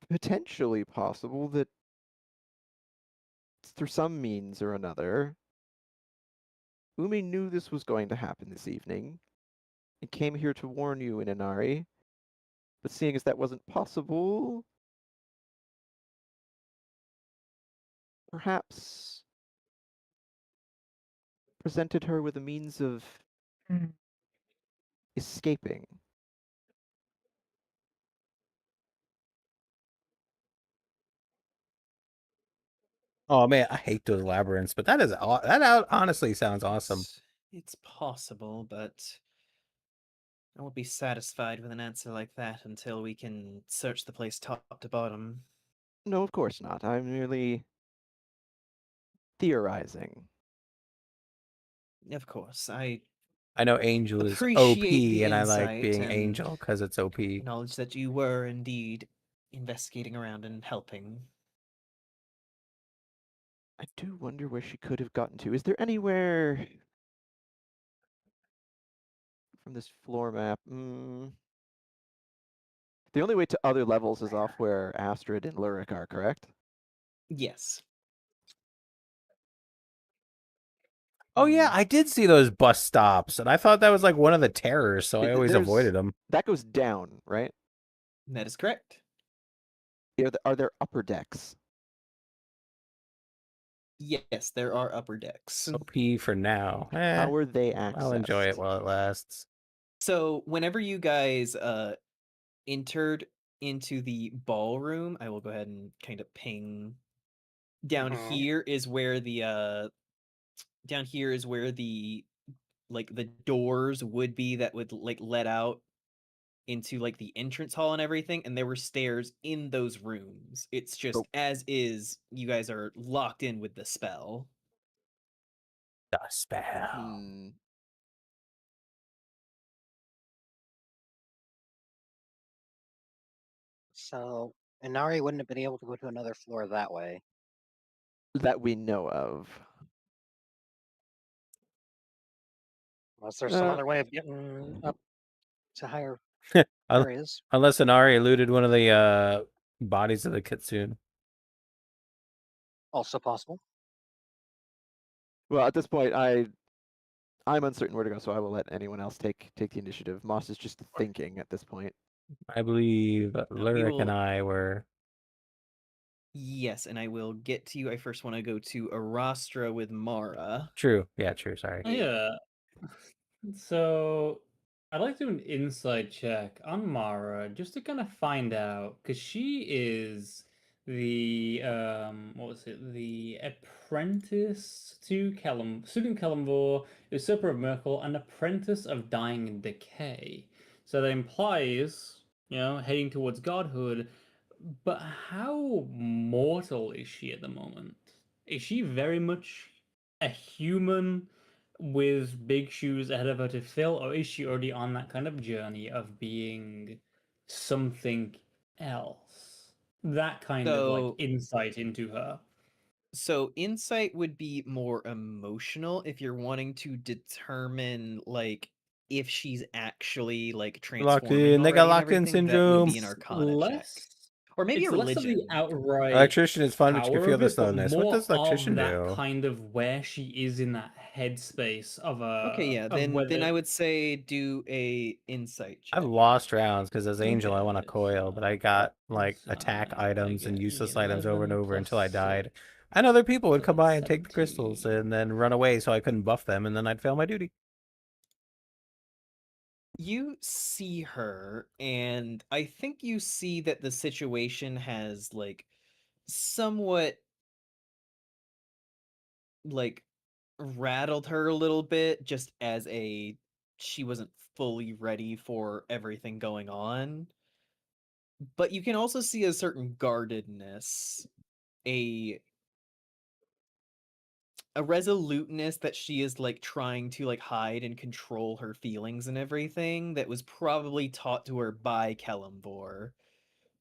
potentially possible that through some means or another, Umi knew this was going to happen this evening and came here to warn you in Inari. But seeing as that wasn't possible, perhaps presented her with a means of escaping. Oh man, I hate those labyrinths, but that honestly sounds awesome. It's possible, but I won't be satisfied with an answer like that until we can search the place top to bottom. No, of course not. I'm merely theorizing. Of course, I I know Angel is OP, appreciate the and I like insight being and Angel because it's OP. knowledge that you were indeed investigating around and helping. I do wonder where she could have gotten to. Is there anywhere from this floor map? The only way to other levels is off where Astrid and Lurik are, correct? Yes. Oh yeah, I did see those bus stops, and I thought that was like one of the terrors, so I always avoided them. That goes down, right? That is correct. Are there upper decks? Yes, there are upper decks. OP for now. How are they accessed? I'll enjoy it while it lasts. So whenever you guys entered into the ballroom, I will go ahead and kind of ping. Down here is where the like the doors would be that would like let out into like the entrance hall and everything, and there were stairs in those rooms. It's just as is, you guys are locked in with the spell. The spell. Hmm. So Inari wouldn't have been able to go to another floor that way. That we know of. Unless there's some other way of getting up to higher areas. Unless Inari looted one of the bodies of the kitsune. Also possible. Well, at this point, I'm uncertain where to go, so I will let anyone else take the initiative. Moss is just thinking at this point. I believe Lyric and I were. Yes, and I will get to you. I first want to go to Arastra with Mara. True. Yeah, true. Sorry. Yeah. So I'd like to do an insight check on Mara just to kind of find out, because she is the what was it? The apprentice to student Kellamvor, usurper of Merkel, and apprentice of Dying and Decay. So that implies, heading towards godhood. But how mortal is she at the moment? Is she very much a human with big shoes ahead of her to fill, or is she already on that kind of journey of being something else? That kind of like insight into her. So insight would be more emotional if you're wanting to determine like if she's actually like transforming They got already and locked in everything. That would syndrome. be an arcana check. Or maybe It's a less of religion. the outright Electrician is fun, but you can power feel of the it, but slowness. What more does electrician of that do? kind of where she is in that headspace of a. Okay, yeah. Then I would say do a insight check. I've lost rounds because as Angel I want a Okay, coil, but I got like attack I items and get useless items over and 11 over until I plus died. And other people would so come by that's and take the crystals 17. and then run away so I couldn't buff them, and then I'd fail my duty. You see her, and I think you see that the situation has like somewhat like rattled her a little bit, just as she wasn't fully ready for everything going on. But you can also see a certain guardedness, a resoluteness that she is like trying to like hide and control her feelings and everything that was probably taught to her by Kellamvor.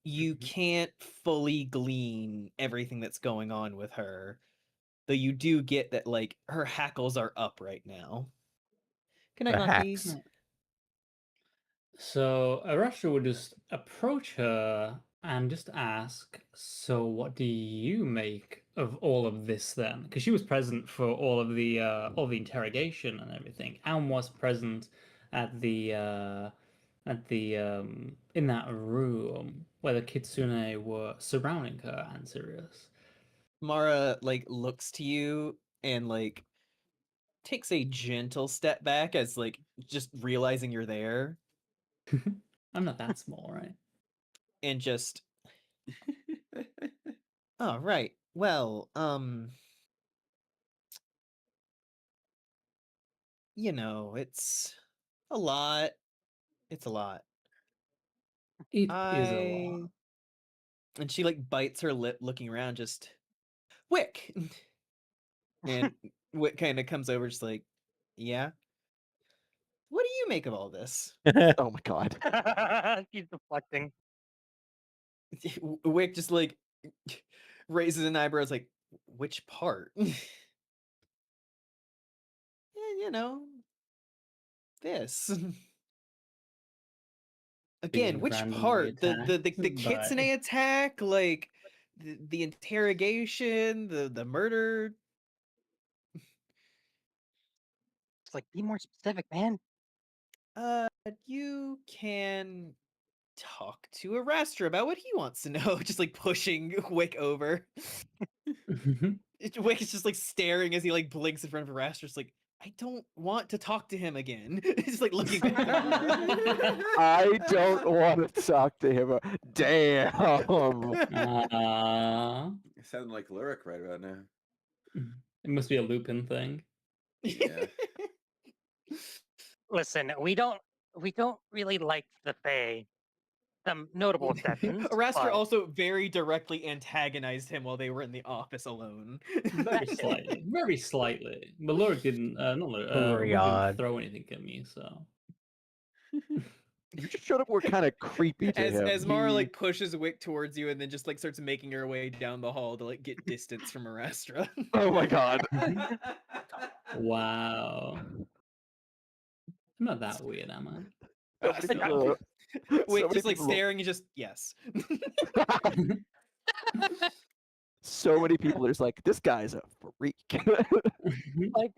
You can't fully glean everything that's going on with her, though you do get that like her hackles are up right now. Good night, The Monkeys. hacks. So Arasha would just approach her and just ask, so what do you make of all of this then? Because she was present for all the interrogation and everything, and was present at the in that room where the kitsune were surrounding her and Sirius. Mara like looks to you and like takes a gentle step back as like just realizing you're there. I'm not that small, right? And just oh right. Well, it's a lot. It's a lot. It is a lot. And she like bites her lip looking around, just Wick. And Wick kind of comes over just like, yeah. What do you make of all this? Oh my god. He's deflecting. Wick just like raises an eyebrow, like, which part? Yeah, this. Again, Being which randomly part? The attacked kitsune by- attack, like the interrogation, the murder. Just like be more specific, man. You can talk to Arastra about what he wants to know. Just like pushing Wick over. Wick is just like staring as he like blinks in front of Arastra. Just like, I don't want to talk to him again. He's like looking back at Rita. I don't want to talk to him. Damn. It sounded like lyric right about now. It must be a Lupin thing. Yeah. Listen, we don't really like the Fae. Some notable exceptions. Arastra but also very directly antagonized him while they were in the office alone. Very slightly. Very slightly. But Lorik didn't, not Lorik, Very Wick odd. didn't throw anything at me, so. You just showed up. We're kind of creepy to him. As Mara like pushes Wick towards you and then just like starts making her way down the hall to like get distance from Arastra. Oh my god. Wow. I'm not that weird, am I? Wick many just like people- staring and just yes. So many people are just like, this guy's a freak. like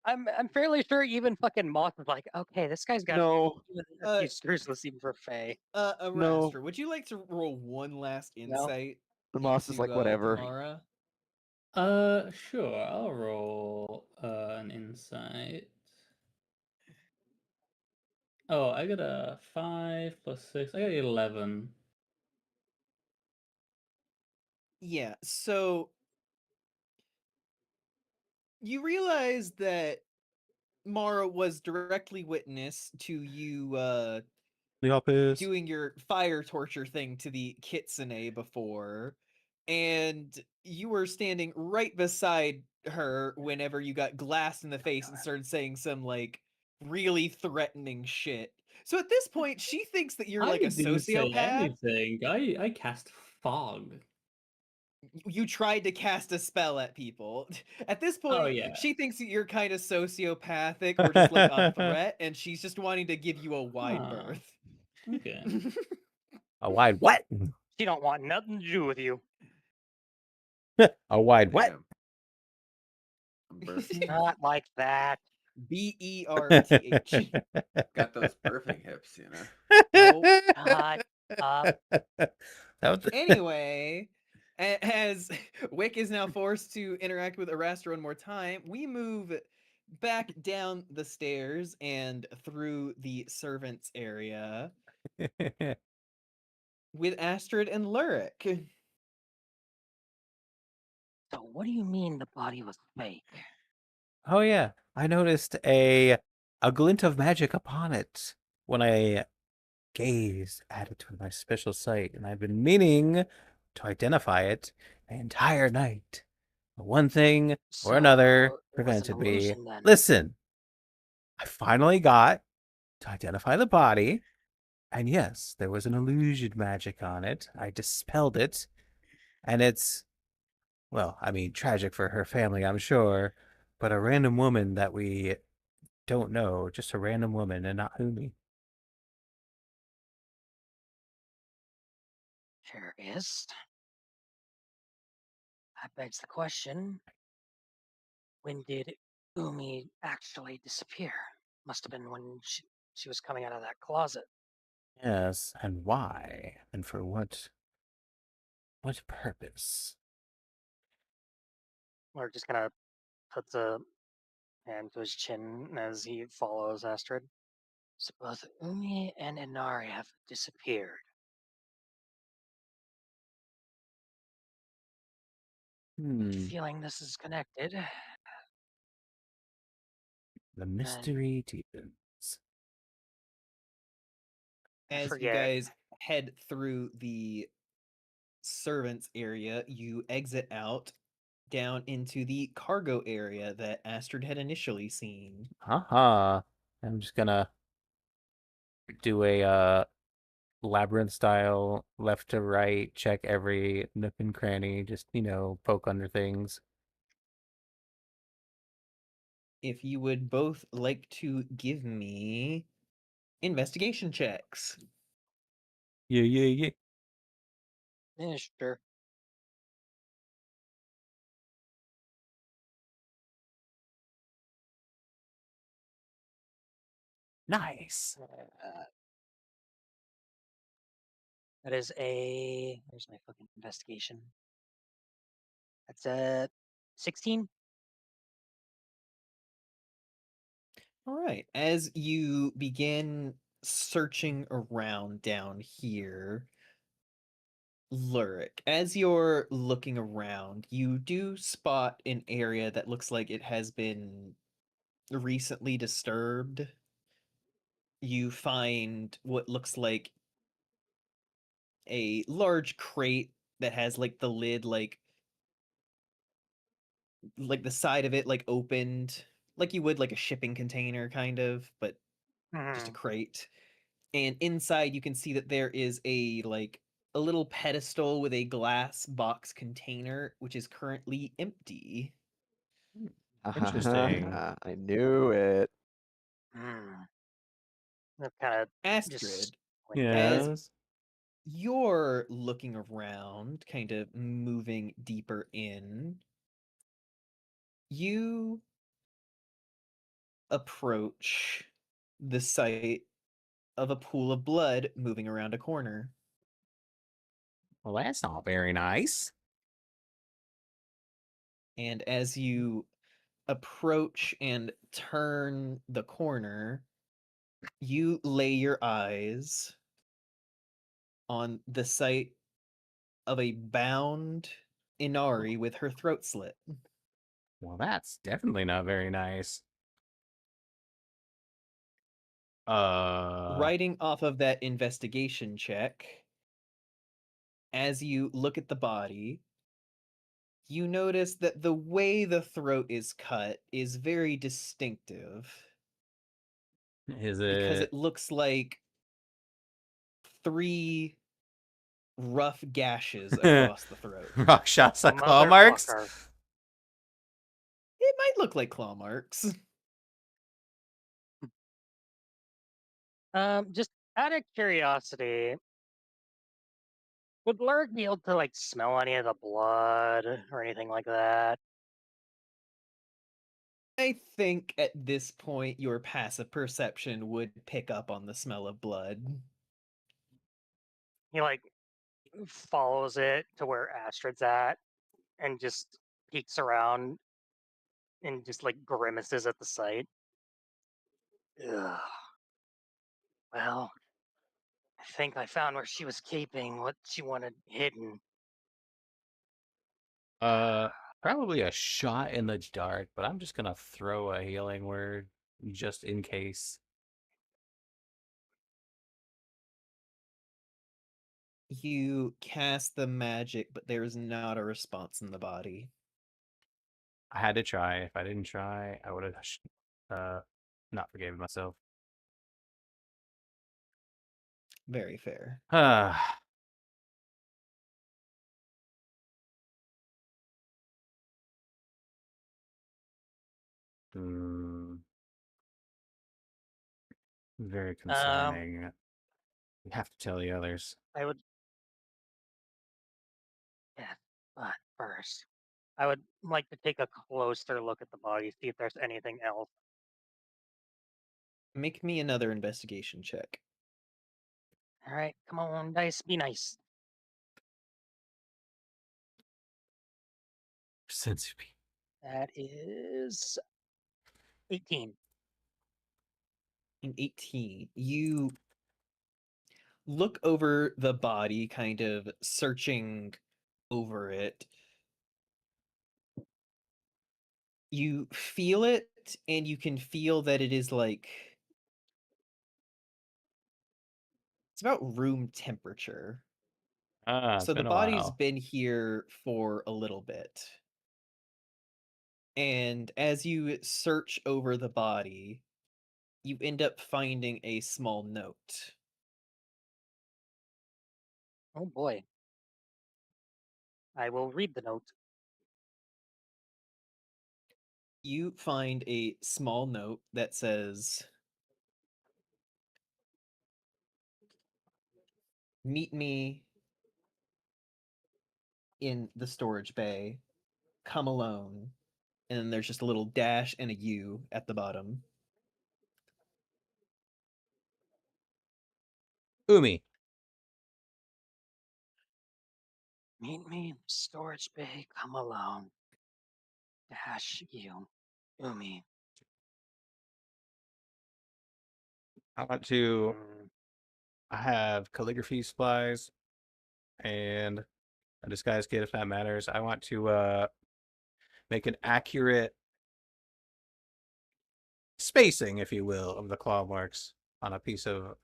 I'm fairly sure even fucking Moth is like, okay, this guy's got No. a few screws even for Fae. Arastra, No. would you like to roll one last insight? The Moss is into, like, whatever. Mara? Sure. I'll roll an insight. Oh, I got a 5 plus 6. I got 11. Yeah, so you realize that Mara was directly witness to you The office. doing your fire torture thing to the kitsune before, and you were standing right beside her whenever you got glassed in the face and started saying some like really threatening shit. So at this point, she thinks that you're like a didn't say sociopath. anything. I cast fog. You tried to cast a spell at people. At this point, Oh, yeah. she thinks that you're kind of sociopathic or just like a threat, and she's just wanting to give you a wide Huh. berth. Okay. A wide what? She don't want nothing to do with you. A wide what? Damn. I'm birthing. Not like that. BERTH. Got those birthing hips, you know. God. That was Anyway, as Wick is now forced to interact with Arastra one more time, we move back down the stairs and through the servants area with Astrid and Lurik. So what do you mean the body was fake? Oh yeah, I noticed a glint of magic upon it when I gazed at it with my special sight, and I've been meaning to identify it the entire night. But one thing or another So it was an prevented me. illusion then. Listen, I finally got to identify the body, and yes, there was an illusion magic on it. I dispelled it, and it's, well, I mean, tragic for her family, I'm sure, but a random woman that we don't know, just a random woman and not Humi. Sure is. That begs the question, when did Umi actually disappear? Must have been when she was coming out of that closet. Yes, and why? And for what purpose? Or just kind of puts a hand to his chin as he follows Astrid. So both Umi and Inari have disappeared. Feeling this is connected. The mystery deepens. As you guys head through the servants area, you exit out down into the cargo area that Astrid had initially seen. Haha. I'm just gonna do a labyrinth style left to right, check every nook and cranny, just, poke under things. If you would both like to give me investigation checks. Yeah. Yeah, sure. Nice. That is a. Where's my fucking investigation? That's a 16. All right. As you begin searching around down here, Lurik, as you're looking around, you do spot an area that looks like it has been recently disturbed. You find what looks like a large crate that has like the lid like the side of it like opened like you would like a shipping container kind of, but just a crate. And inside you can see that there is a little pedestal with a glass box container which is currently empty. Interesting. I knew it. That kind of Astrid, just. Yes. you're looking around, kind of moving deeper in, you approach the sight of a pool of blood moving around a corner. Well, that's not very nice. And as you approach and turn the corner, you lay your eyes on the sight of a bound Inari with her throat slit. Well, that's definitely not very nice. Writing off of that investigation check, as you look at the body, you notice that the way the throat is cut is very distinctive Is because it it looks like 3 rough gashes across the throat. rock shots like claw marks? Motherfucker. It might look like claw marks. Just out of curiosity, would Lurk be able to like smell any of the blood or anything like that? I think at this point your passive perception would pick up on the smell of blood. He like follows it to where Astrid's at and just peeks around and just like grimaces at the sight. Ugh. Well, I think I found where she was keeping what she wanted hidden. Probably a shot in the dark, but I'm just gonna throw a healing word just in case. You cast the magic, but there is not a response in the body. I had to try. If I didn't try, I would have not forgiven myself. Very fair. Very concerning. You have to tell the others. I would. Yeah, but first, I would like to take a closer look at the body, see if there's anything else. Make me another investigation check. All right, come on, dice, be nice. Sensitive. That is 18. In 18, you look over the body, kind of searching over it. You feel it, and you can feel that it is like it's about room temperature. It's So the been a body's while. been here for a little bit. And as you search over the body, you end up finding a small note. Oh boy. I will read the note. You find a small note that says, "Meet me in the storage bay. Come alone." And then there's just a little dash and a U at the bottom. Umi. Meet me in the storage bay. Come alone. Dash you. Umi. I want to. Mm. I have calligraphy supplies and a disguise kit if that matters. I want to make an accurate spacing, if you will, of the claw marks on a piece of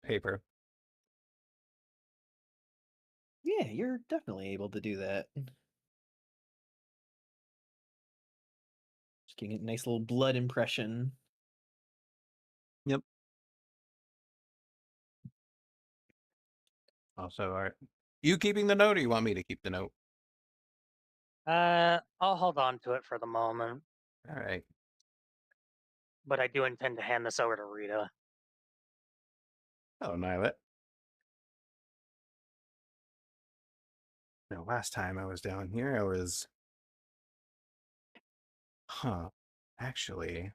paper. Yeah, you're definitely able to do that. Just getting a nice little blood impression. Yep. Also, are you keeping the note, or you want me to keep the note? I'll hold on to it for the moment, All right. but I do intend to hand this over to Rita. Hello, Nylet. No, last time I was down here, I was. Actually,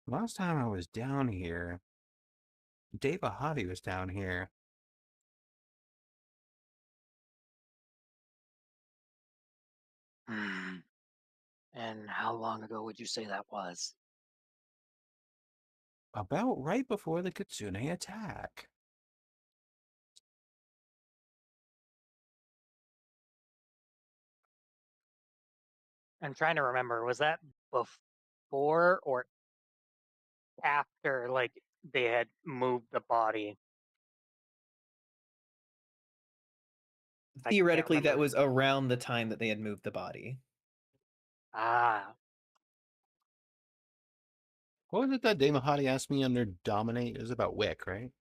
last time I was down here, Dave Bahati was down here. And how long ago would you say that was? About right before the Kitsune attack. I'm trying to remember, was that before or after, like, they had moved the body? I can't Theoretically, that remember. was around the time that they had moved the body. Ah, What was it that Dave Bahati asked me under Dominate? It was about Wick, right?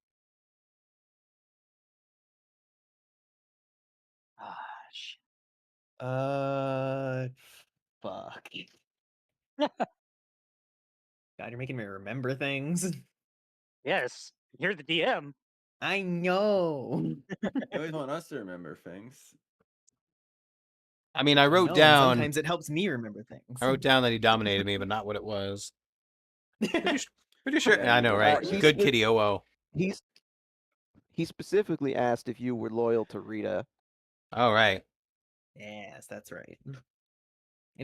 shit. Fuck. God, you're making me remember things. Yes, you're the DM. I know. You always want us to remember things. I mean, I wrote know, and down. sometimes it helps me remember things. I wrote down that he dominated me, but not what it was. Pretty sure. Yeah, I you know, did right? say that. Good kitty, oh. He specifically asked if you were loyal to Rita. All right. Yes, that's right. And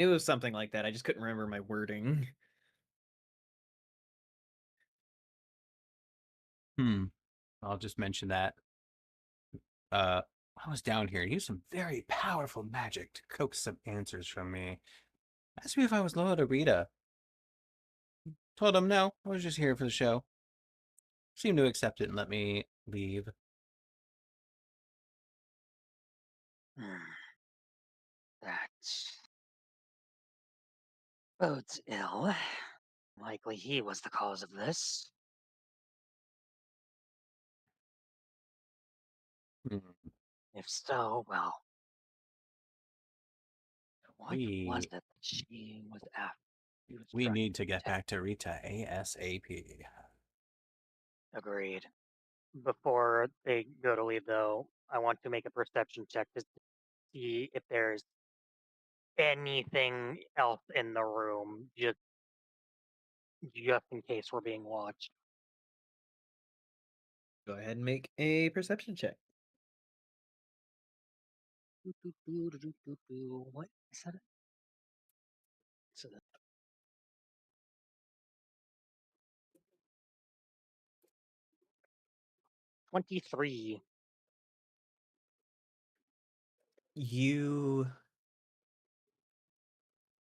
it was something like that. I just couldn't remember my wording. I'll just mention that. I was down here. He used some very powerful magic to coax some answers from me. Asked me if I was loyal to Rita. Told him no. I was just here for the show. Seemed to accept it and let me leave. That bodes ill. Likely he was the cause of this. Hmm. If so, well, what was We it that she was after? She was we trying need to get protect- back to Rita ASAP. Agreed. Before they go to leave, though, I want to make a perception check to see if there's anything else in the room, just in case we're being watched. Go ahead and make a perception check. What is that? So 23. You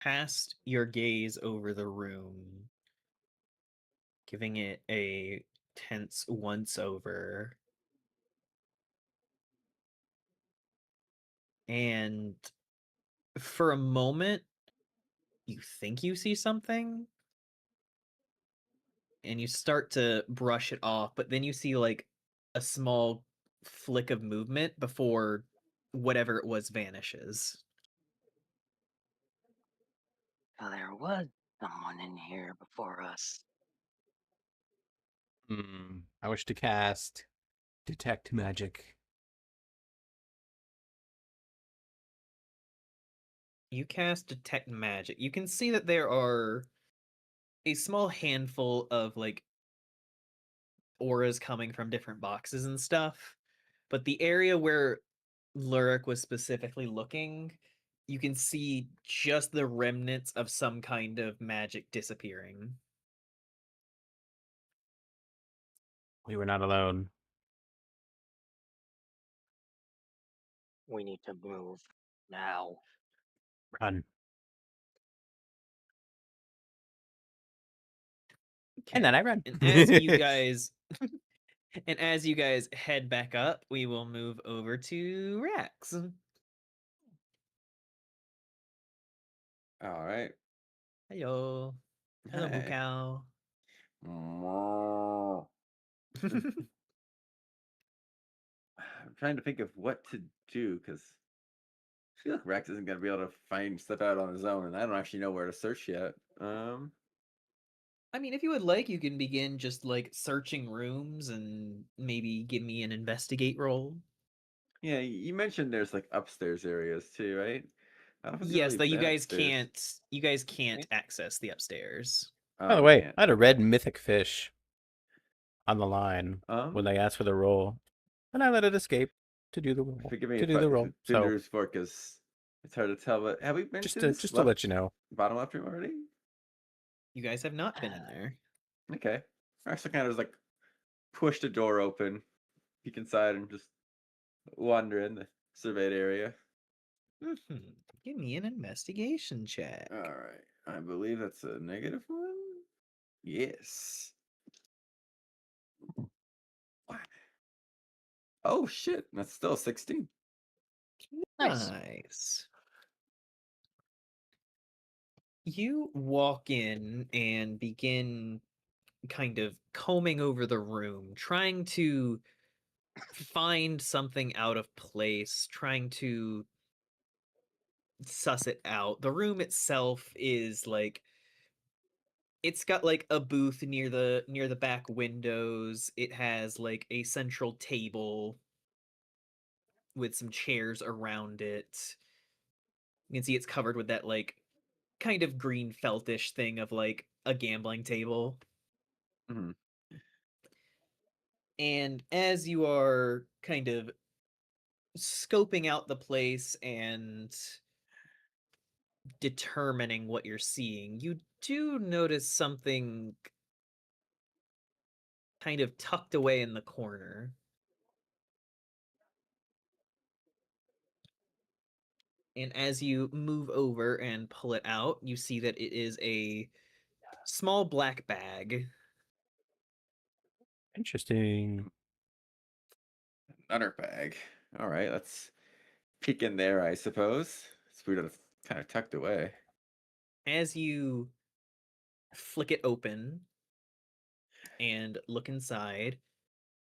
cast your gaze over the room, giving it a tense once over. And for a moment, you think you see something, and you start to brush it off, but then you see like a small flick of movement before whatever it was vanishes. Oh, there was someone in here before us. I wish to cast Detect Magic. You cast Detect Magic. You can see that there are a small handful of like auras coming from different boxes and stuff. But the area where Lurik was specifically looking, you can see just the remnants of some kind of magic disappearing. We were not alone. We need to move now. Run. Okay. And then I run. And as you guys head back up, we will move over to Rax. All right. Hello. Hello, Hey. Bukao. I'm trying to think of what to do because I feel like Rex isn't gonna be able to find stuff out on his own, and I don't actually know where to search yet. I mean, if you would like, you can begin just like searching rooms and maybe give me an investigate roll. Yeah, you mentioned there's like upstairs areas too, right? I don't know if it's Yes, really though you been guys upstairs. can't access the upstairs. By the Oh, way, man. I had a red mythic fish on the line when they asked for the roll, and I let it escape to do the roll. Forgive me to if do the roll. So Cinder's fork is it's hard to tell, but have we been just to to this just to let you know. bottom left room already? You guys have not been in there. Okay. Actually, kind of just like push the door open, peek inside, and just wander in the surveyed area. Give me an investigation check. All right. I believe that's a -1. Yes. Oh shit! That's still 16. Nice. You walk in and begin kind of combing over the room, trying to find something out of place, trying to suss it out. The room itself is like it's got like a booth near the back windows. It has like a central table with some chairs around it. You can see it's covered with that like kind of green feltish thing of like a gambling table. Mhm. And as you are kind of scoping out the place and determining what you're seeing, you do notice something kind of tucked away in the corner. And as you move over and pull it out, you see that it is a small black bag. Interesting. Another bag. All right, let's peek in there, I suppose. It's weird that it's kind of tucked away. As you flick it open and look inside,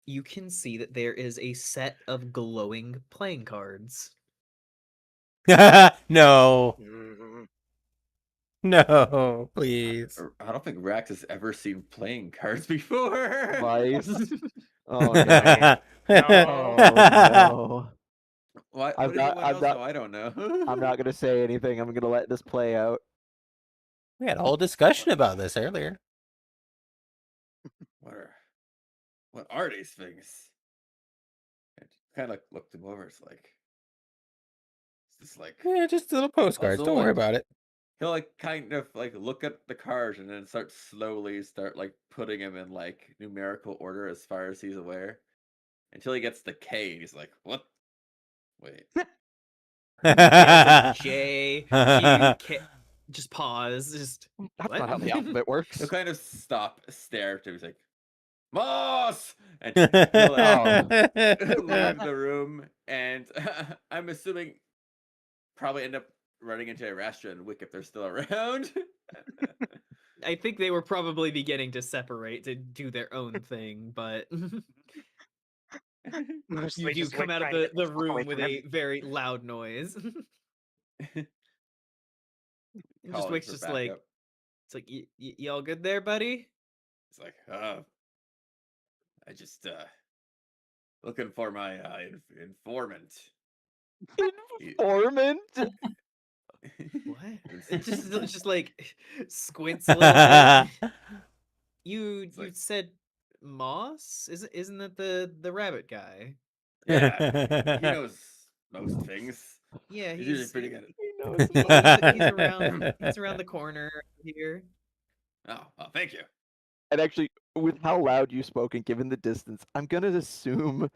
you can see that there is a set of glowing playing cards. No, Mhm. no, please. I don't think Rax has ever seen playing cards before. Vice. Oh no. no. Oh no. What? I'm What does not- anyone I'm else not- know? I don't know. I'm not gonna say anything. I'm gonna let this play out. We had a whole discussion about this earlier. What are these things? I kind of looked him over. It's like, is this like? Yeah, just little postcards. Also, Don't worry like, about it. He'll like kind of like look at the cards and then start like putting them in like numerical order as far as he's aware, until he gets the K and he's like, "What? Wait." Yeah, it's like J, Q, K. Just pause. Just That's what? not how the alphabet works. He'll kind of stare at him. He's like, "Moss!" and Oh. leave the room. And I'm assuming probably end up running into Arastra and Wick if they're still around. I think they were probably beginning to separate to do their own thing, but Mostly you do just come Wick out of trying to get the the fuck away room with from a him. very loud noise. And just Calling Wick's for just like, backup. it's like, you all good there, buddy? It's like, I just looking for my informant. Informant? What? It's just like squints a little bit. You like- said Moss? Isn't that the rabbit guy? Yeah, he knows most things. Yeah, He's usually pretty good. He knows he's most. around he's around the corner here. Oh, well, thank you. And actually, with how loud you spoke and given the distance, I'm gonna assume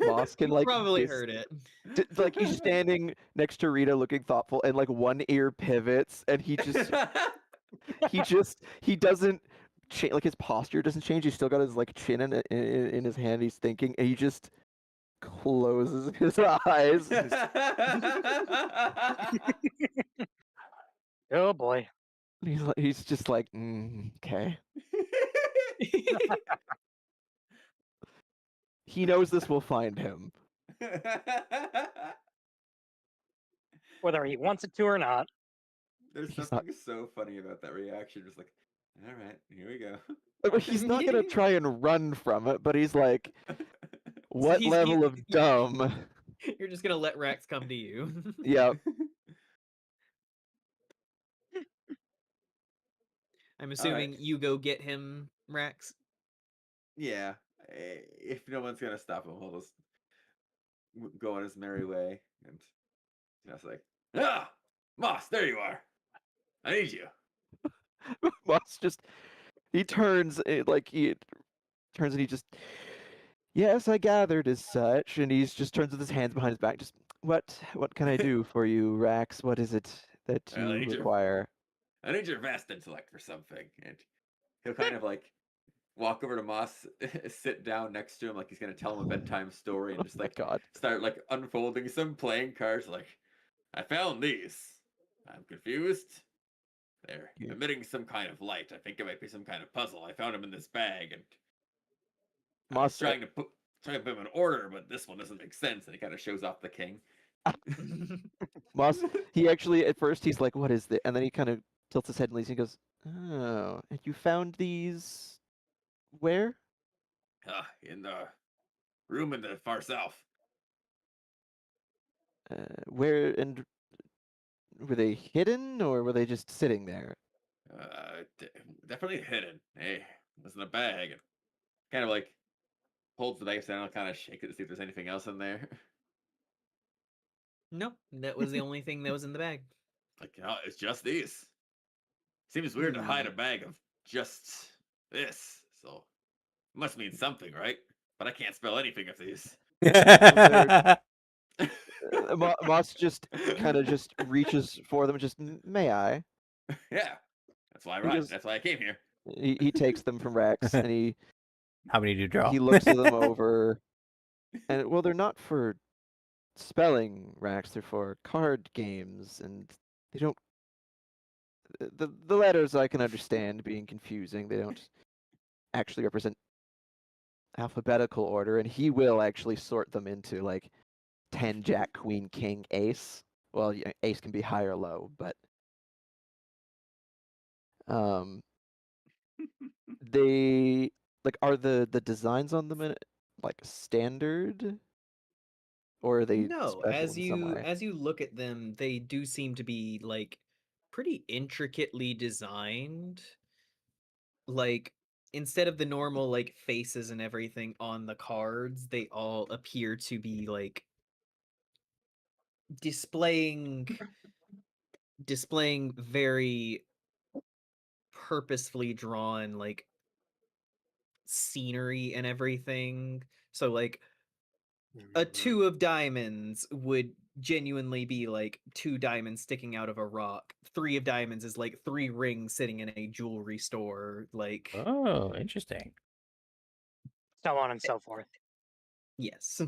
Moss can like Probably heard it. like he's standing next to Rita, looking thoughtful, and like one ear pivots, and he doesn't change. Like his posture doesn't change. He's still got his like chin in his hand. He's thinking, and he just closes his eyes. Oh boy. He's just like, okay. He knows this will find him. Whether he wants it to or not. There's He's something so funny about that reaction. Just like, all right, here we go. He's not gonna try and run from it, but he's like, what he's- level of dumb? You're just gonna let Rax come to you. Yeah. I'm assuming you go get him, Rax. Yeah, if no one's gonna stop him, he'll just go on his merry way. And just like, Moss, there you are. I need you. Moss he turns and he just, yes, I gathered as such, and he's just turns with his hands behind his back. Just what can I do for you, Rax? What is it that Well, I you need your- require? I need your vast intellect for something. And he'll kind of like walk over to Moss, sit down next to him like he's gonna tell him a bedtime story, and just Oh my like God. start like unfolding some playing cards. Like, I found these. I'm confused. They're Yeah. emitting some kind of light. I think it might be some kind of puzzle. I found them in this bag, and I Moss was trying to put them in order, but this one doesn't make sense. And he kind of shows off the king. Moss, he actually at first he's like, what is that? And then he kind of tilts his head and leaves. And he goes, oh, and you found these where? In the room in the far south. Where, and were they hidden or were they just sitting there? Definitely hidden. Hey, it was in a bag. And kind of like holds the bag down, kind of shake it to see if there's anything else in there. Nope, that was the only thing that was in the bag. Like, it's just these. Seems weird to hide a bag of just this. So, it must mean something, right? But I can't spell anything of these. Moss just kind of just reaches for them. Just, may I? Yeah, that's why I He run. goes- That's why I came here. He takes them from Rex and he How many do you draw? he looks them over, and well, they're not for spelling, Rax. They're for card games, and they don't. The letters I can understand being confusing. They don't actually represent alphabetical order, and he will actually sort them into like 10 Jack Queen King Ace. Well, yeah, Ace can be high or low, but they like are the designs on them like standard, or are they No, special as in some you way? as you look at them, they do seem to be like pretty intricately designed. Like instead of the normal like faces and everything on the cards, they all appear to be like displaying very purposefully drawn like scenery and everything. So like a 2 of diamonds would genuinely be like 2 diamonds sticking out of a rock. 3 of diamonds is like 3 rings sitting in a jewelry store. Like, Oh, interesting. So on and so forth. yes.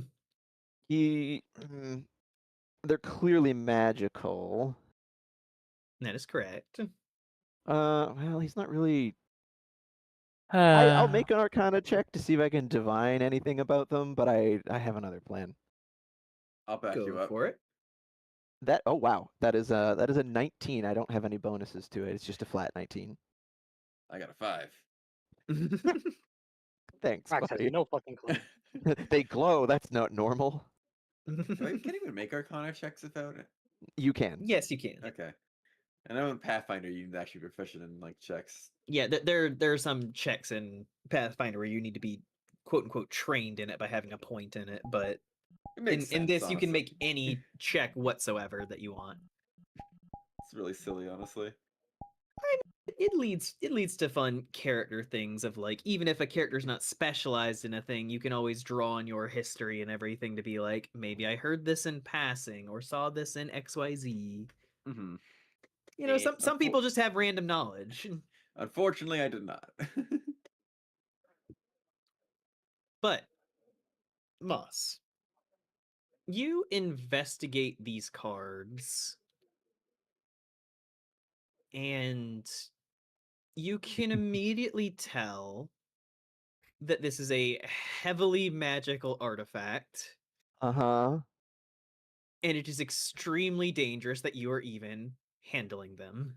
They're clearly magical. That is correct. Well, he's not really. I'll make an Arcana check to see if I can divine anything about them, but I have another plan. I'll back you Go up. for it. Oh wow, that is a 19. I don't have any bonuses to it. It's just a flat 19. I got a 5. Thanks, Rax has buddy. no fucking clue. They glow. That's not normal. I can't even make Arcana checks about it. You can. Yes, you can. Okay. I know in Pathfinder you need to actually be proficient in like checks. Yeah, there are some checks in Pathfinder where you need to be quote unquote trained in it by having a point in it, but It makes in sense, this you can honestly. make any check whatsoever that you want. It's really silly, honestly. It leads to fun character things of like, even if a character's not specialized in a thing, you can always draw on your history and everything to be like, maybe I heard this in passing or saw this in XYZ. Mm-hmm. You know, some people just have random knowledge. Unfortunately, I did not. But Moss, you investigate these cards and you can immediately tell that this is a heavily magical artifact. Uh-huh. And it is extremely dangerous that you are even handling them.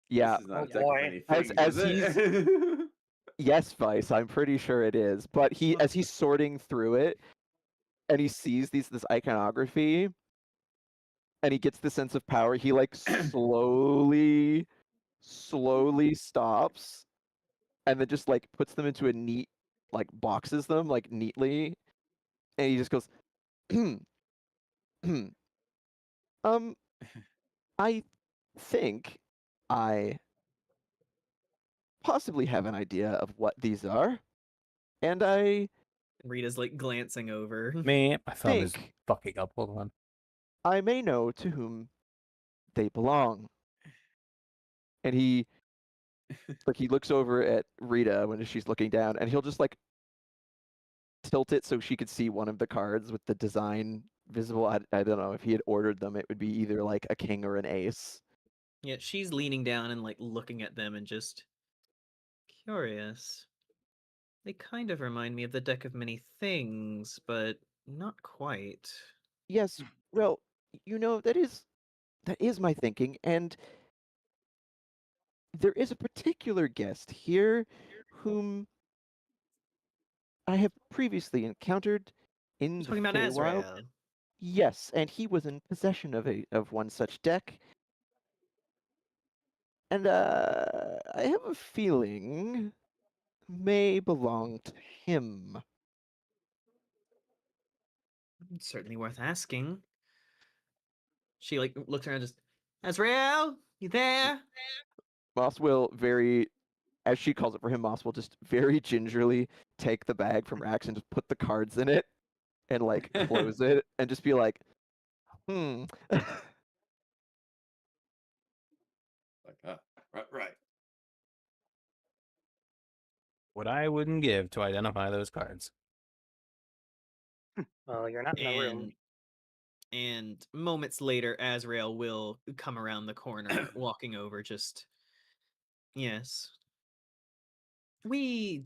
Yeah. This is not Oh a deck of boy. many As- things, as is it? Yes, Vice, I'm pretty sure it is. But as he's sorting through it, and he sees this iconography, and he gets the sense of power, he like slowly stops, and then just like puts them into a neat, like boxes them like neatly, and he just goes, I think I possibly have an idea of what these are, and I Rita's like glancing over. Man, my thumb is think fucking up. Hold on. I may know to whom they belong. And he looks over at Rita when she's looking down, and he'll just like tilt it so she could see one of the cards with the design visible. I don't know if he had ordered them, it would be either like a king or an ace. Yeah, she's leaning down and like looking at them and just curious. They kind of remind me of the deck of many things, but not quite. Yes, well, that is my thinking, and there is a particular guest here whom I have previously encountered in the Talking about Feywild. Azrael. Yes, and he was in possession of one such deck. And I have a feeling may belong to him. It's certainly worth asking. She like looks around, just Azrael, you there? Moss will as she calls it for him, Moss will just very gingerly take the bag from Rax and just put the cards in it and like close it and just be like, Like, right. What I wouldn't give to identify those cards. Well, you're not in the room. And moments later, Azrael will come around the corner, walking over, just yes. We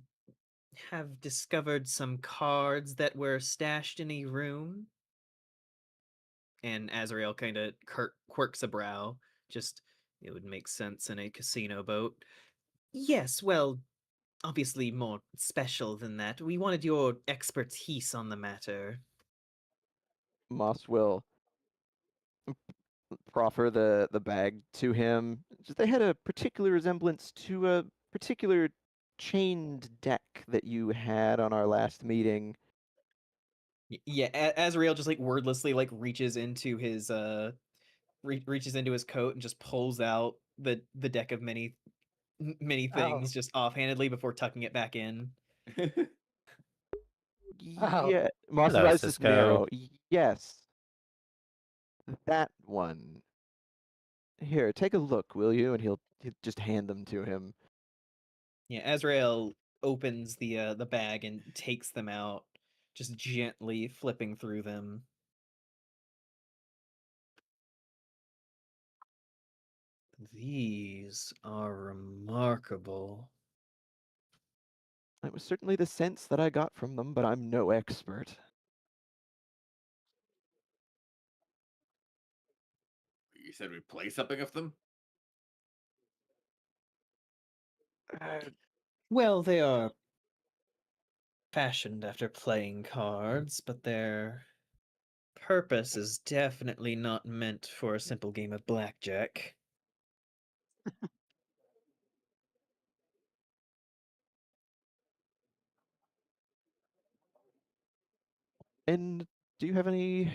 have discovered some cards that were stashed in a room. And Azrael kind of quirks a brow. Just, it would make sense in a casino boat. Yes, well, obviously more special than that. We wanted your expertise on the matter. Moss will proffer the bag to him. They had a particular resemblance to a particular chained deck that you had on our last meeting. Yeah, Azrael just like wordlessly like reaches into his coat and just pulls out the deck of many things just offhandedly before tucking it back in. Oh. Yeah, Moss's Hello, eyes just Cisco. narrow. Yes, that one. Here, take a look, will you? And he'll just hand them to him. Yeah, Azrael opens the bag and takes them out, just gently flipping through them. These are remarkable. It was certainly the sense that I got from them, but I'm no expert. You said we play something of them? Well, they are fashioned after playing cards, but their purpose is definitely not meant for a simple game of blackjack. And do you have any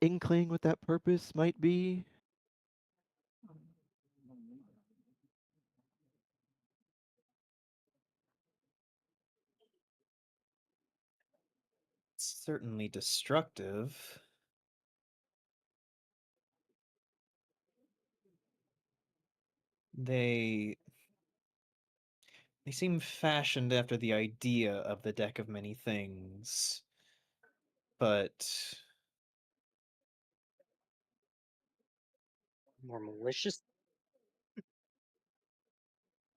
inkling what that purpose might be? Certainly destructive. They seem fashioned after the idea of the deck of many things, but More malicious.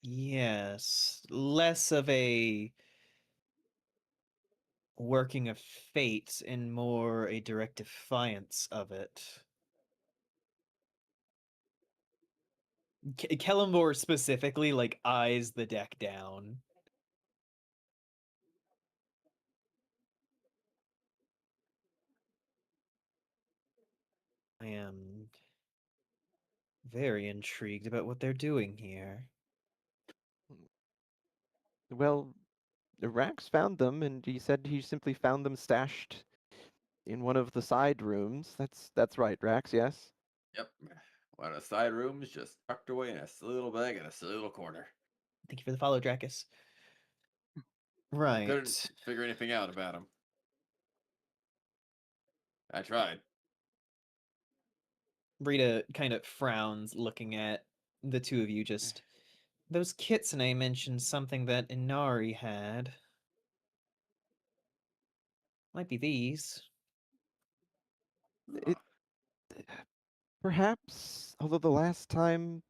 yes, less of a working of fate and more a direct defiance of it. Kellenborg specifically like eyes the deck down. I am very intrigued about what they're doing here. Well, Rax found them, and he said he simply found them stashed in one of the side rooms. That's right, Rax. Yes. Yep. One of the side rooms just tucked away in a silly little bag in a silly little corner. Thank you for the follow, Dracus. Right. Couldn't figure anything out about him. I tried. Rita kind of frowns looking at the two of you. Just those kitsune mentioned something that Inari had. Might be these. It perhaps, although the last time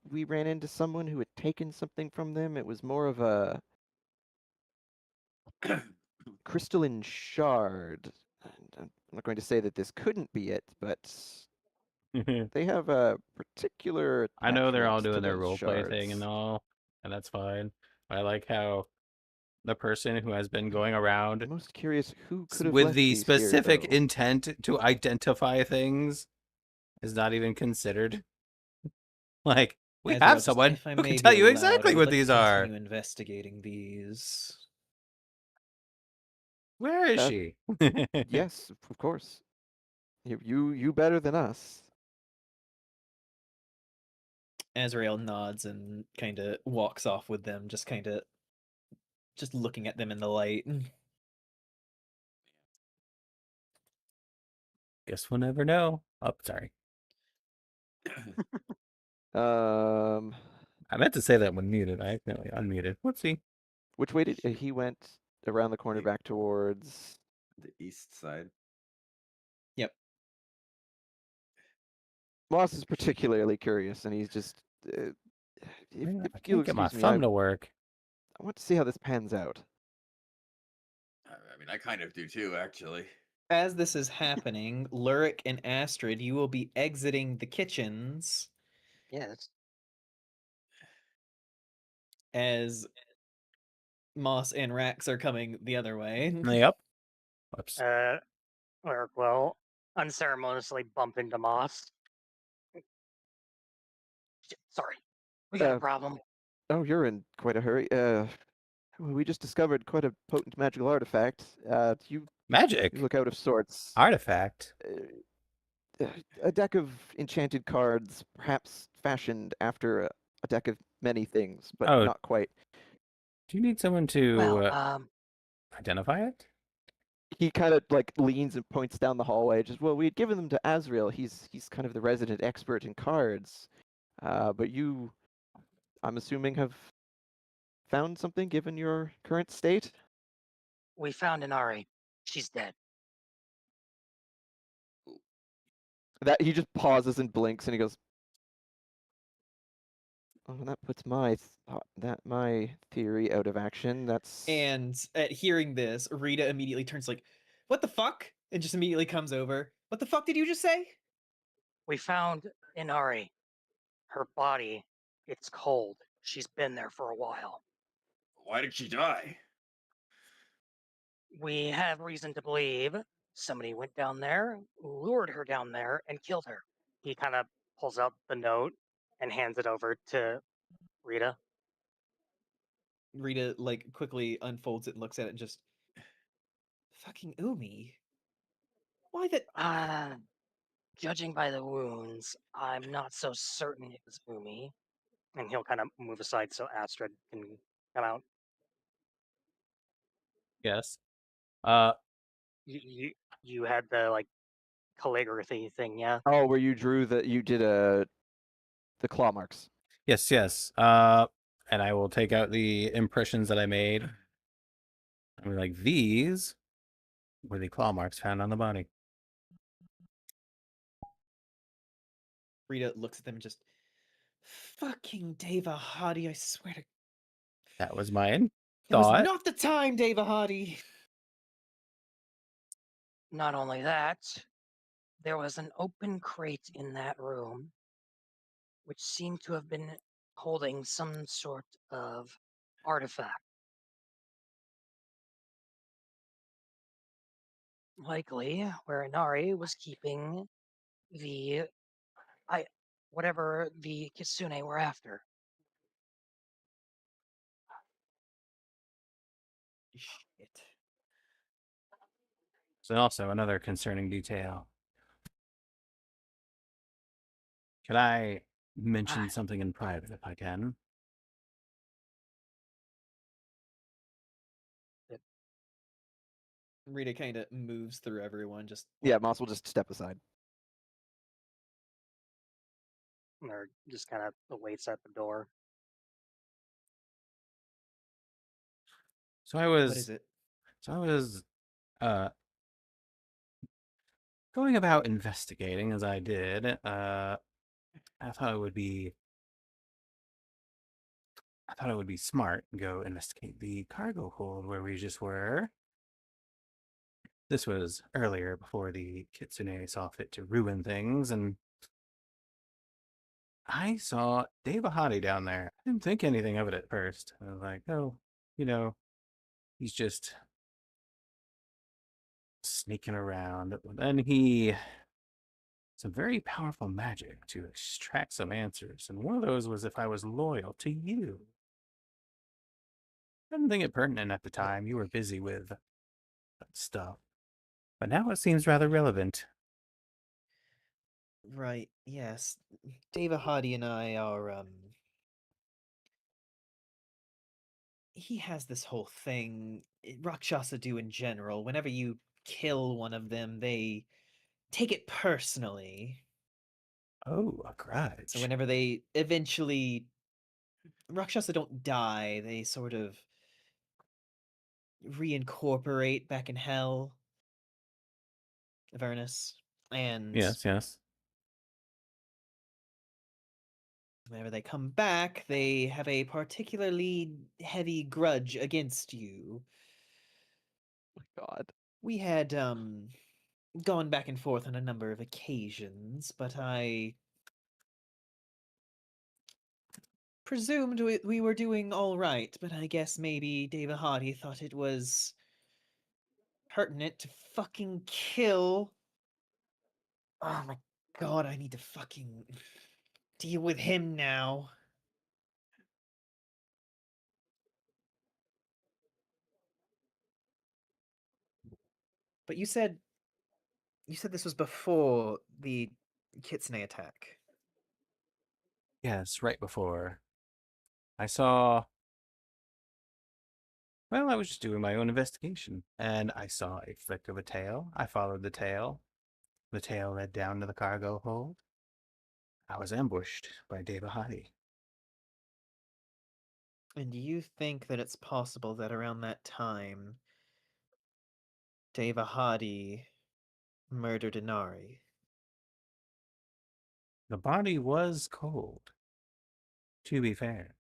we ran into someone who had taken something from them, it was more of a crystalline shard. And I'm not going to say that this couldn't be it, but they have a particular I know they're all attachment to doing their those roleplay thing and shards. all, and that's fine. I like how the person who has been going around I'm most curious who could have with left the these specific here, though. intent to identify things is not even considered. Like, we Azrael, have just someone if I who may can be tell you allowed, exactly I would what like to these are. continue investigating these. Where is she? Yes, of course. You better than us. Azrael nods and kind of walks off with them, just looking at them in the light. Guess we'll never know. Oh, sorry. I meant to say that when muted. I accidentally unmuted. Whoopsie. Which way did he went around the corner back towards The east side. Yep. Moss is particularly curious, and he's just. If I you'll can't get my excuse me, thumb to work. I want to see how this pans out. I mean, I kind of do too, actually. As this is happening, Lurik and Astrid, you will be exiting the kitchens Yes. as Moss and Rax are coming the other way. Yep. Whoops. Or will unceremoniously bump into Moss. Shit, sorry, we got a problem. Oh, you're in quite a hurry. We just discovered quite a potent magical artifact. You Magic. look out of sorts. Artifact. A deck of enchanted cards, perhaps fashioned after a deck of many things, but Oh. not quite. Do you need someone to Well, identify it? He kind of like leans and points down the hallway. Just, well, we had given them to Azrael. He's kind of the resident expert in cards. But you, I'm assuming, have found something given your current state. we found Inari. She's dead. That he just pauses and blinks, and he goes, "Oh, that puts my theory out of action. That's." And at hearing this, Rita immediately turns like, "What the fuck?" and just immediately comes over. "What the fuck did you just say?" We found Inari. Her body, it's cold. She's been there for a while. Why did she die? We have reason to believe somebody went down there, lured her down there, and killed her. He kind of pulls out the note and hands it over to Rita. Rita like quickly unfolds it and looks at it and just fucking Umi. Why the Judging by the wounds, I'm not so certain it was Umi. And he'll kind of move aside so Astrid can come out. Yes. You had the like calligraphy thing, yeah? Oh, where you did the claw marks. Yes, yes. And I will take out the impressions that I made. I'm like, these were the claw marks found on the body. Rita looks at them and just fucking Deva Hardy, I swear to That was mine. It was Thought. not the time, Deva Hardy. Not only that, there was an open crate in that room, which seemed to have been holding some sort of artifact. Likely where Inari was keeping the whatever the Kitsune were after. Shit. So also another concerning detail. Could I mention something in private if I can? Rita kind of moves through everyone, just Yeah, Moss will just step aside. Or just kind of waits at the door. So I was. What is it? So I was going about investigating as I did. I thought it would be smart to go investigate the cargo hold where we just were. This was earlier before the Kitsune saw fit to ruin things, and I saw Dave Ahadi down there. I didn't think anything of it at first. I was like, oh, he's just sneaking around. But then he some very powerful magic to extract some answers, and one of those was if I was loyal to you. I didn't think it pertinent at the time. You were busy with that stuff. But now it seems rather relevant. Right, yes. Deva Hardy and I are, he has this whole thing, Rakshasa do in general. Whenever you kill one of them, they take it personally. Oh, a grudge. So whenever they eventually... Rakshasa don't die, they sort of reincorporate back in hell. Avernus. And Yes. whenever they come back, they have a particularly heavy grudge against you. Oh my God. We had gone back and forth on a number of occasions, but I presumed we were doing all right, but I guess maybe Deva Hardy thought it was pertinent to fucking kill. Oh my God, I need to fucking deal with him now. But you said this was before the Kitsune attack. Yes, right before. I saw... Well, I was just doing my own investigation, and I saw a flick of a tail. I followed the tail. The tail led down to the cargo hold. I was ambushed by Deva Hadi. And do you think that it's possible that around that time, Deva Hardy murdered Inari? The body was cold, to be fair.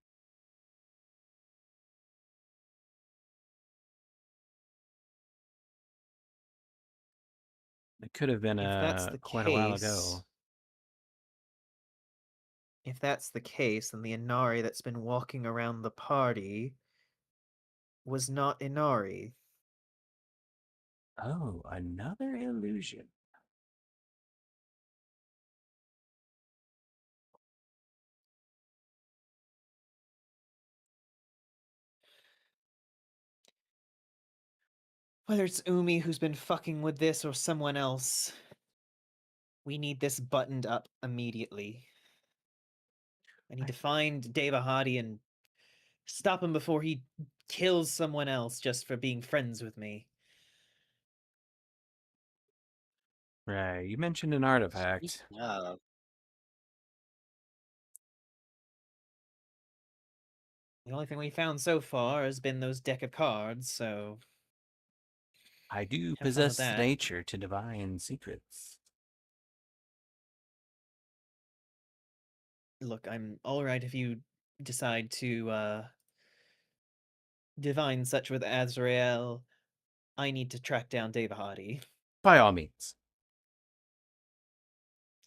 It could have been If that's the quite a while ago. case, if that's the case, then the Inari that's been walking around the party was not Inari. Oh, another illusion. Whether it's Umi who's been fucking with this or someone else, we need this buttoned up immediately. I need to find Devahadi and stop him before he kills someone else just for being friends with me. Right. You mentioned an artifact. Speaking of, The only thing we found so far has been those deck of cards, so I do have fun with possess the that. nature to divine secrets. Look, I'm alright if you decide to divine such with Azrael. I need to track down Devahadi. By all means.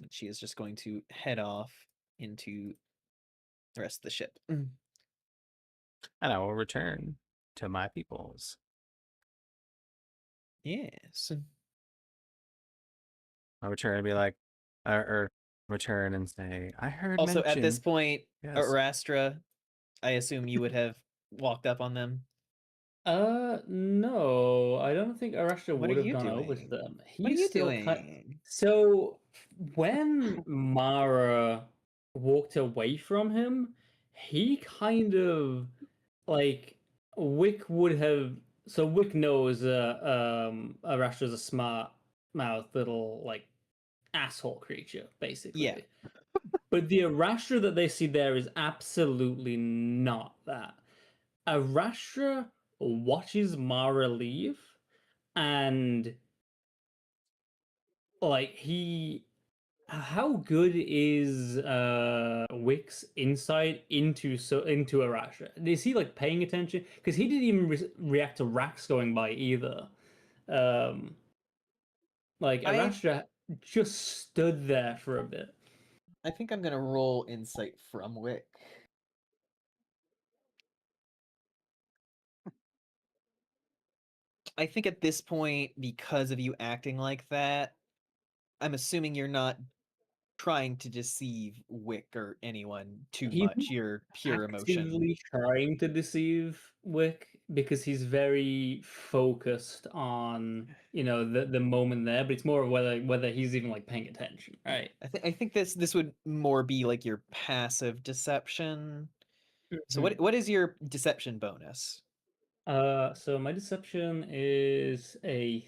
She is just going to head off into the rest of the ship. And I will return to my peoples. Yes. I'll return and be like, or return and say, I heard Also, at this mention. point, Yes. Rastra, I assume you would have walked up on them. No, I don't think Arashtra What would are have you gone over to doing? them. What are He's you still doing? So when Mara walked away from him, he kind of like Wick would have. So Wick knows Arashtra's a smart mouth little like asshole creature, basically. Yeah. But the Arashtra that they see there is absolutely not that. Arashtra watches Mara leave, and like how good is Wick's insight into Arashtra? Is he like paying attention? Because he didn't even react to Rax going by either. Like Arashtra just stood there for a bit. I think I'm gonna roll insight from Wick. I think at this point, because of you acting like that, I'm assuming you're not trying to deceive Wick or anyone too He's much. You're pure emotion. actively trying to deceive Wick because he's very focused on the moment there, but it's more of whether he's even like paying attention, right? I think this would more be like your passive deception. So Mhm. what is your deception bonus? So my deception is a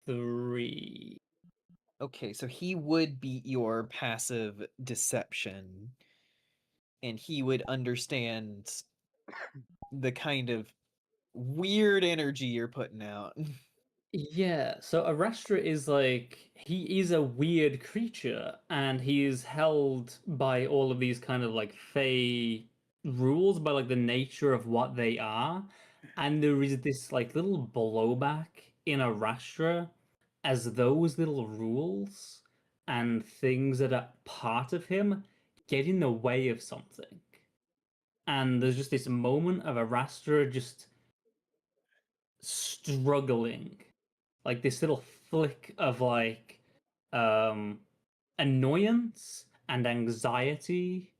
3. Okay, so he would be your passive deception, and he would understand the kind of weird energy you're putting out. Yeah, so Arastra is like he is a weird creature, and he is held by all of these kind of like fey rules by like the nature of what they are, and there is this like little blowback in Arastra as those little rules and things that are part of him get in the way of something. And there's just this moment of Arastra just struggling, like this little flick of like annoyance and anxiety,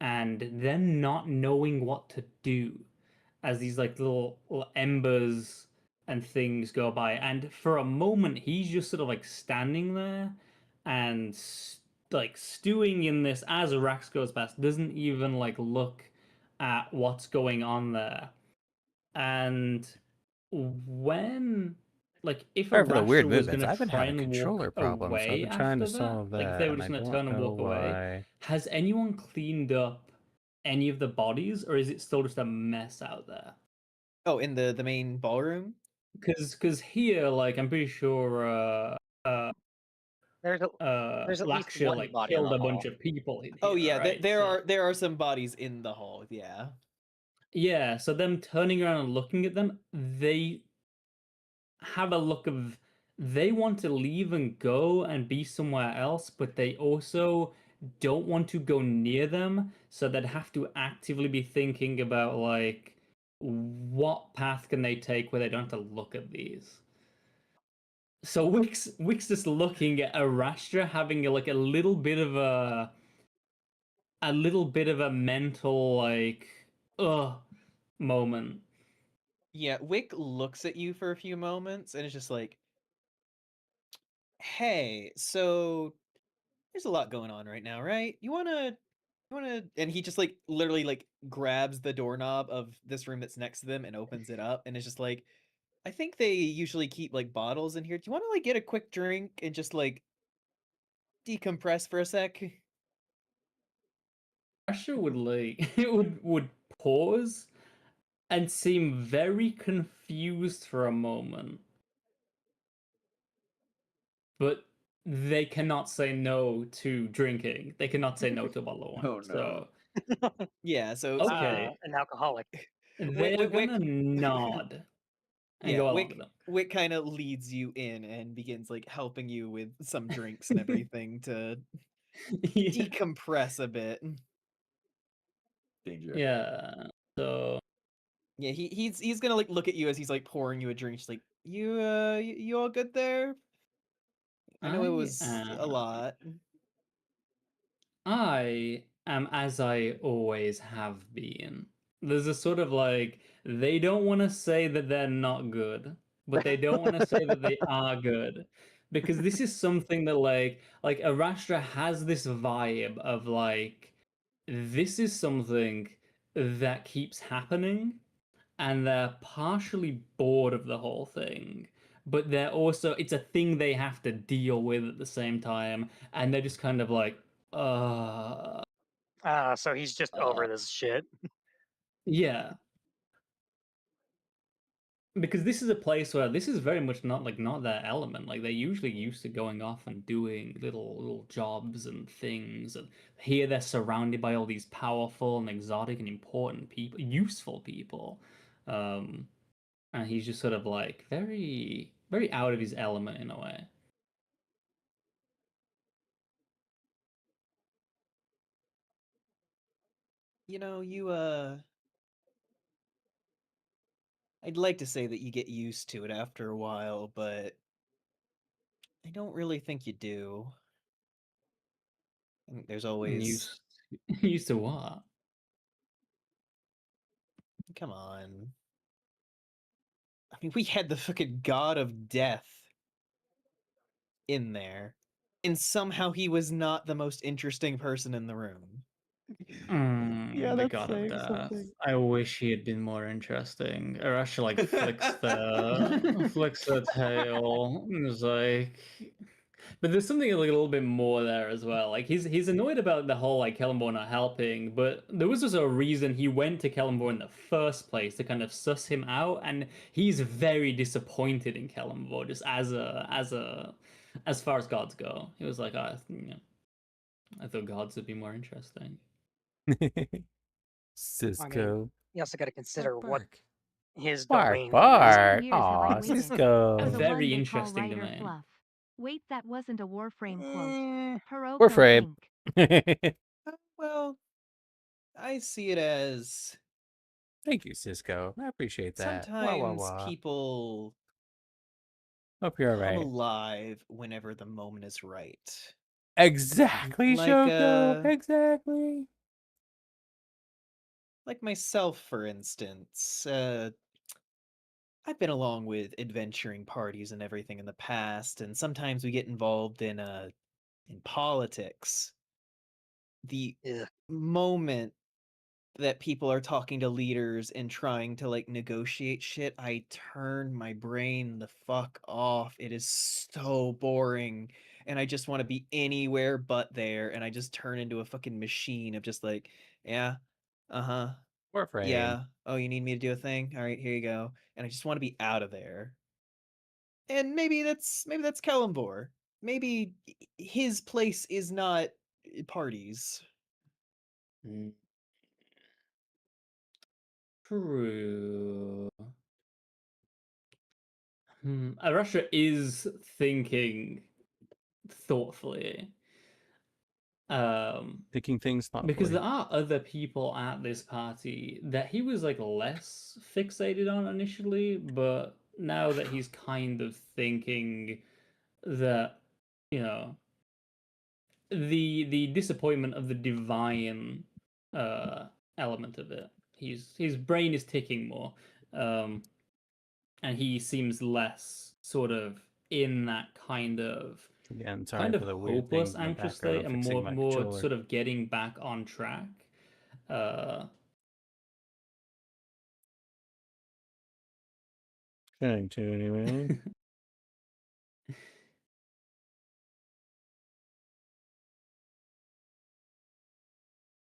and then not knowing what to do as these like little embers and things go by. And for a moment, he's just sort of like standing there and like stewing in this as Rax goes past, doesn't even like look at what's going on there. And when like if a Sorry for the weird Rasher was movements. gonna I've been try having and controller walk problems, so I've away been trying to after that, solve like if they that, were and just I gonna don't turn and know walk away, why. has anyone cleaned up any of the bodies, or is it still just a mess out there? Oh, in the main ballroom? Because here, like I'm pretty sure there's at least Laksha one like body in killed the a bunch hall. of people in Oh here, yeah, right? there So there are some bodies in the hall. Yeah. yeah, so them turning around and looking at them, they have a look of they want to leave and go and be somewhere else, but they also don't want to go near them, so they'd have to actively be thinking about like what path can they take where they don't have to look at these. So Wick's just looking at Arastra having like a little bit of a mental like moment. Yeah, Wick looks at you for a few moments and is just like, "Hey, so there's a lot going on right now, right? You wanna?" And he just like literally like grabs the doorknob of this room that's next to them and opens it up, and is just like, "I think they usually keep like bottles in here. Do you want to like get a quick drink and just like decompress for a sec?" Asher would like would pause and seem very confused for a moment, but they cannot say no to drinking. They cannot say no to a bottle of wine. Oh, no. So Yeah, so okay, An alcoholic. they are gonna nod and yeah, go along with them. Wick kind of leads you in and begins like helping you with some drinks and everything to Yeah. decompress a bit. Danger. Yeah. So Yeah, he's gonna like look at you as he's like pouring you a drink. He's like, you all good there? I know it was a lot. I am as I always have been. There's a sort of like they don't want to say that they're not good, but they don't want to say that they are good. Because this is something that like Arashtra has this vibe of like this is something that keeps happening and they're partially bored of the whole thing, but they're also it's a thing they have to deal with at the same time, and they're just kind of like, uh, So he's just over this shit. yeah. Because this is a place where this is very much not their element. Like they're usually used to going off and doing little jobs and things, and here they're surrounded by all these powerful and exotic and important people, useful people. Um, and he's just sort of like very out of his element in a way. You know, I'd like to say that you get used to it after a while, but I don't really think you do. I think there's always Used used to what? come on. I mean, we had the fucking god of death in there, and somehow he was not the most interesting person in the room. Yeah, The that's god of saying death. something. I wish he had been more interesting. Or actually like flicks the tail. And is like but there's something like a little bit more there as well. Like he's annoyed about the whole like Kellenborn not helping, but there was also a reason he went to Kellenborn in the first place to kind of suss him out, and he's very disappointed in Kellenborn just as far as gods go. He was like, I thought gods would be more interesting. Cisco. You also got to consider what Bark. his Bark, domain bark. Years Aw, have I waited Cisco. A for the very one they call interesting domain. WriterFluff. Wait, that wasn't a Warframe quote. is. Heroic We're no afraid. pink. Well, I see it as Thank you, Cisco. I appreciate that. sometimes people Hope you're come alright. alive whenever the moment is right. Exactly, Like, Shoko. Exactly. Like myself, for instance. I've been along with adventuring parties and everything in the past, and sometimes we get involved in politics. The Ugh. moment that people are talking to leaders and trying to like negotiate shit, I turn my brain the fuck off. It is so boring, and I just want to be anywhere but there, and I just turn into a fucking machine of just like, yeah, uh-huh, We're afraid. yeah, oh, you need me to do a thing? All right, here you go. And I just want to be out of there. And maybe that's Kellenbor. Maybe his place is not parties. True. Russia is thinking thoughtfully. Thinking things Because thoughtfully. there are other people at this party that he was like less fixated on initially, but now that he's kind of thinking that, you know, the disappointment of the divine element of it, his brain is ticking more. and he seems less sort of in that kind of Again, sorry for the weird hopeless, things in the anxious background. state, I'm and fixing my more controller. sort of getting back on track. Trying to anyway.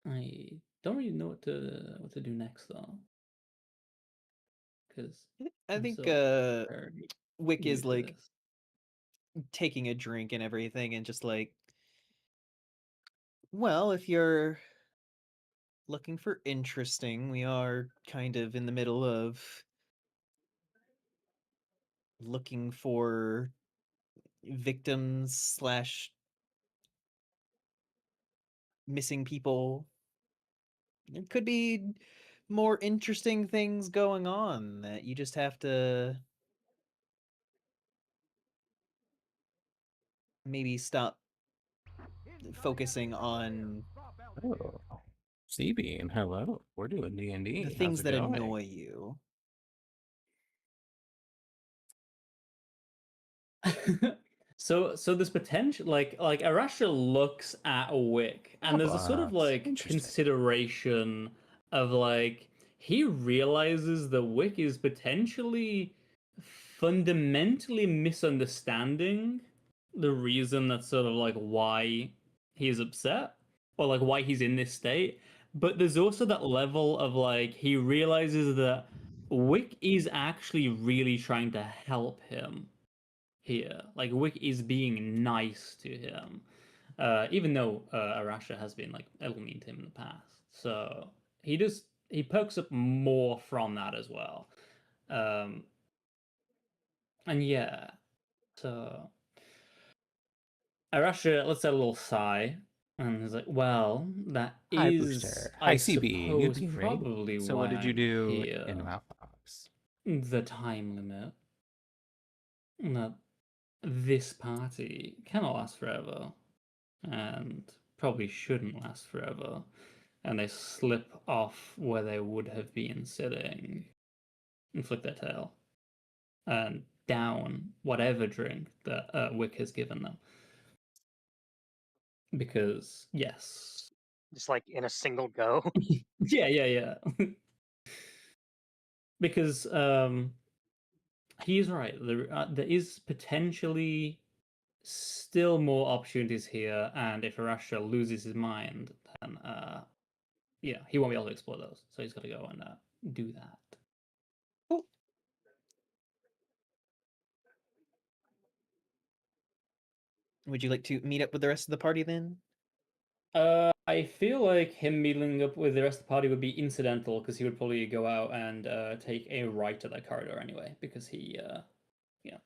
I don't really know what to do next though, because I I'm think so very Wick new is to like this. taking a drink and everything and just like, well, if you're looking for interesting, we are kind of in the middle of looking for victims slash missing people. There could be more interesting things going on that you just have to maybe stop focusing on Oh, Seabean, hello. We're doing D&D. the How's things it that going? annoy you. So there's potential, like Arasha looks at Wick, and there's a sort of like Interesting. consideration of like he realizes that Wick is potentially fundamentally misunderstanding the reason that's sort of like why he's upset or like why he's in this state. But there's also that level of like he realizes that Wick is actually really trying to help him here. Like Wick is being nice to him, even though Arasha has been like ill mean to him in the past. So he pokes up more from that as well. And yeah, so Arasha lets out a little sigh and is like, "Well, that Hi, is, Booster. I Hi, CB. New suppose, team, right? probably So why what did you I'm do here. in Malfox? The time limit. That this party cannot last forever, and probably shouldn't last forever, and they slip off where they would have been sitting and flick their tail and down whatever drink that Wick has given them. Because, yes. Just like in a single go. Yeah. Because he's right. There is potentially still more opportunities here, and if Arasha loses his mind, then yeah, he won't be able to explore those. So he's got to go and do that. Would you like to meet up with the rest of the party then? I feel like him meeting up with the rest of the party would be incidental because he would probably go out and take a right to that corridor anyway because he, yeah,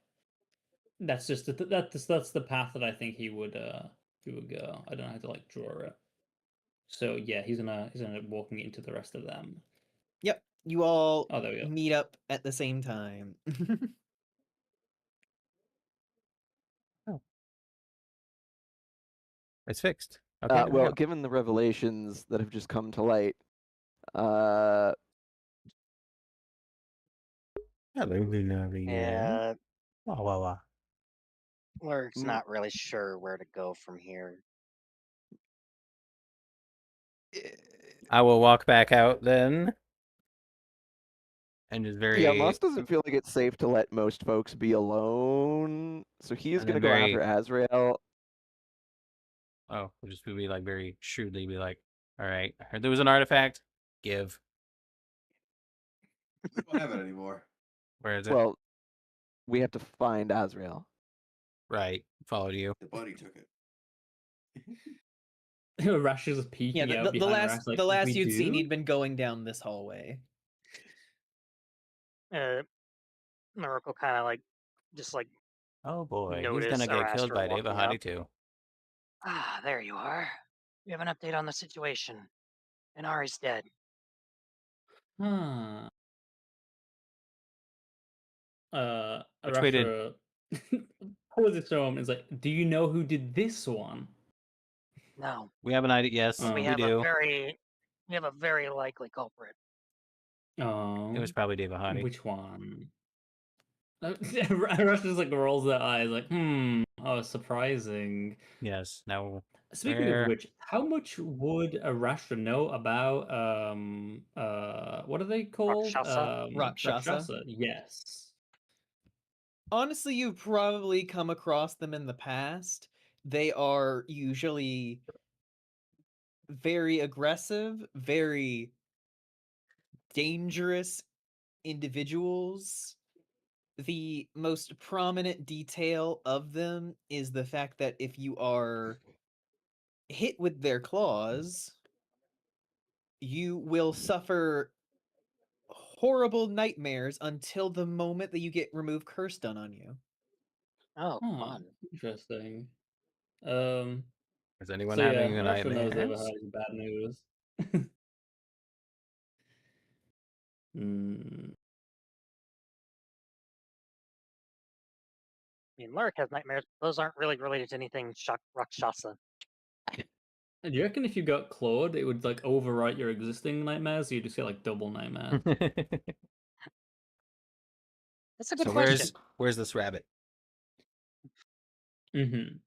that's just that's the path that I think he would go. I don't know how to like draw it. So yeah, he's gonna walking into the rest of them. Yep, you all Oh, there we go. meet up at the same time. Oh. It's fixed. Okay. Well, given the revelations that have just come to light, Hello, Lunarian. Yeah, Wah, wah, wah. Lurk's not really sure where to go from here. I will walk back out then. And just very... yeah, Moss doesn't feel like it's safe to let most folks be alone, so he is And going to then go very- after Azrael. Oh, we'll just be like very shrewdly be like, all right, I heard there was an artifact. Give. We don't have it anymore. Where is it? Well, we have to find Azrael. Right. Followed you. The buddy took it. Rash is peeking Yeah, out the behind last Rash, like, the last "We you'd seen, do?" he'd been going down this hallway. Miracle kind of like, just like, Oh boy, he's notice gonna get killed Araster by walking Devahadi up. too. Ah, there you are. We have an update on the situation. And Ari's dead. Huh. Which way did- Arasha pulls his arm and is like, "Do you know who did this one?" No. We have an idea. Yes, Oh. We we have do. we have a very likely culprit. Oh, It was probably Devahadi. which one? Rush just like rolls their eyes, like, oh, surprising. Yes. Now, Speaking of which, how much would Arashtra know about what are they called? Rakshasa? Rakshasa. Yes. Honestly, you've probably come across them in the past. They are usually very aggressive, very dangerous individuals. The most prominent detail of them is the fact that if you are hit with their claws, you will suffer horrible nightmares until the moment that you get remove curse done on you. Oh, Huh, fun. interesting. is anyone So yeah, having a Arashtra knows they've nightmares? heard some bad news. Hmm. I mean, Mark has nightmares. Those aren't really related to anything Rakshasa. Do you reckon if you got clawed, it would like overwrite your existing nightmares? So you just get like double nightmares. That's a good So question. where's this rabbit? Mm-hmm.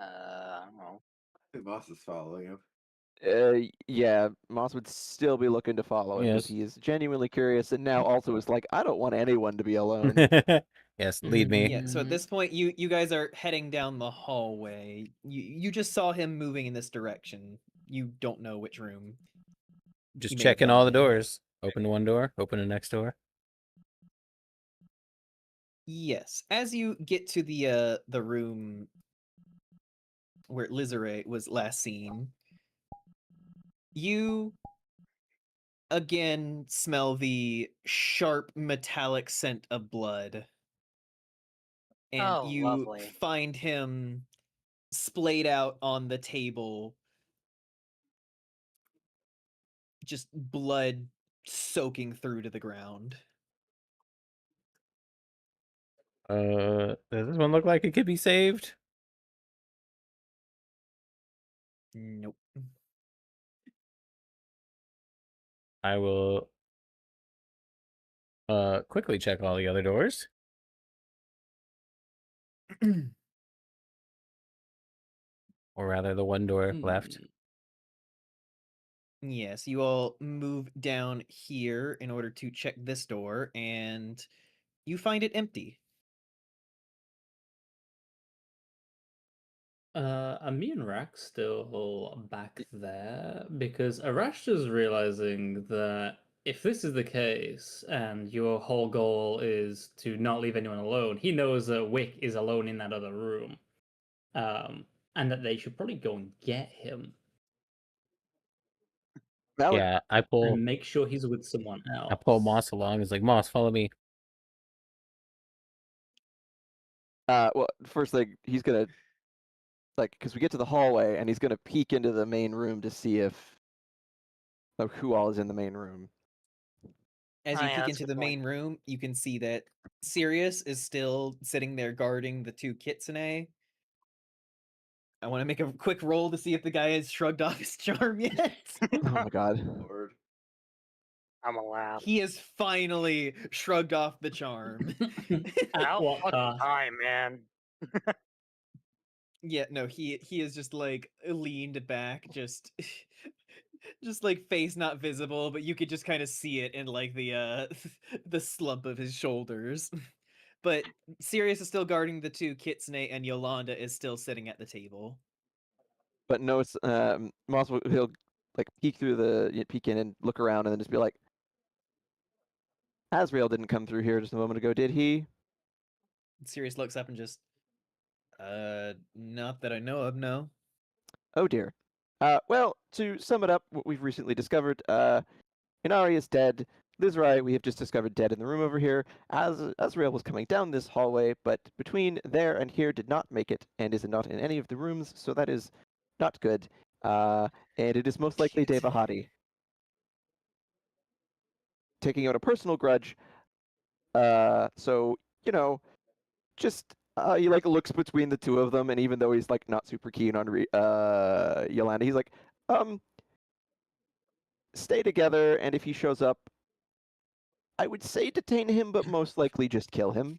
I don't know. The boss is following him. Yeah, Moss would still be looking to follow him because Yes. he is genuinely curious, and now also is like, I don't want anyone to be alone. Yes, lead me. Yeah, so at this point you guys are heading down the hallway. You just saw him moving in this direction. You don't know which room. Just he may have checking gone all the in. doors. Open one door, open the next door. Yes. As you get to the room where Lizarate was last seen, you again smell the sharp metallic scent of blood. And Oh, you lovely. find him splayed out on the table, just blood soaking through to the ground. Does this one look like it could be saved? Nope. I will quickly check all the other doors. Or rather the one door left. Yes, you all move down here in order to check this door, and you find it empty. Are me and Rax still back there? Because Arashtra's realizing that if this is the case and your whole goal is to not leave anyone alone, he knows that Wick is alone in that other room. And that they should probably go and get him Valid. Yeah, I pull and make sure he's with someone else. Moss along. It's like, Moss, follow me. Well, first thing, he's gonna, like, because we get to the hallway, and he's gonna peek into the main room to see if, like, who all is in the main room. As Oh, you yeah, peek that's a into good the point. main room, you can see that Sirius is still sitting there guarding the two kitsune. I want to make a quick roll to see if the guy has shrugged off his charm yet. Oh my god. Lord. I'm allowed. He has finally shrugged off the charm. At About what fucking cost? time, man. Yeah, no, he is just like leaned back, just just like face not visible, but you could just kind of see it in like the the slump of his shoulders. But Sirius is still guarding the two kitsune, and Yolanda is still sitting at the table. But no, Moss will, he'll like peek in and look around, and then just be like, Asriel didn't come through here just a moment ago, did he? Sirius looks up and just, not that I know of, no. Oh dear. Well, to sum it up, what we've recently discovered, Inari is dead. Lizrai, we have just discovered dead in the room over here. Asriel was coming down this hallway, but between there and here did not make it, and is not in any of the rooms, so that is not good. And it is most likely Devahadi. Taking out a personal grudge. So, you know, just he like looks between the two of them, and even though he's like not super keen on Yolanda, he's like, stay together, and if he shows up, I would say detain him, but most likely just kill him.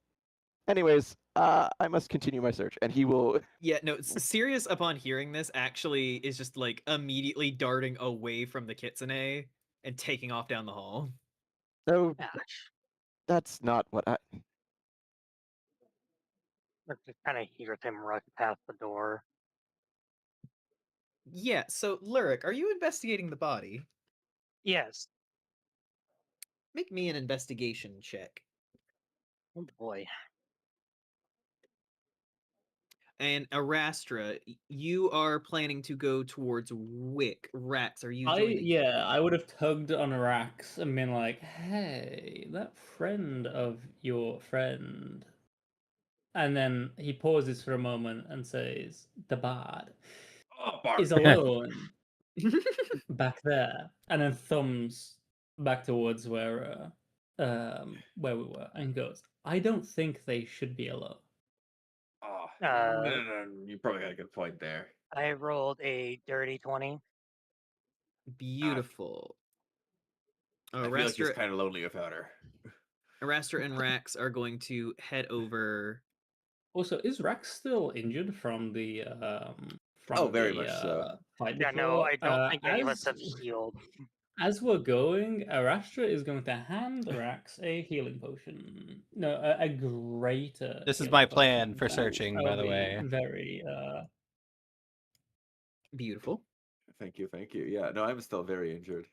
Anyways, I must continue my search, and he will. Yeah, no, Sirius, upon hearing this, actually is just like immediately darting away from the kitsune and taking off down the hall. No, Gosh, that's not what I. I just kind of hear him rush past the door. Yeah, so Lyric, are you investigating the body? Yes. Make me an investigation check. Oh boy. And Arastra, you are planning to go towards Wick. Rax, are you joining? I would have tugged on Rax and been like, "Hey, that friend of your friend." And then he pauses for a moment and says, "The bard Oh, is Bart. alone back there," and then thumbs back towards where we were, and goes, "I don't think they should be alone." Oh, Uh, no, you probably got a good point there. I rolled a dirty 20. Beautiful. I feel like he's Arastra, kind of lonely without her. Arastra and Rax are going to head over. Also, is Rax still injured from the very much so. fight Yeah, before? no, I don't think any of us have as healed. as we're going, Arastra is going to hand Rax a healing potion. No, a greater. This is healing my plan potion. for searching, by That'll the be way. very Beautiful. Thank you. Yeah, no, I'm still very injured.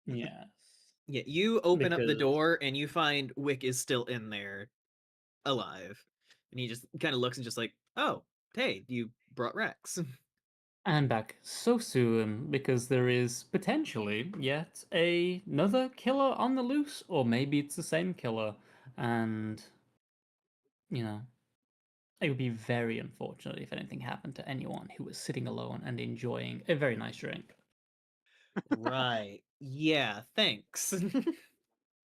yes. Yeah, you open up the Because- door and you find Wick is still in there, alive. And he just kind of looks and just like, oh, hey, you brought Rex. And back so soon because there is potentially yet another killer on the loose, or maybe it's the same killer, and you know, it would be very unfortunate if anything happened to anyone who was sitting alone and enjoying a very nice drink. Right. Yeah, thanks.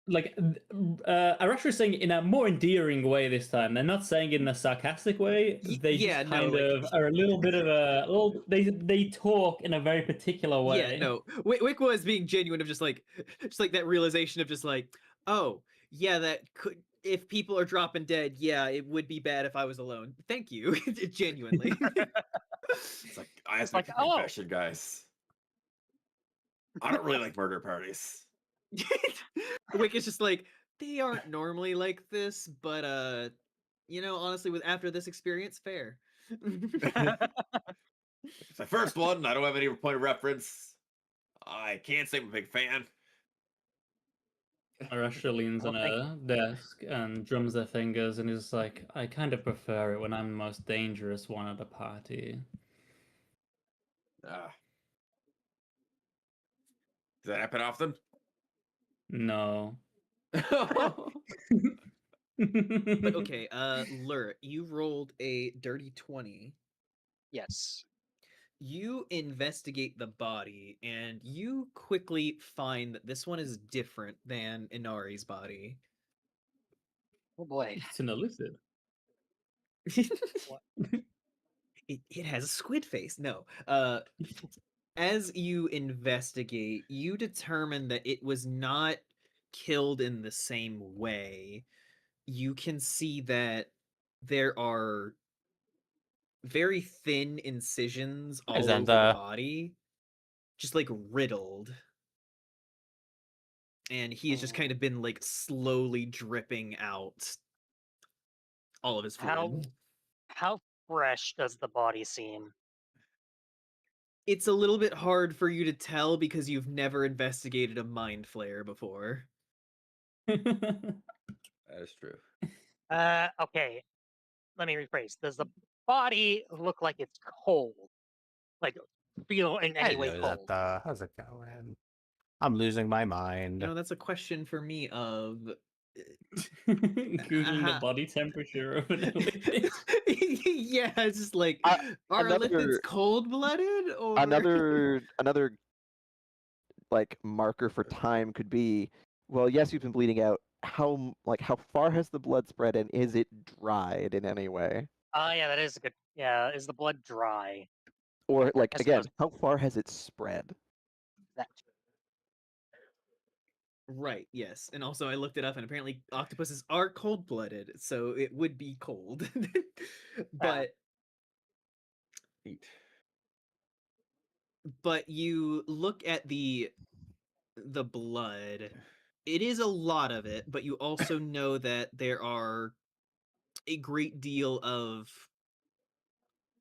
Like, Arasha is saying it in a more endearing way this time. They're not saying it in a sarcastic way. They yeah, just no, kind like- of are a little bit of a little. They talk in a very particular way. Yeah, no. Wick was being genuine of just like that realization of just like, oh, yeah, that could, if people are dropping dead, yeah, it would be bad if I was alone. Thank you. Genuinely. It's like I have It's to like, make a confession, guys. I don't really like murder parties. Wick is just like, they aren't normally like this, but honestly, with after this experience, fair. It's my first one. I don't have any point of reference. I can't say I'm a big fan. Arasha leans on a desk and drums their fingers and is like, I kind of prefer it when I'm the most dangerous one at a party. Does that happen often? No. But okay, Lur, you rolled a dirty 20. yes. You investigate the body, and you quickly find that this one is different than Inari's body. Oh boy. It's an illicit. It has a squid face. No. As you investigate, you determine that it was not killed in the same way. You can see that there are very thin incisions all over the body, just like riddled. And he has just kind of been like slowly dripping out all of his fluid. How fresh does the body seem? It's a little bit hard for you to tell because you've never investigated a mind flare before. That is true. Okay. Let me rephrase. Does the body look like it's cold? Like, feel in any way cold? How's it going? I'm losing my mind. That's a question for me of Googling the body temperature of an elephant. yeah, it's just like, are elephants cold-blooded? Or another like marker for time could be, well, yes, you've been bleeding out. How far has the blood spread, and is it dried in any way? Yeah, that is a good. Yeah, is the blood dry? Or like, I again, suppose how far has it spread? that. Right, yes. And also I looked it up and apparently octopuses are cold-blooded, so it would be cold. But Neat. but you look at the blood. It is a lot of it, but you also know that there are a great deal of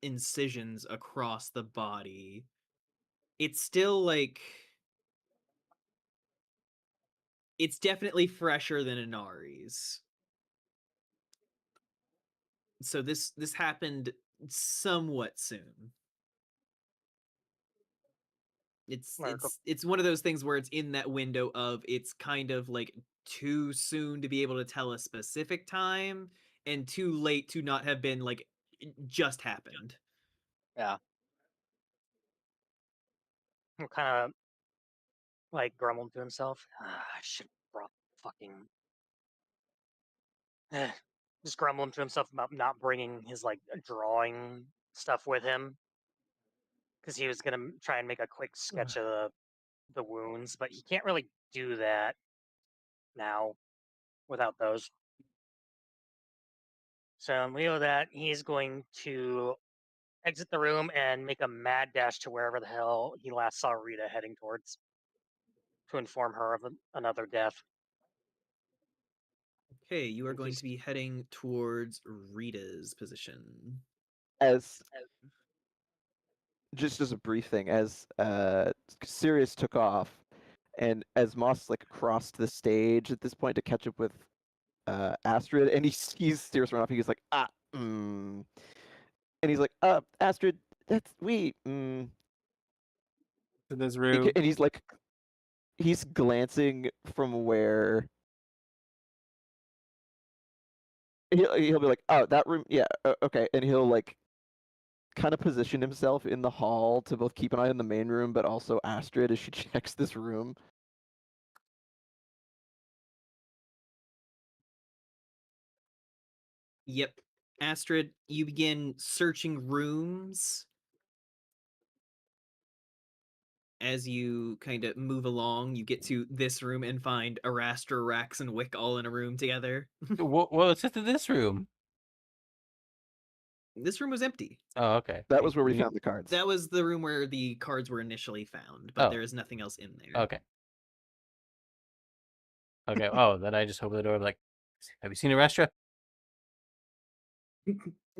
incisions across the body. It's still like it's definitely fresher than Inari's. So this happened somewhat soon. It's one of those things where it's in that window of it's kind of like too soon to be able to tell a specific time and too late to not have been like it just happened. Yeah. I'm kind of like grumbling to himself. I should have brought fucking. Just grumbling to himself about not bringing his like drawing stuff with him because he was gonna try and make a quick sketch of the wounds, but he can't really do that now without those. So in lieu of that, he's going to exit the room and make a mad dash to wherever the hell he last saw Rita heading towards to inform her of another death. Okay, you are going to be heading towards Rita's position. As just as a brief thing, as Sirius took off, and as Moss like crossed the stage at this point to catch up with Astrid, and he sees Sirius run off, he's like, and he's like, Astrid, that's in this room, and he's like, he's glancing from where he'll be like, oh, that room, yeah, okay, and he'll like kind of position himself in the hall to both keep an eye on the main room, but also Astrid as she checks this room. Yep. Astrid, you begin searching rooms. As you kind of move along, you get to this room and find Arastra, Rax, and Wick all in a room together. what's in this room? This room was empty. Oh, okay. That was where we found the cards. That was the room where the cards were initially found, but there is nothing else in there. Okay. Okay. Oh, then I just open the door like, have you seen Arastra?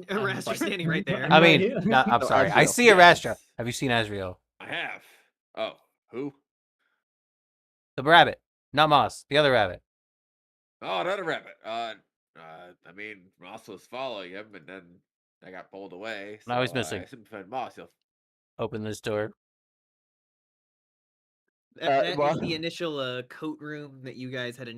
Arastra standing right there. I mean, I'm sorry. I see Arastra. Have you seen Asriel? I have. Oh, who? The rabbit, not Moss. The other rabbit. Oh, another rabbit. I mean, Moss was following him, and then I got pulled away. So I was missing. I assumed to find Moss. He'll... Open this door. That is the initial coat room that you guys had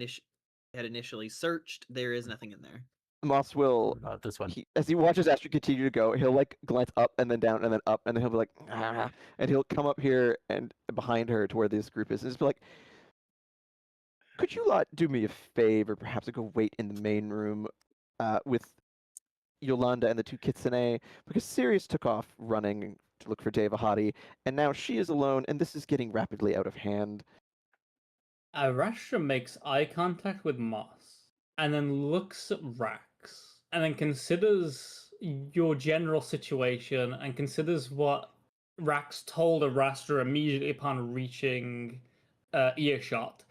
initially searched. There is nothing in there. Moss will, this one. As he watches Astrid continue to go, he'll like glance up and then down and then up, and then he'll be like, and he'll come up here and behind her to where this group is, and just be like, could you lot do me a favor, perhaps, and go wait in the main room with Yolanda and the two kitsune, because Sirius took off running to look for Devahati, and now she is alone, and this is getting rapidly out of hand. Arastra makes eye contact with Moss, and then looks at Rax, and then considers your general situation, and considers what Rax told Arastra immediately upon reaching earshot,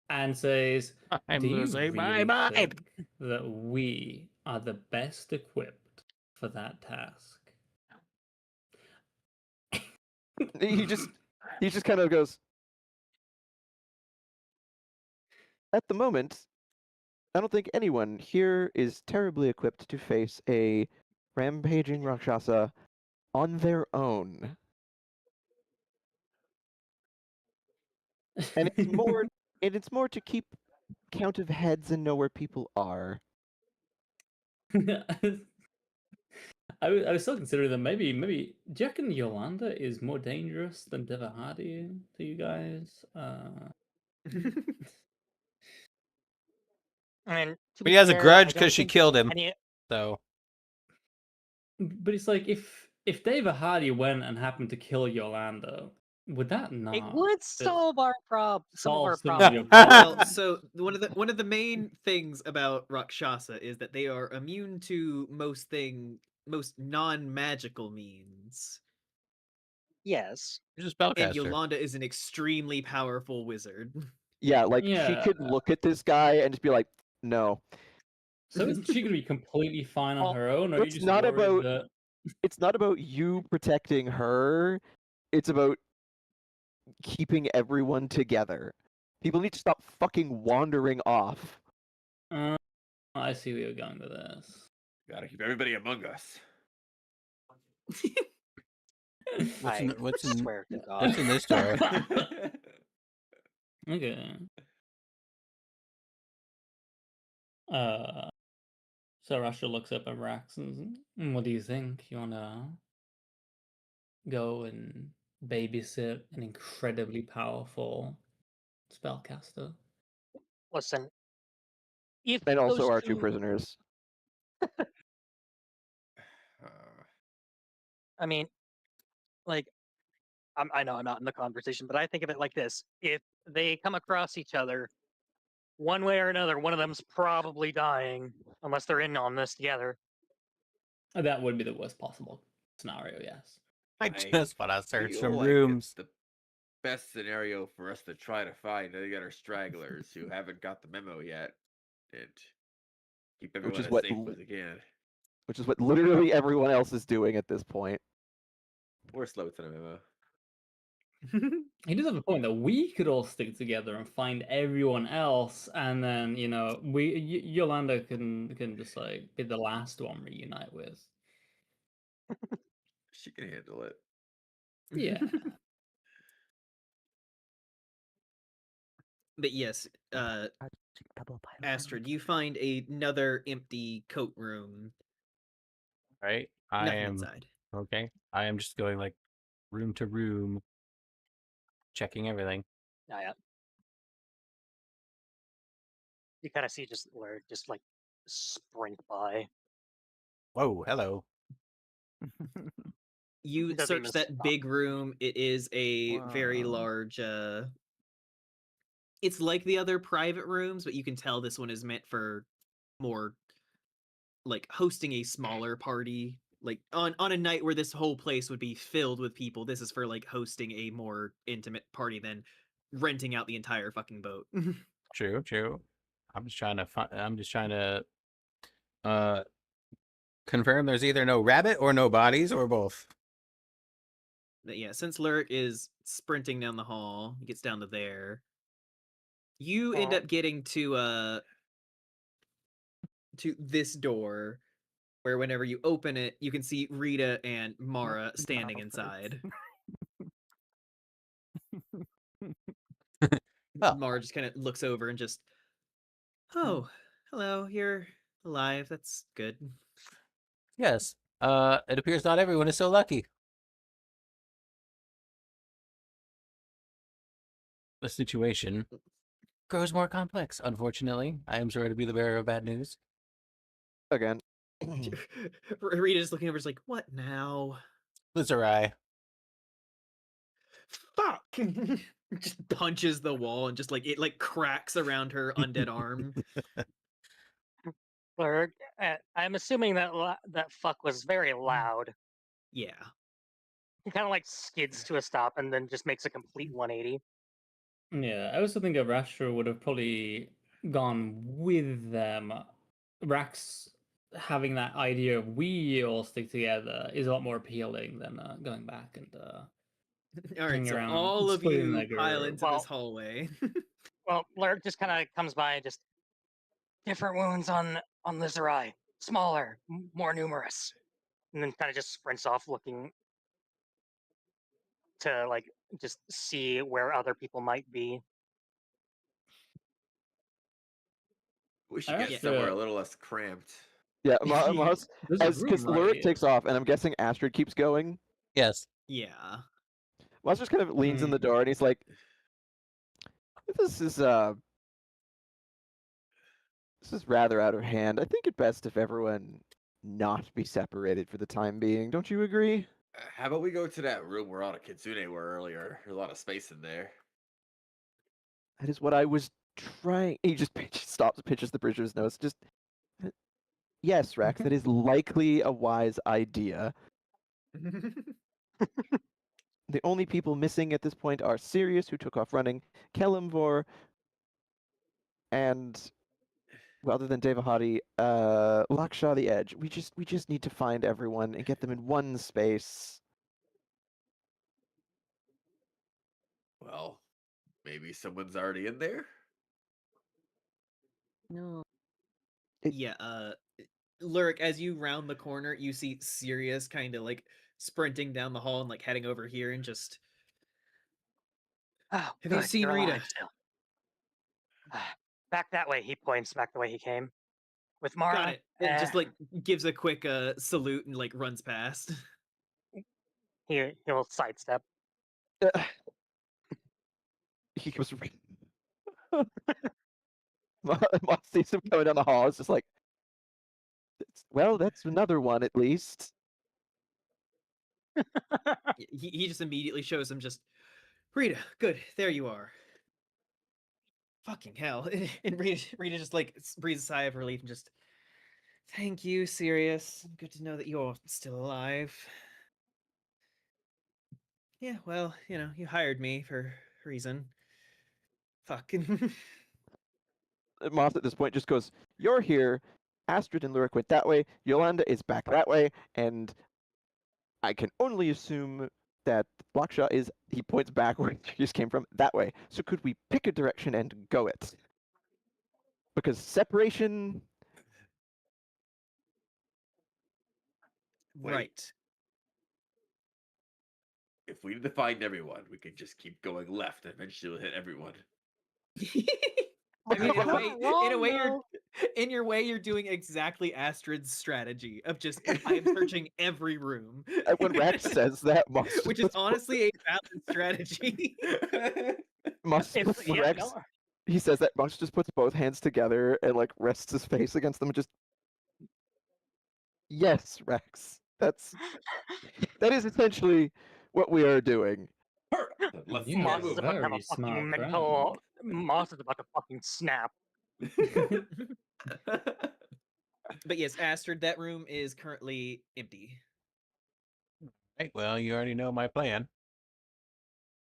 and says, I'm "Do you losing my really mind think that we are the best equipped for that task?" He just kind of goes, at the moment, I don't think anyone here is terribly equipped to face a rampaging Rakshasa on their own. And it's more to keep count of heads and know where people are. I was still considering that maybe do you reckon Yolanda is more dangerous than Devahati to you guys? I mean, But he has a grudge because she killed him. So, but it's like if Devahati went and happened to kill Yolanda, Would that not? It would solve our some of our solve some of problems. your Well, problems. so one of the main things about Rakshasa is that they are immune to most non-magical means. Yes. He's a And spellcaster. Yolanda is an extremely powerful wizard. Yeah, like she Yeah. could look at this guy and just be like, no. So isn't she gonna be completely fine on Well, her own, or are you it's just not worried about- that? It's not about you protecting her. It's about keeping everyone together. People need to stop fucking wandering off. I see where you're going with this. Gotta keep everybody among us. I What's swear to God. what's in this door? Okay. So Russia looks up at Rax and what do you think? You wanna go and babysit an incredibly powerful spellcaster? Listen, if And also those our two two, prisoners. I mean, like, I know I'm not in the conversation, but I think of it like this: if they come across each other, one way or another, one of them's probably dying, unless they're in on this together. That would be the worst possible scenario, yes. I just want to search feel some like rooms. It's the best scenario for us to try to find the other stragglers who haven't got the memo yet, and keep everyone is as what safe l- as we can. Which is what literally everyone else is doing at this point. We're slow to the memo. He does have a point that we could all stick together and find everyone else, and then Yolanda can just like be the last one reunite with. She can handle it. Yeah. But yes, Astrid, you find another empty coat room. Right? Nothing inside. Okay. I am just going like room to room, checking everything. Yeah. You kind of see just like sprint by. Whoa, hello. You Doesn't search even that stop. big room. It is a very Wow. large. It's like the other private rooms, but you can tell this one is meant for more like hosting a smaller party. Like on a night where this whole place would be filled with people, this is for like hosting a more intimate party than renting out the entire fucking boat. True, true. I'm just trying to confirm there's either no rabbit or no bodies or both. But yeah, since Lurk is sprinting down the hall, he gets down to there. You end up getting to this door, where whenever you open it, you can see Rita and Mara standing inside. Oh. Mara just kind of looks over and just, oh, hello, you're alive. That's good. Yes. It appears not everyone is so lucky. The situation grows more complex, unfortunately. I am sorry to be the bearer of bad news. Again. Rita's looking over, is like, what now? Lizerai. Fuck! Just punches the wall and just like it like cracks around her undead arm. Or, I'm assuming that that fuck was very loud. Yeah. He kind of like skids to a stop and then just makes a complete 180. Yeah, I also think a Rashtra would have probably gone with them. Rax having that idea of we all stick together is a lot more appealing than going back and All right, hanging so around all of splitting you their pile group. into this hallway. Well, Lurk just kind of comes by and just different wounds on Lizerai, smaller, more numerous, and then kind of just sprints off, looking to like just see where other people might be. We should Alright, get Yeah. somewhere a little less cramped. Yeah, There's a room because right Lurik here. takes off, and I'm guessing Astrid keeps going. Yes. Yeah. Moss just kind of leans in the door, and he's like, "This is rather out of hand. I think it best if everyone not be separated for the time being. Don't you agree?" How about we go to that room where all the kitsune were earlier? There's a lot of space in there. That is what I was trying. He just stops, pinches the bridge of his nose. Just yes, Rex. That is likely a wise idea. The only people missing at this point are Sirius, who took off running, Kelimvor, and well, other than Devahadi, Laksha the Edge. We just need to find everyone and get them in one space. Well, maybe someone's already in there. No. Yeah, Lurik, as you round the corner, you see Sirius kind of like sprinting down the hall and like heading over here and just. Oh, Have you good, seen you're Rita? alive still. Back that way. He points back the way he came. With Mara. Got it. And just like gives a quick salute and like runs past. He'll sidestep. He goes. Moss sees him coming down the hall. It's just like, well, that's another one at least. He just immediately shows him just, Rita, good, there you are. Fucking hell. And Rita just like breathes a sigh of relief and just, thank you, Sirius. Good to know that you're still alive. Yeah, well, you hired me for a reason. Fucking. Moss at this point just goes, you're here. Astrid and Lurik went that way. Yolanda is back that way. And I can only assume that Laksha is, he points back where he just came from, that way. So could we pick a direction and go it? Because separation... Wait. Right. If we need to find everyone, we can just keep going left and eventually we'll hit everyone. I mean, Wrong, in your way, you're doing exactly Astrid's strategy of just, I'm searching every room. When Rex says that, Moss Which is honestly a valid strategy. Moss puts Rex, he says that Moss just puts both hands together and like rests his face against them and just, yes, Rex. That is essentially what we are doing. Let's You Moss guys is are about to have a very fucking smart mental. Moss is about to fucking snap. But yes, Astrid, that room is currently empty. Right, well, you already know my plan.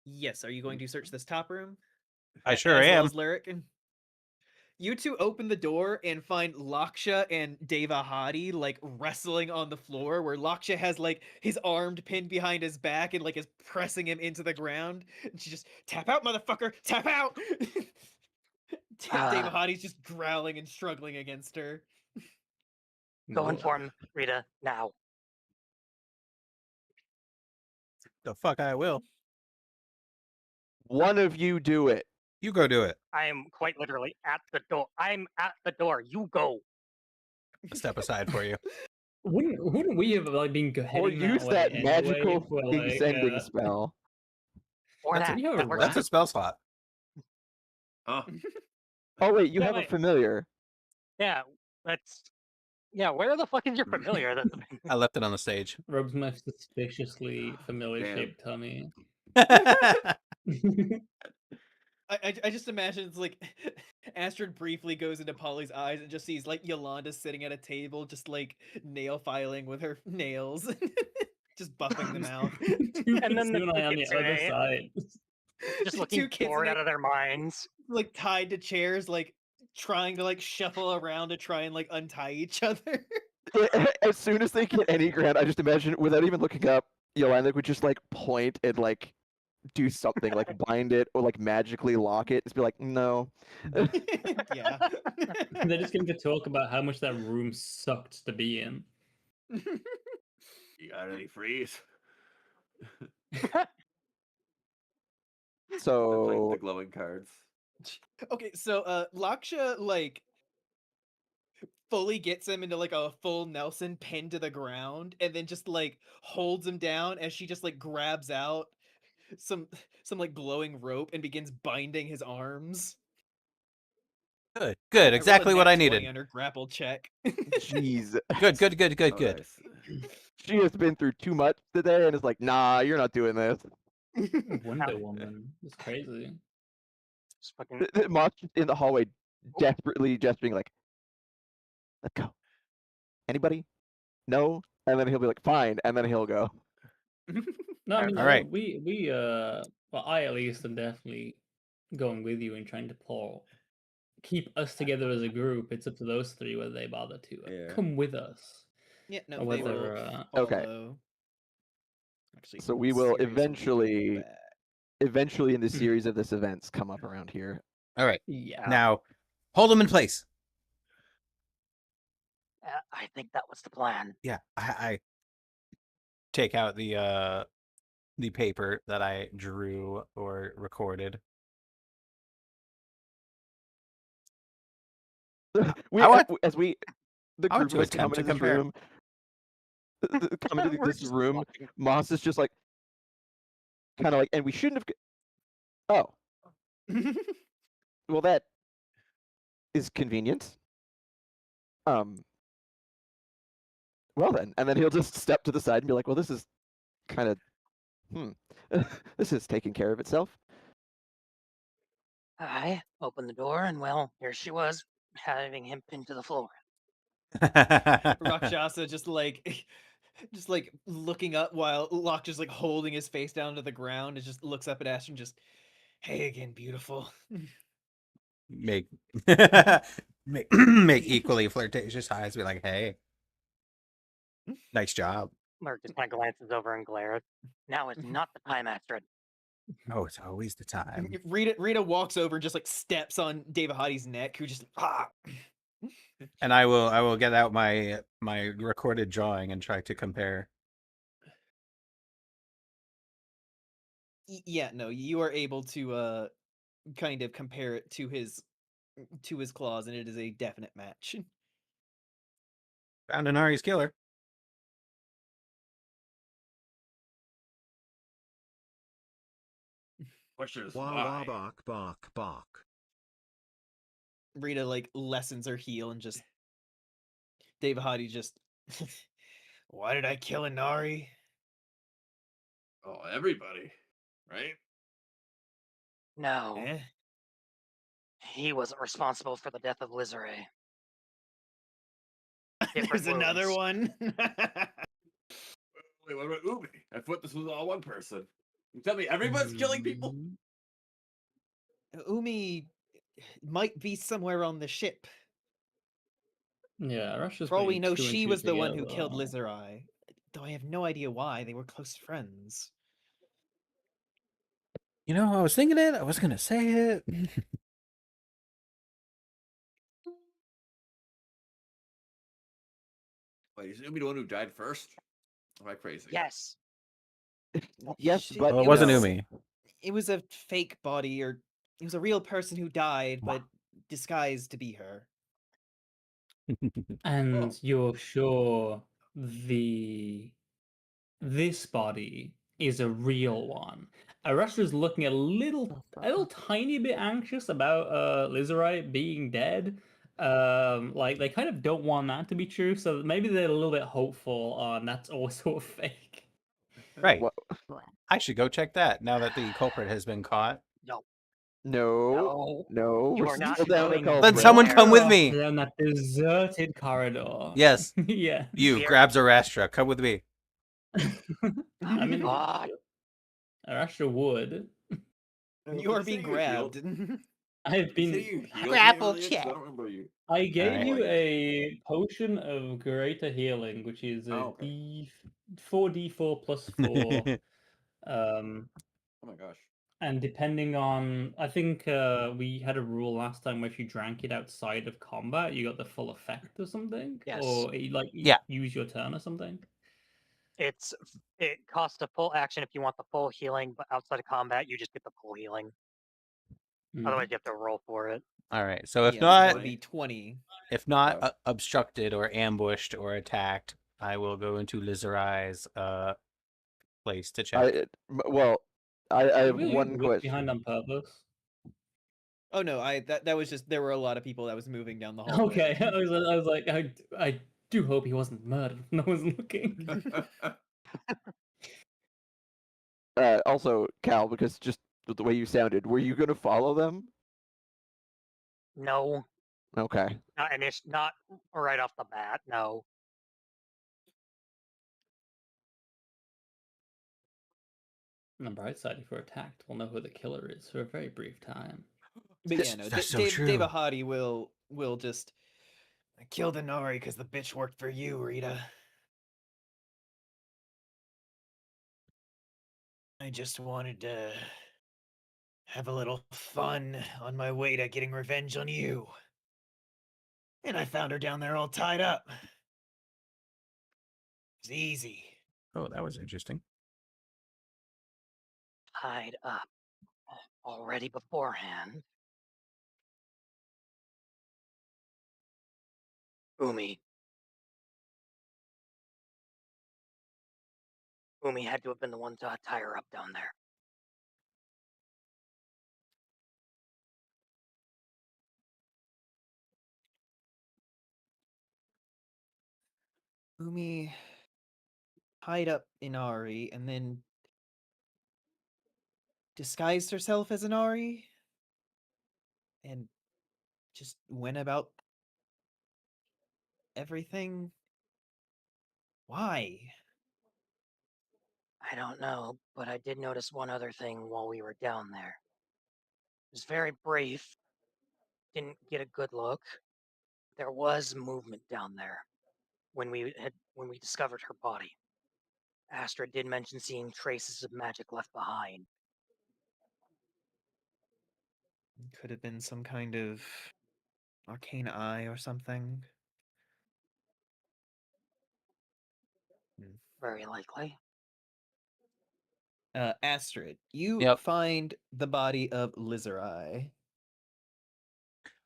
Yes, are you going to search this top room? I sure as am. Well as Lyric? You two open the door and find Laksha and Devahadi like wrestling on the floor, where Laksha has like his arm pinned behind his back and like is pressing him into the ground. And she just, tap out, motherfucker, tap out. Devahadi's just growling and struggling against her. Go inform Rita now. The fuck I will. One of you do it. You go do it. I am quite literally at the door. I'm at the door. You go. I'll step aside for you. Wouldn't we have like been heading Or that use way that anyway magical for, fucking like, sending spell. Or That's that. a- that works That's a spell slot. Huh? Oh wait, you Yeah, have a wait. familiar. Yeah, that's. Yeah, where the fuck is your familiar? I left it on the stage. Rob's my suspiciously familiar Damn. shaped tummy. I just imagine it's like Astrid briefly goes into Polly's eyes and just sees like Yolanda sitting at a table, just like nail filing with her nails, just buffing them out. And then the Soon I on the other kitsune. side. Just Two looking kids bored out of their minds. like tied to chairs, like trying to like shuffle around to try and like untie each other. As soon as they get any ground, I just imagine, without even looking up, Yolanda would just like point and like do something, like bind it or like magically lock it. Just be like, no. Yeah. They're just going to talk about how much that room sucked to be in. You got any freeze? So The glowing cards. Okay, so Laksha like fully gets him into like a full Nelson pinned to the ground and then just like holds him down as she just like grabs out some like glowing rope and begins binding his arms. Good. I Exactly rolled a what nat I 20 needed. on her grapple check. jeez. Good. Oh, nice. She has been through too much today and is like, nah, you're not doing this. Wonder Woman. It's crazy. Just fucking. Moss just in the hallway, desperately gesturing like, let's go. Anybody? No? And then he'll be like, fine, and then he'll go. No, I mean, All right. well, I at least am definitely going with you in trying to keep us together as a group. It's up to those three whether they bother to Yeah. come with us. Yeah, no, Or they whether, will Okay. follow. Actually, So we will seriously need to go back. eventually in the series of this events come up around here. All right. yeah. Now, hold them in place. I think that was the plan. Yeah, I take out the paper that I drew or recorded. We, I want- as we, the I want group to of us come attempt to into this compare. room, come into We're this just room, walking. Moss is just like, kind of like, and we shouldn't have. Oh, well, that is convenient. Well then, and then he'll just step to the side and be like, well, this is kind of, this is taking care of itself. I opened the door, and well, here she was, having him pinned to the floor. Rakshasa just like looking up while Locke just like holding his face down to the ground and just looks up at Ash and just, hey again, beautiful. make make equally flirtatious eyes. Be like, hey, nice job. Mark just kind of glances over and glares. Now is not the time, Astrid. Oh, it's always the time. Rita walks over and just like steps on David Hadi's neck, who just And I will get out my recorded drawing and try to compare. Yeah, no, you are able to kind of compare it to his claws, and it is a definite match. Found Inari's killer. Question is Wah why? wah bark bark bark. Rita like lessens her heel and just David Hadi just why did I kill Inari? Oh, everybody, right? No, Eh? he wasn't responsible for the death of Lizere. There's another one. Wait, what about Umi? I thought this was all one person. You tell me everyone's killing people? Umi might be somewhere on the ship. Yeah, Russia's For all we putting know, two and she two was the one who together. killed Lizardeye. Though I have no idea why. They were close friends. You know, I was thinking it. I was gonna say it. Wait, is Umi the one who died first? Am I crazy? Yes. Yes, Shit, but Well, it wasn't no. Umi. It was a fake body, or it was a real person who died, but disguised to be her. And you're sure this body is a real one? Arashtra's looking a little tiny bit anxious about Lizarite being dead. Like they kind of don't want that to be true, so maybe they're a little bit hopeful on that's also a fake. Right. What? I should go check that now that the culprit has been caught. No. No. No. You We're are not still down a going culprit. Let someone come with me. Down that deserted corridor. Yes, Yeah. you Here. grabs Arastra. Come with me. I mean, God. Arashtra would. You are being grabbed. I've been. Grapple check. I don't remember you. I gave Alright. you a potion of greater healing, which is a Oh, okay. 4d4 plus 4. Oh my gosh. And depending on, I think we had a rule last time where if you drank it outside of combat, you got the full effect or something, Yes. or Yeah. use your turn or something. It costs a full action if you want the full healing, but outside of combat, you just get the full healing. Otherwise, you have to roll for it. All right. So if Yeah, not, that would be 20. if not obstructed or ambushed or attacked, I will go into Lizarai's place to check. I have Did we one leave Whip question. behind on purpose. Oh no, that was just there were a lot of people that was moving down the hallway. Okay, I was like, do hope he wasn't murdered. No one's looking. Also, Cal, because just the way you sounded, were you gonna follow them? No, Okay. not right off the bat. No. On the bright side, if we're attacked, we'll know who the killer is for a very brief time. But yeah, no, That's so Dave true. Ahadi will just kill the Nori because the bitch worked for you, Rita. I just wanted to have a little fun on my way to getting revenge on you. And I found her down there all tied up. It's easy. Oh, that was interesting. Tied up already beforehand. Umi had to have been the one to tie her up down there. Umi tied up Inari and then disguised herself as Inari and just went about everything. Why? I don't know, but I did notice one other thing while we were down there. It was very brief. Didn't get a good look. There was movement down there when we discovered her body. Astra did mention seeing traces of magic left behind. Could have been some kind of arcane eye or something. Very likely. Astrid, you Yep. find the body of Lizardeye.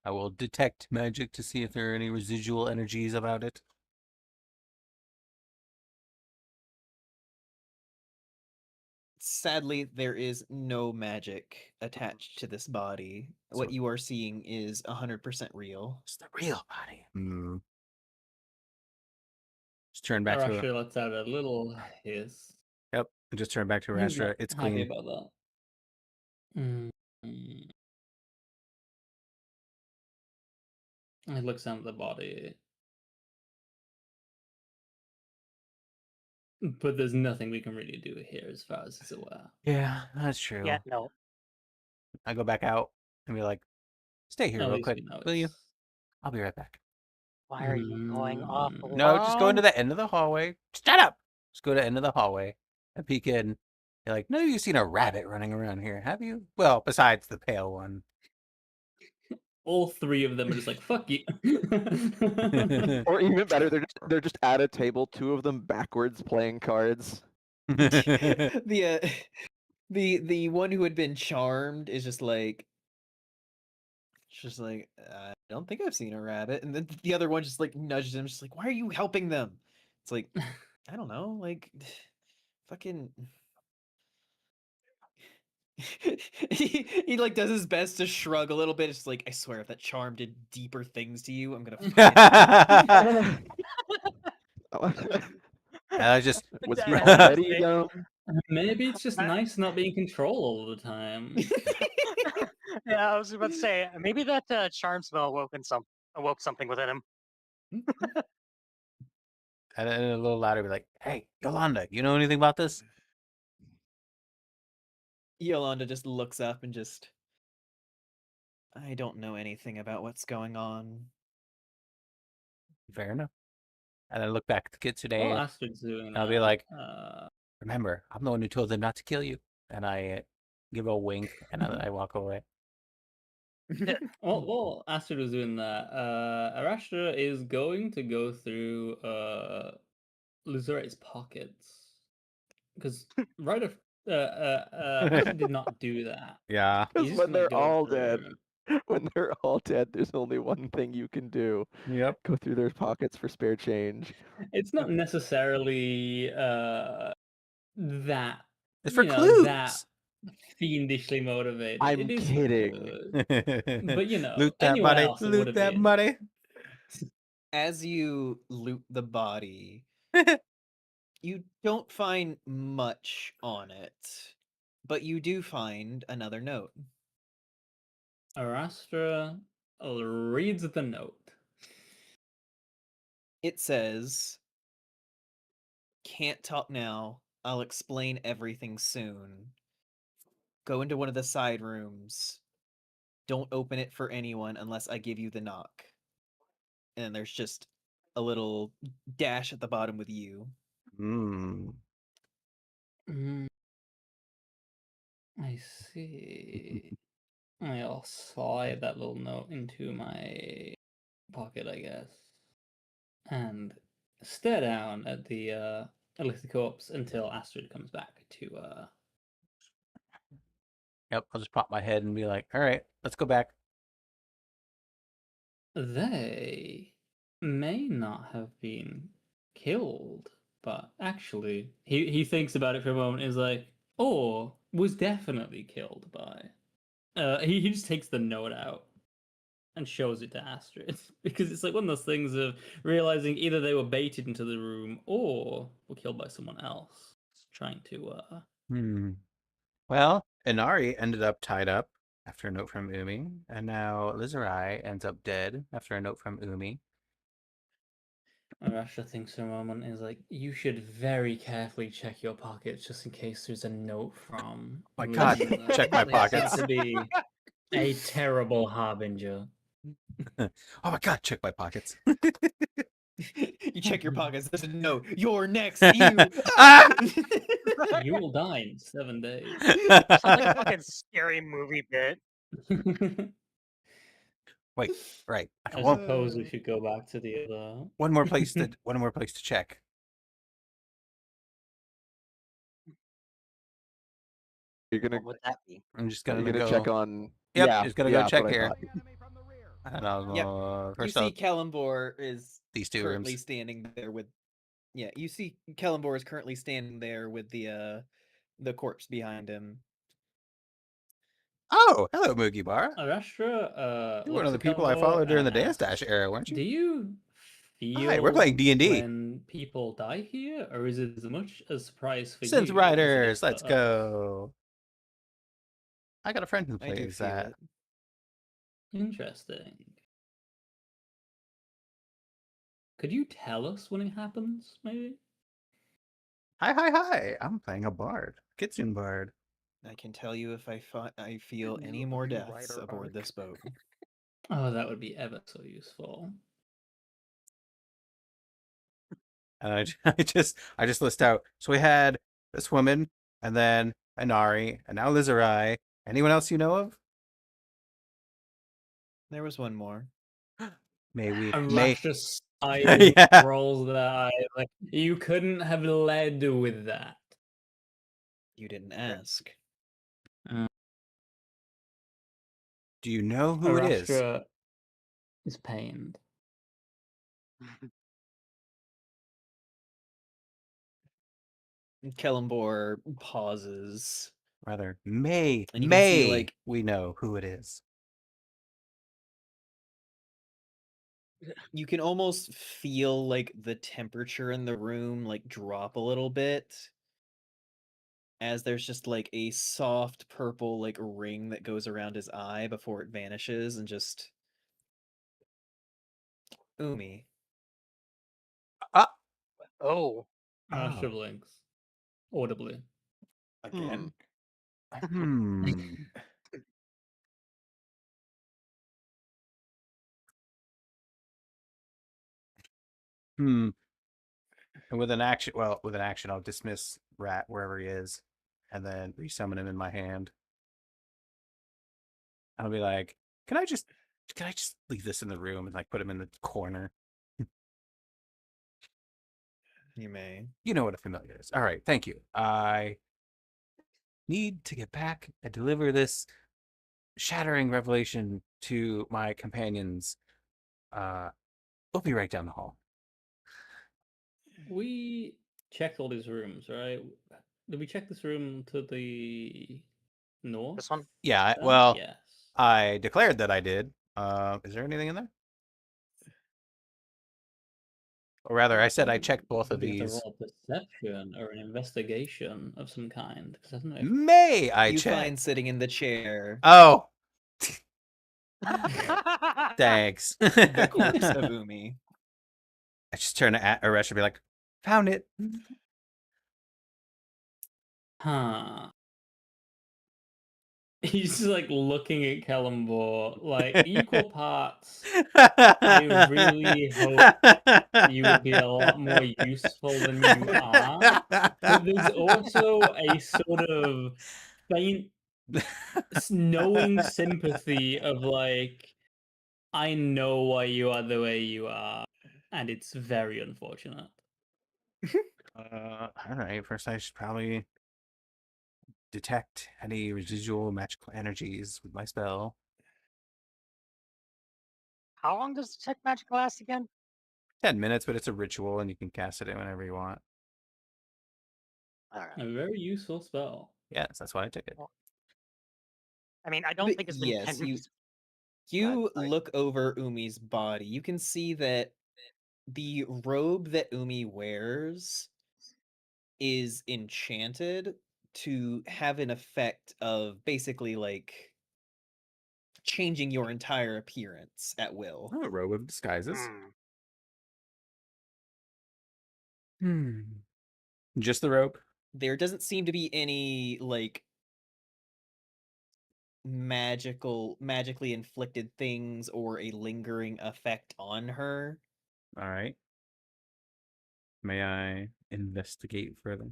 I will detect magic to see if there are any residual energies about it. Sadly, there is no magic attached to this body. So- What you are seeing is 100% real. It's the real body. Just turn back to Arashtra lets out a little hiss. Yep. Just turn back to He's Rastra. not It's happy clean. about that. He looks down at the body. But there's nothing we can really do here as far as he's aware. Yeah, that's true. Yeah, no. I go back out and be like, stay here At real least quick, we know will you? it's- I'll be right back. Why are you going off Mm, alone? No, just go into the end of the hallway. Shut up! Just go to the end of the hallway and peek in. You're like, no, you've seen a rabbit running around here, have you? Well, besides the pale one. All three of them are just like, fuck you. Or even better, they're just at a table, two of them backwards playing cards. The one who had been charmed is just like, I don't think I've seen a rabbit. And then the other one just like nudges him, just like, why are you helping them? It's like, I don't know, like, fucking. he like does his best to shrug a little bit. It's like, I swear, if that charm did deeper things to you, I'm gonna fucking. I just Was he Yeah, already dumb? Maybe it's just nice not being in control all the time. Yeah, I was about to say maybe that charm spell awoke something within him. and then a little louder, be like, hey, Yolanda, you know anything about this? Yolanda just looks up and just, I don't know anything about what's going on. Fair enough. And I look back at the kids today. Well, Astrid's doing I'll be that, like, remember, I'm the one who told them not to kill you. And I give a wink and I walk away. well, Astrid was doing that. Arashtra is going to go through Luzore's pockets. Because Astrid did not do that. Yeah. Because He's when gonna they're go all dead, through- when they're all dead, there's only one thing you can do. Yep. Go through their pockets for spare change. It's not necessarily that. It's for That clues. fiendishly motivated. I'm It is kidding. good. But loot that anyone money. else it Loot would've that been. money. as you loot the body, you don't find much on it, but you do find another note. Arastra reads the note. It says, "Can't talk now. I'll explain everything soon. Go into one of the side rooms. Don't open it for anyone unless I give you the knock." And there's just a little dash at the bottom with you. Hmm. I see. I'll slide that little note into my pocket, I guess, and stare down at the elixir corpse until Astrid comes back to Yep, I'll just pop my head and be like, all right, let's go back. They may not have been killed, but actually, he thinks about it for a moment and is like, or was definitely killed by. He just takes the note out and shows it to Astrid because it's like one of those things of realizing either they were baited into the room or were killed by someone else trying to. Well, Inari ended up tied up after a note from Umi, and now Lizerai ends up dead after a note from Umi. Rasha thinks for a moment is like, you should very carefully check your pockets just in case there's a note from. My God, check my pockets. To be a terrible harbinger. Oh my God, check my pockets. You check your pockets. There's a note. You're next. You. You will die in 7 days. Sounds like a fucking scary movie bit. Wait, right. I suppose we should go back to the other. One more place to check. You're gonna. What would that be? I'm just You're gonna gonna go check on. Yep, yeah, just gonna yeah, go that's check what I here. thought. I don't know. Yep. First You see up, Kalambor is these two currently rooms. standing there with. Yeah, you see Kalambor is currently standing there with the corpse behind him. Oh, hello, Moogie Bar. Arastra, You're one of the people I followed during the Dance Dash era, weren't Do you? you feel Hi, we're playing D&D. when people die here, or is it as much a surprise for Since you? as it is Riders, for let's us? go. I got a friend who I do plays feel that. it. Interesting. Could you tell us when it happens, maybe? Hi. I'm playing a bard. Kitsune bard. I can tell you if I feel any more deaths aboard this boat. Oh, that would be ever so useful. And I just list out. So we had this woman, and then Inari, and now Lizerai. Anyone else you know of? There was one more. May we? Arastra Yeah. rolls their eye. Like, you couldn't have led with that. You didn't ask. Do you know who it is? Arastra is pained. Kalambor pauses. Rather, And you can see, like, we know who it is. you can almost feel like the temperature in the room like drop a little bit as there's just like a soft purple like ring that goes around his eye before it vanishes and just Umi. Oh. Arastra blinks audibly. Again. And with an action, I'll dismiss Rat wherever he is, and then resummon him in my hand. I'll be like, can I just leave this in the room and like put him in the corner? You may. You know what a familiar is. All right, thank you. I need to get back and deliver this shattering revelation to my companions. We'll be right down the hall. We checked all these rooms, right? Did we check this room to the north? This one? Yeah, well, yes. I declared that I did. Is there anything in there? Or rather, I said I checked both of Do you have to these. roll a perception or an investigation of some kind? Because I don't know. May I You check? find sitting in the chair Oh, thanks. the corpse of Umi. I just turn to Arash and be like, found it. Huh. He's just like looking at Kellenbor, like equal parts. I really hope you will be a lot more useful than you are. But there's also a sort of faint knowing sympathy of like, I know why you are the way you are, and it's very unfortunate. All right. First, I should probably detect any residual magical energies with my spell. How long does detect magic last again? 10 minutes, but it's a ritual, and you can cast it in whenever you want. All right. A very useful spell. Yes, that's why I took it. I mean, I don't But think it's been yes, 10 minutes. you I- look over Umi's body. You can see that the robe that Umi wears is enchanted to have an effect of basically like changing your entire appearance at will. Oh, a robe of disguises. Hmm. Just the robe? There doesn't seem to be any like magically inflicted things or a lingering effect on her. All right. May I investigate further?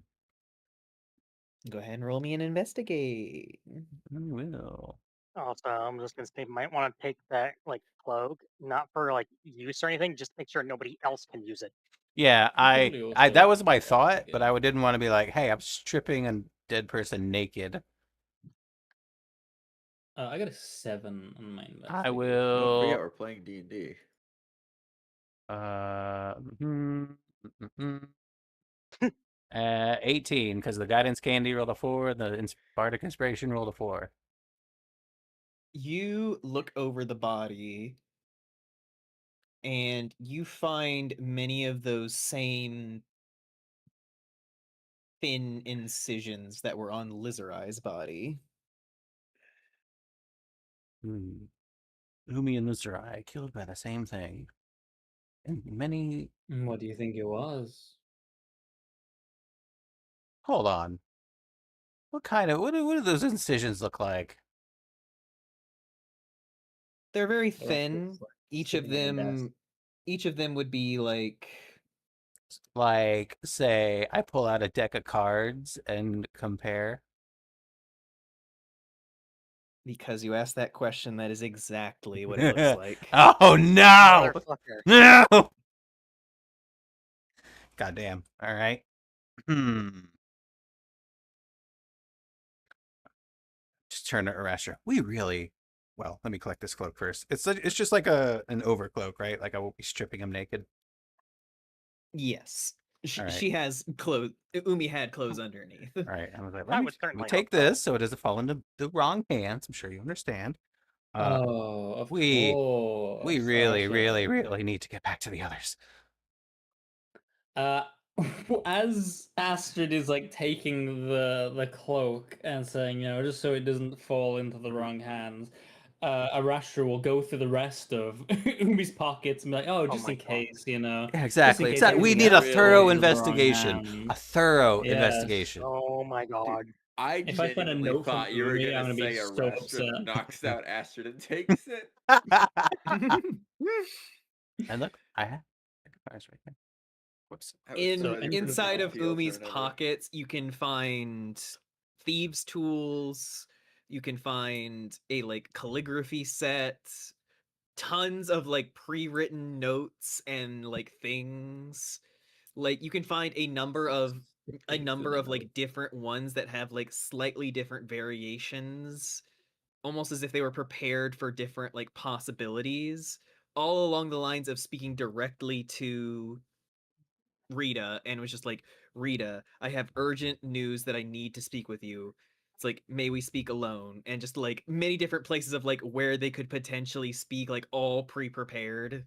Go ahead and roll me an investigate. I will. Also, I'm just gonna say, you might want to take that like cloak, not for like use or anything, just make sure nobody else can use it. Yeah, Probably I also that was my thought, but investigate. I didn't want to be like, hey, I'm stripping a dead person naked. I got a 7 on my investigation. I Don't will. forget we're playing D&D. Mm, mm, mm, 18, because the guidance candy rolled a 4, the bardic inspiration rolled a 4. You look over the body and you find many of those same thin incisions that were on Lizarai's body. Umi and Lizerai killed by the same thing. And many. What do you think it was? Hold on. What do those incisions look like? They're very The rest thin. is, like, Each of sitting on a desk. them would be like Like, say, I pull out a deck of cards and compare. because you asked that question, that is exactly what it looks like. Oh no! Motherfucker. No! Goddamn. All right. Just turn to Arastra. We really. Well, let me collect this cloak first. It's just like an overcloak, right? Like I won't be stripping him naked. Yes. All right. She has clothes. Umi had clothes underneath. All right. I was like, I let would me certainly take hope so. this so it doesn't fall into the wrong hands. I'm sure you understand. Oh, of we course. really, Oh, really, shit. really need to get back to the others. As Astrid is like taking the cloak and saying, just so it doesn't fall into the wrong hands, Arashtra will go through the rest of Umi's pockets and be like, oh, just my in God. case, Yeah, just in exactly. case Exactly. We anything need a else thorough falls into the wrong investigation. A hands. thorough Yes. investigation. Oh my God. I If I find a genuinely note from thought you were Umi, gonna I'm gonna be say so Arrestra upset. knocks out Astrid and takes it. And look, I have cards right there. Whoops. I was so ready for the Inside big of appeal for Umi's another. pockets, you can find thieves' tools. You can find a like calligraphy set, tons of like pre-written notes and like things. Like you can find a number of like different ones that have like slightly different variations, almost as if they were prepared for different like possibilities, all along the lines of speaking directly to Rita, and was just like, Rita, I have urgent news that I need to speak with you. It's like, may we speak alone? And just like many different places of like where they could potentially speak, like all pre-prepared.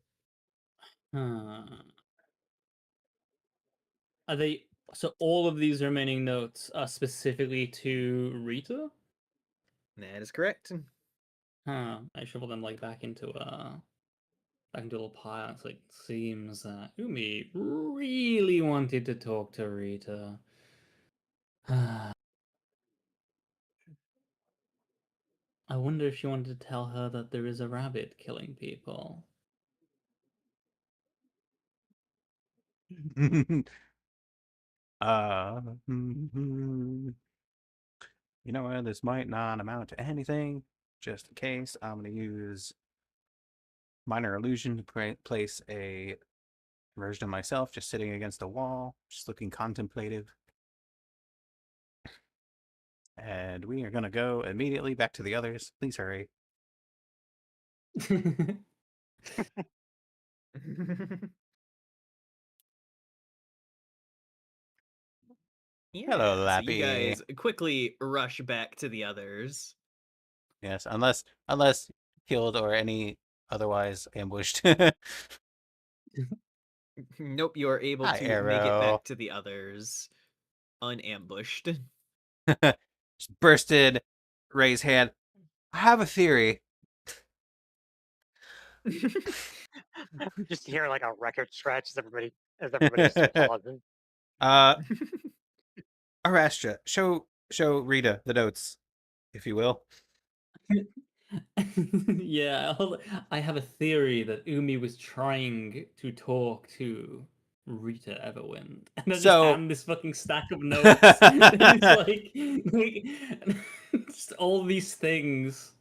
Are they? So all of these remaining notes are specifically to Rita? That is correct. Huh. I shoveled them like back into a little pile. It's like seems that Umi really wanted to talk to Rita. I wonder if she wanted to tell her that there is a rabbit killing people. You know what? This might not amount to anything. Just in case, I'm going to use minor illusion to place a version of myself just sitting against a wall, just looking contemplative. And we are going to go immediately back to the others. Please hurry. Hello, So Lappy. you guys quickly rush back to the others. Yes, unless killed or any otherwise ambushed. Nope, you are able Hi, to make it Arrow. back to the others unambushed. Just bursted, raise hand. I have a theory. Just hear like a record scratch as everybody's paladin. Arastra, show Rita the notes, if you will. Yeah, I have a theory that Umi was trying to talk to Rita Everwind, and I just hand this fucking stack of notes. It's like just all these things,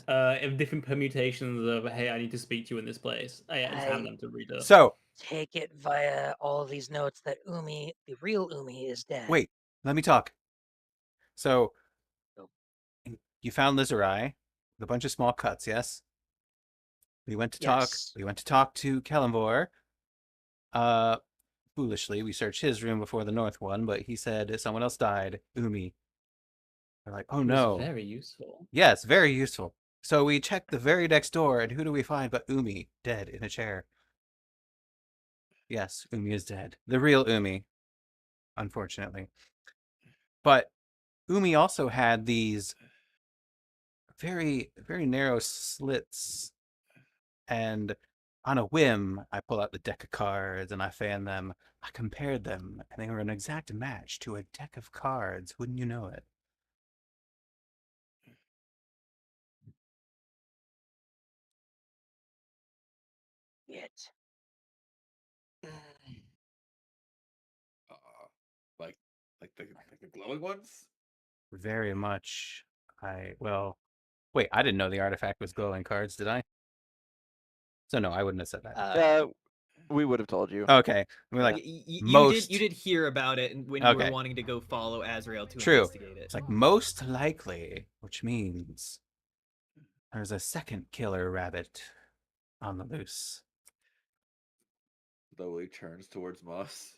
of different permutations of hey, I need to speak to you in this place. I just hand them to Rita. So take it via all of these notes that Umi, the real Umi, is dead. wait, let me talk. So you found Lizerai with a bunch of small cuts, yes? We went to talk. Yes. We went to talk to Kalimvor. Foolishly, we searched his room before the north one, but he said someone else died. Umi. We're like, oh no. It was very useful. Yes, very useful. So we checked the very next door, and who do we find but Umi, dead in a chair. Yes, Umi is dead. The real Umi, unfortunately. But Umi also had these very, very narrow slits, and on a whim, I pull out the deck of cards and I fan them. I compared them, and they were an exact match to a deck of cards. Wouldn't you know it? It. Like the glowing ones? Very much. Wait, I didn't know the artifact was glowing cards, did I? So no, I wouldn't have said that. We would have told you. Okay, we're like you did hear about it when you were wanting to go follow Azrael to investigate it. It's like most likely, which means there's a second killer rabbit on the loose. Slowly turns towards Moss.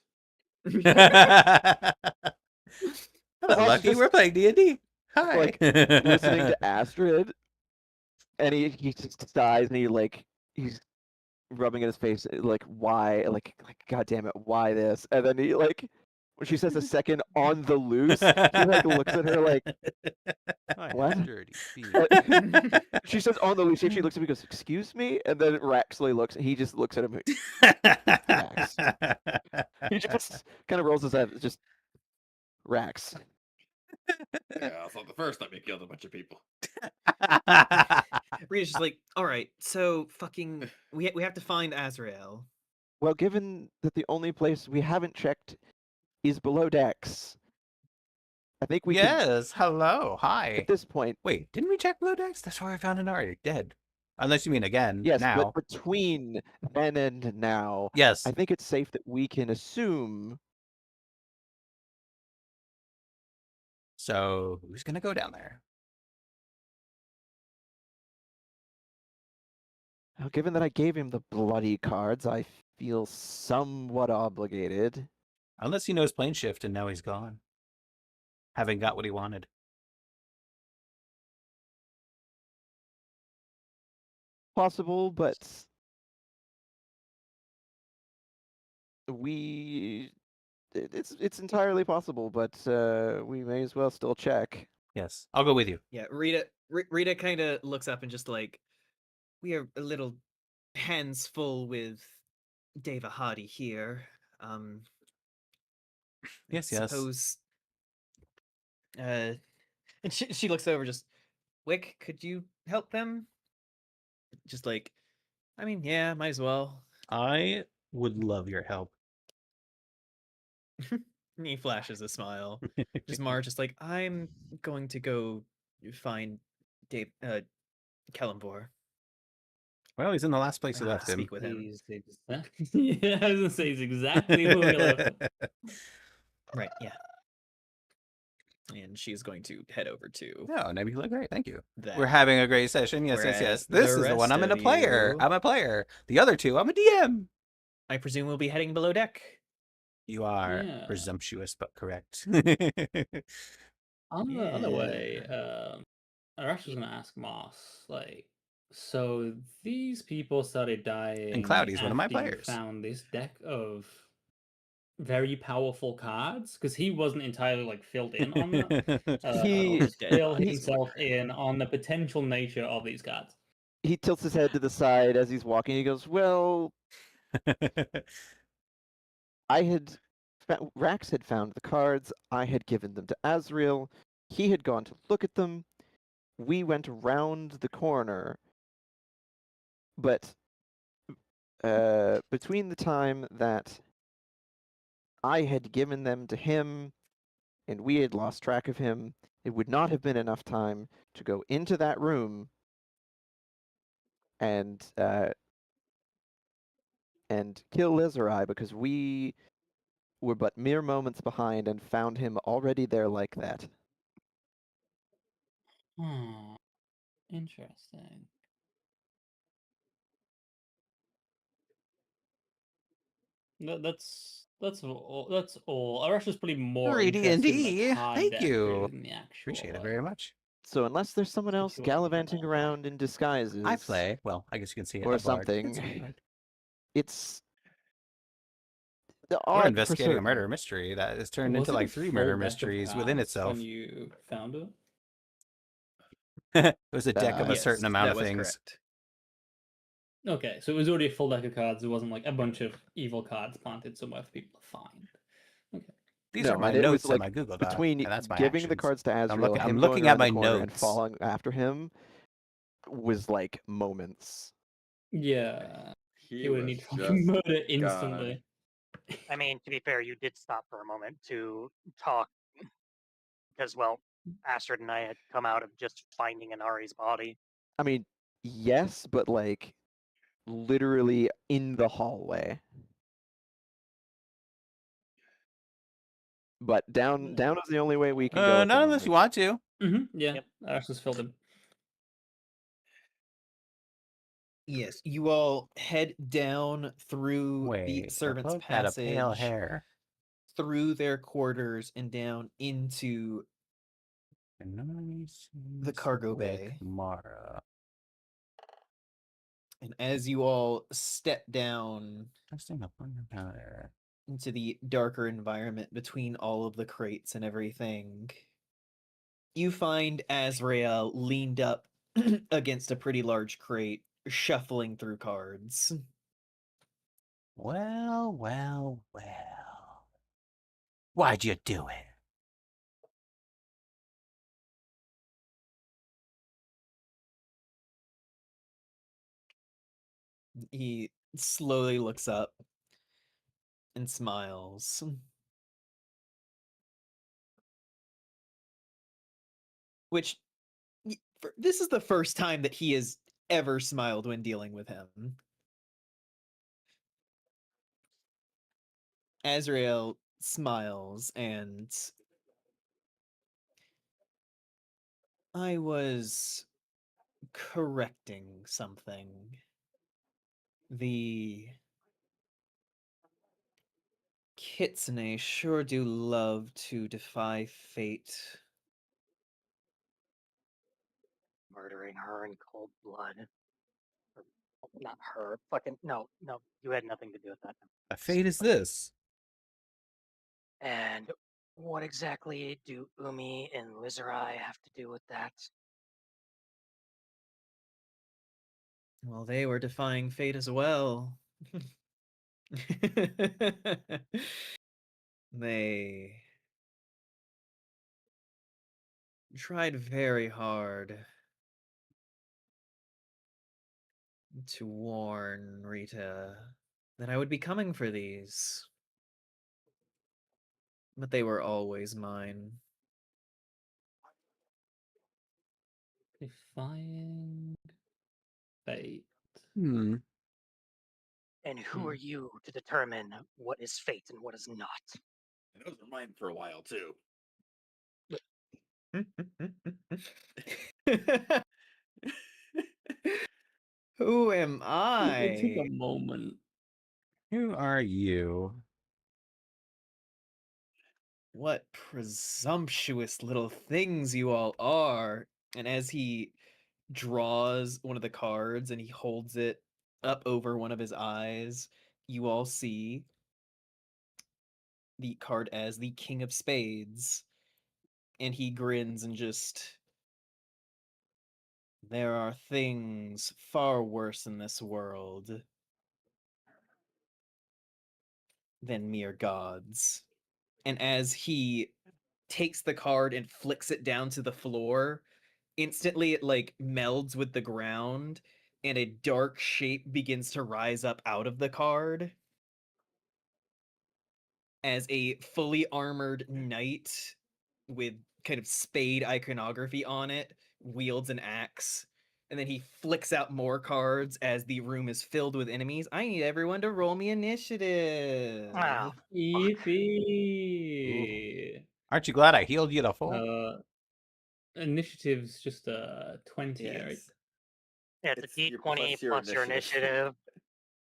Lucky we're playing D&D. Hi. Like listening to Astrid, and he just sighs and he's rubbing at his face like why like god damn it, why this? And then he like when she says a second on the loose, he like looks at her like what? She says on the loose, she looks at me and goes, excuse me? And then Raxley he just looks at him. Rax. He just kind of rolls his head, just Rax. Yeah, it's not the first time he killed a bunch of people. Rita's just like, all right, so fucking, we have to find Azrael. Well, given that the only place we haven't checked is below decks, I think we Yes, hello, hi. At this point... Wait, didn't we check below decks? That's where I found an Ari, dead. Unless you mean again, yes, now. But between then and now, yes, I think it's safe that we can assume... So, who's gonna go down there? Well, given that I gave him the bloody cards, I feel somewhat obligated. Unless he knows plane shift and now he's gone. Having got what he wanted. Possible, but we it's entirely possible, but we may as well still check. Yes, I'll go with you. Yeah, Rita kind of looks up and just like, we are a little hands full with Deva Hardy here. Yes. Suppose. And she looks over, just, Wick, could you help them? Just like, I mean, yeah, might as well. I would love your help. And he flashes a smile. Just Mar, just like, I'm going to go find Dave, Kellenvor. Well, he's in the last place you Ah, left him. speak with him. He's yeah, I was gonna say he's exactly who we left him. Right, yeah. And she's going to head over to No, Nebula, great, thank you. that. We're having a great session. Yes. Whereas This the is the one rest I'm in a of player. you- I'm a player. The other two, I'm a DM. I presume we'll be heading below deck. You are Yeah. presumptuous, but correct. On the other Yeah. way, Arash was gonna ask Moss, like, so these people started dying. Cloudy's one of my after you players. Found this deck of very powerful cards because he wasn't entirely like filled in on that. He- Or Dead fill bodies himself were- in on the potential nature of these cards. He tilts his head to the side as he's walking. He goes, "Well, Rax had found the cards. I had given them to Azrael. He had gone to look at them. We went around the corner, but between the time that I had given them to him and we had lost track of him, it would not have been enough time to go into that room and kill Lizerai, because we were but mere moments behind and found him already there like that." Interesting. That's all. That's all. Arash was probably more Reading interested in the D&D. card Thank deck you. than the actual. Appreciate it very much. So unless there's someone else Situation going gallivanting on. around in disguises I play. Well, I guess you can see it. or a bard. something, it's the We're odd investigating a for murder certain. mystery that has turned Was into it like a 3 full murder deck of mysteries within cards itself. when you found it? It was a deck of a Yes, certain amount that of was things. correct. Okay, so it was already a full deck of cards. It wasn't like a bunch of evil cards planted somewhere for people to find. Okay. These No, are my and it was notes on like my Google Doc, between and that's my giving the actions. cards to I'm Azrael, looking- him I'm going looking around at my the corner and notes. following after him was like moments. Yeah, He he would was need just fucking murder gone. instantly. I mean, to be fair, you did stop for a moment to talk because, well, Astrid and I had come out of just finding Inari's body. I mean, yes, but like literally in the hallway. But down is the only way we can go. At the Not unless you moment. want to. Yeah, Yep. Arash was filled in. Yes, you all head down through the Wait, servants' the had a pale passage, hair. through their quarters, and down into The cargo bay. Mara. And as you all step down Testing up on your powder. into the darker environment between all of the crates and everything, you find Azrael leaned up against a pretty large crate, shuffling through cards. Well. Why'd you do it? He slowly looks up and smiles. Which, this is the first time that he has ever smiled when dealing with him. Azrael smiles, and I was correcting something. The Kitsune sure do love to defy fate. Murdering her in cold blood. Or, not her. Fucking no. You had nothing to do with that. A fate is this. And what exactly do Umi and Lizerai have to do with that? Well, they were defying fate as well. They tried very hard to warn Rita that I would be coming for these. But they were always mine. Defying fate. Hmm. And who are you to determine what is fate and what is not? And those were mine for a while too. Who am It took a I? moment. Who are you? What presumptuous little things you all are. And as he draws one of the cards and he holds it up over one of his eyes, you all see the card as the King of Spades. And he grins and just. There are things far worse in this world than mere gods. And as he takes the card and flicks it down to the floor, instantly it like melds with the ground and a dark shape begins to rise up out of the card as a fully armored knight with kind of spade iconography on it wields an axe. And then he flicks out more cards as the room is filled with enemies. I need everyone to roll me initiative. Wow. Yippee! Aren't you glad I healed you to full? Initiative's just 20, right? Yes. Yeah, it's a your D20 plus your initiative.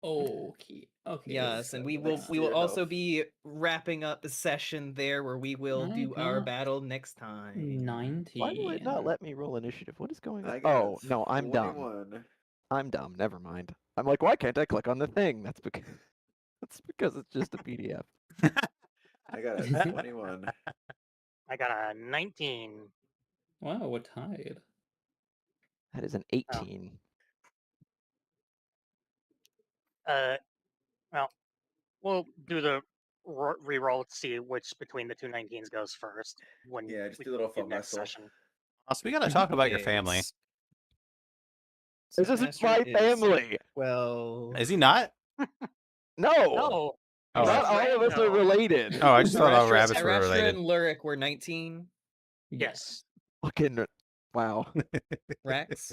Okay. Okay. Yes, and we Next will year, also no. be wrapping up a session there where we will I do our got battle next time. 19. Why will it not let me roll initiative? What is going on? I got Oh, no, I'm dumb. 21. I'm dumb. Never mind. I'm like, why can't I click on the thing? That's because it's just a PDF. I got a 21. I got a 19. Wow, we're tied. That is an 18. Well, we'll do the re-roll to see which between the two 19s goes first. When Yeah, just we do a little do fun next wrestle. session. Also, we gotta talk about your family. Yes. This isn't Master my is family. 12. Is he not? No. No, Oh, Not all of us are related. Oh, I just thought all Arashtra- rabbits were Arashtra related. and Lurik were 19. yes. Fucking wow. Rex.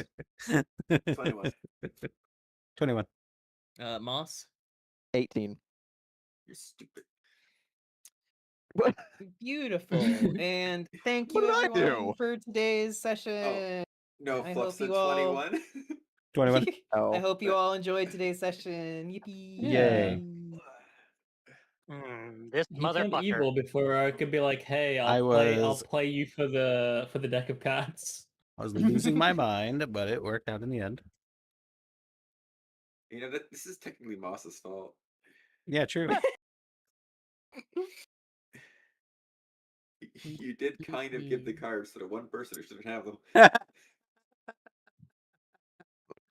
21. 21. Moss. 18. You're stupid. What? Beautiful. And thank What you did I everyone do? for today's session. No, I Fluff hope said you all 21. 21. Oh. I hope you all enjoyed today's session. Yippee. Yay. This He turned motherfucker. evil before I could be like, "Hey, I'll play you for the deck of cards." I was losing my mind, but it worked out in the end. You know, this is technically Moss's fault. Yeah, true. You did kind of give the cards to the one person who shouldn't have them.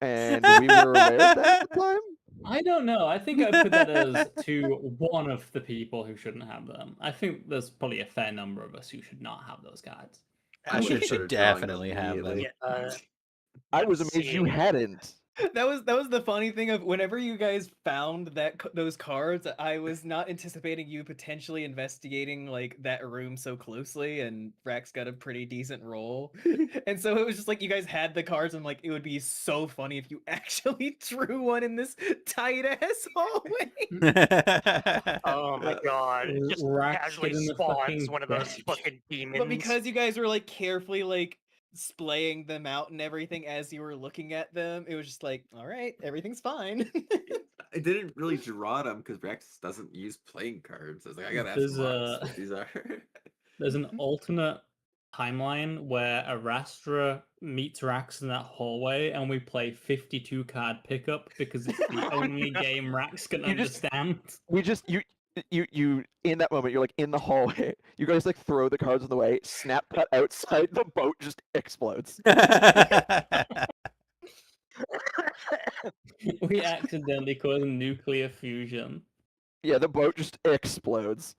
And we were aware of that at the time? I don't know. I think I put that as to one of the people who shouldn't have them. I think there's probably a fair number of us who should not have those cards. Asher should definitely have them. Yeah, I was amazed you hadn't. That was the funny thing of whenever you guys found those cards, I was not anticipating you potentially investigating like that room so closely, and Rax got a pretty decent roll, and so it was just like you guys had the cards, and like it would be so funny if you actually drew one in this tight ass hallway. Oh my god! It just Rax casually in the spawns fucking one of those deck. fucking demons. But because you guys were like carefully like splaying them out and everything as you were looking at them, it was just like, all right, everything's fine. I didn't really draw them because Rex doesn't use playing cards. I was like, I gotta ask There's Moss what these are. There's an alternate timeline where Arastra meets Rax in that hallway, and we play 52 card pickup because it's the only game Rax can understand. You you in that moment, you're like in the hallway. You guys like throw the cards in the way, snap cut outside, the boat just explodes. We accidentally caused nuclear fusion. Yeah, the boat just explodes.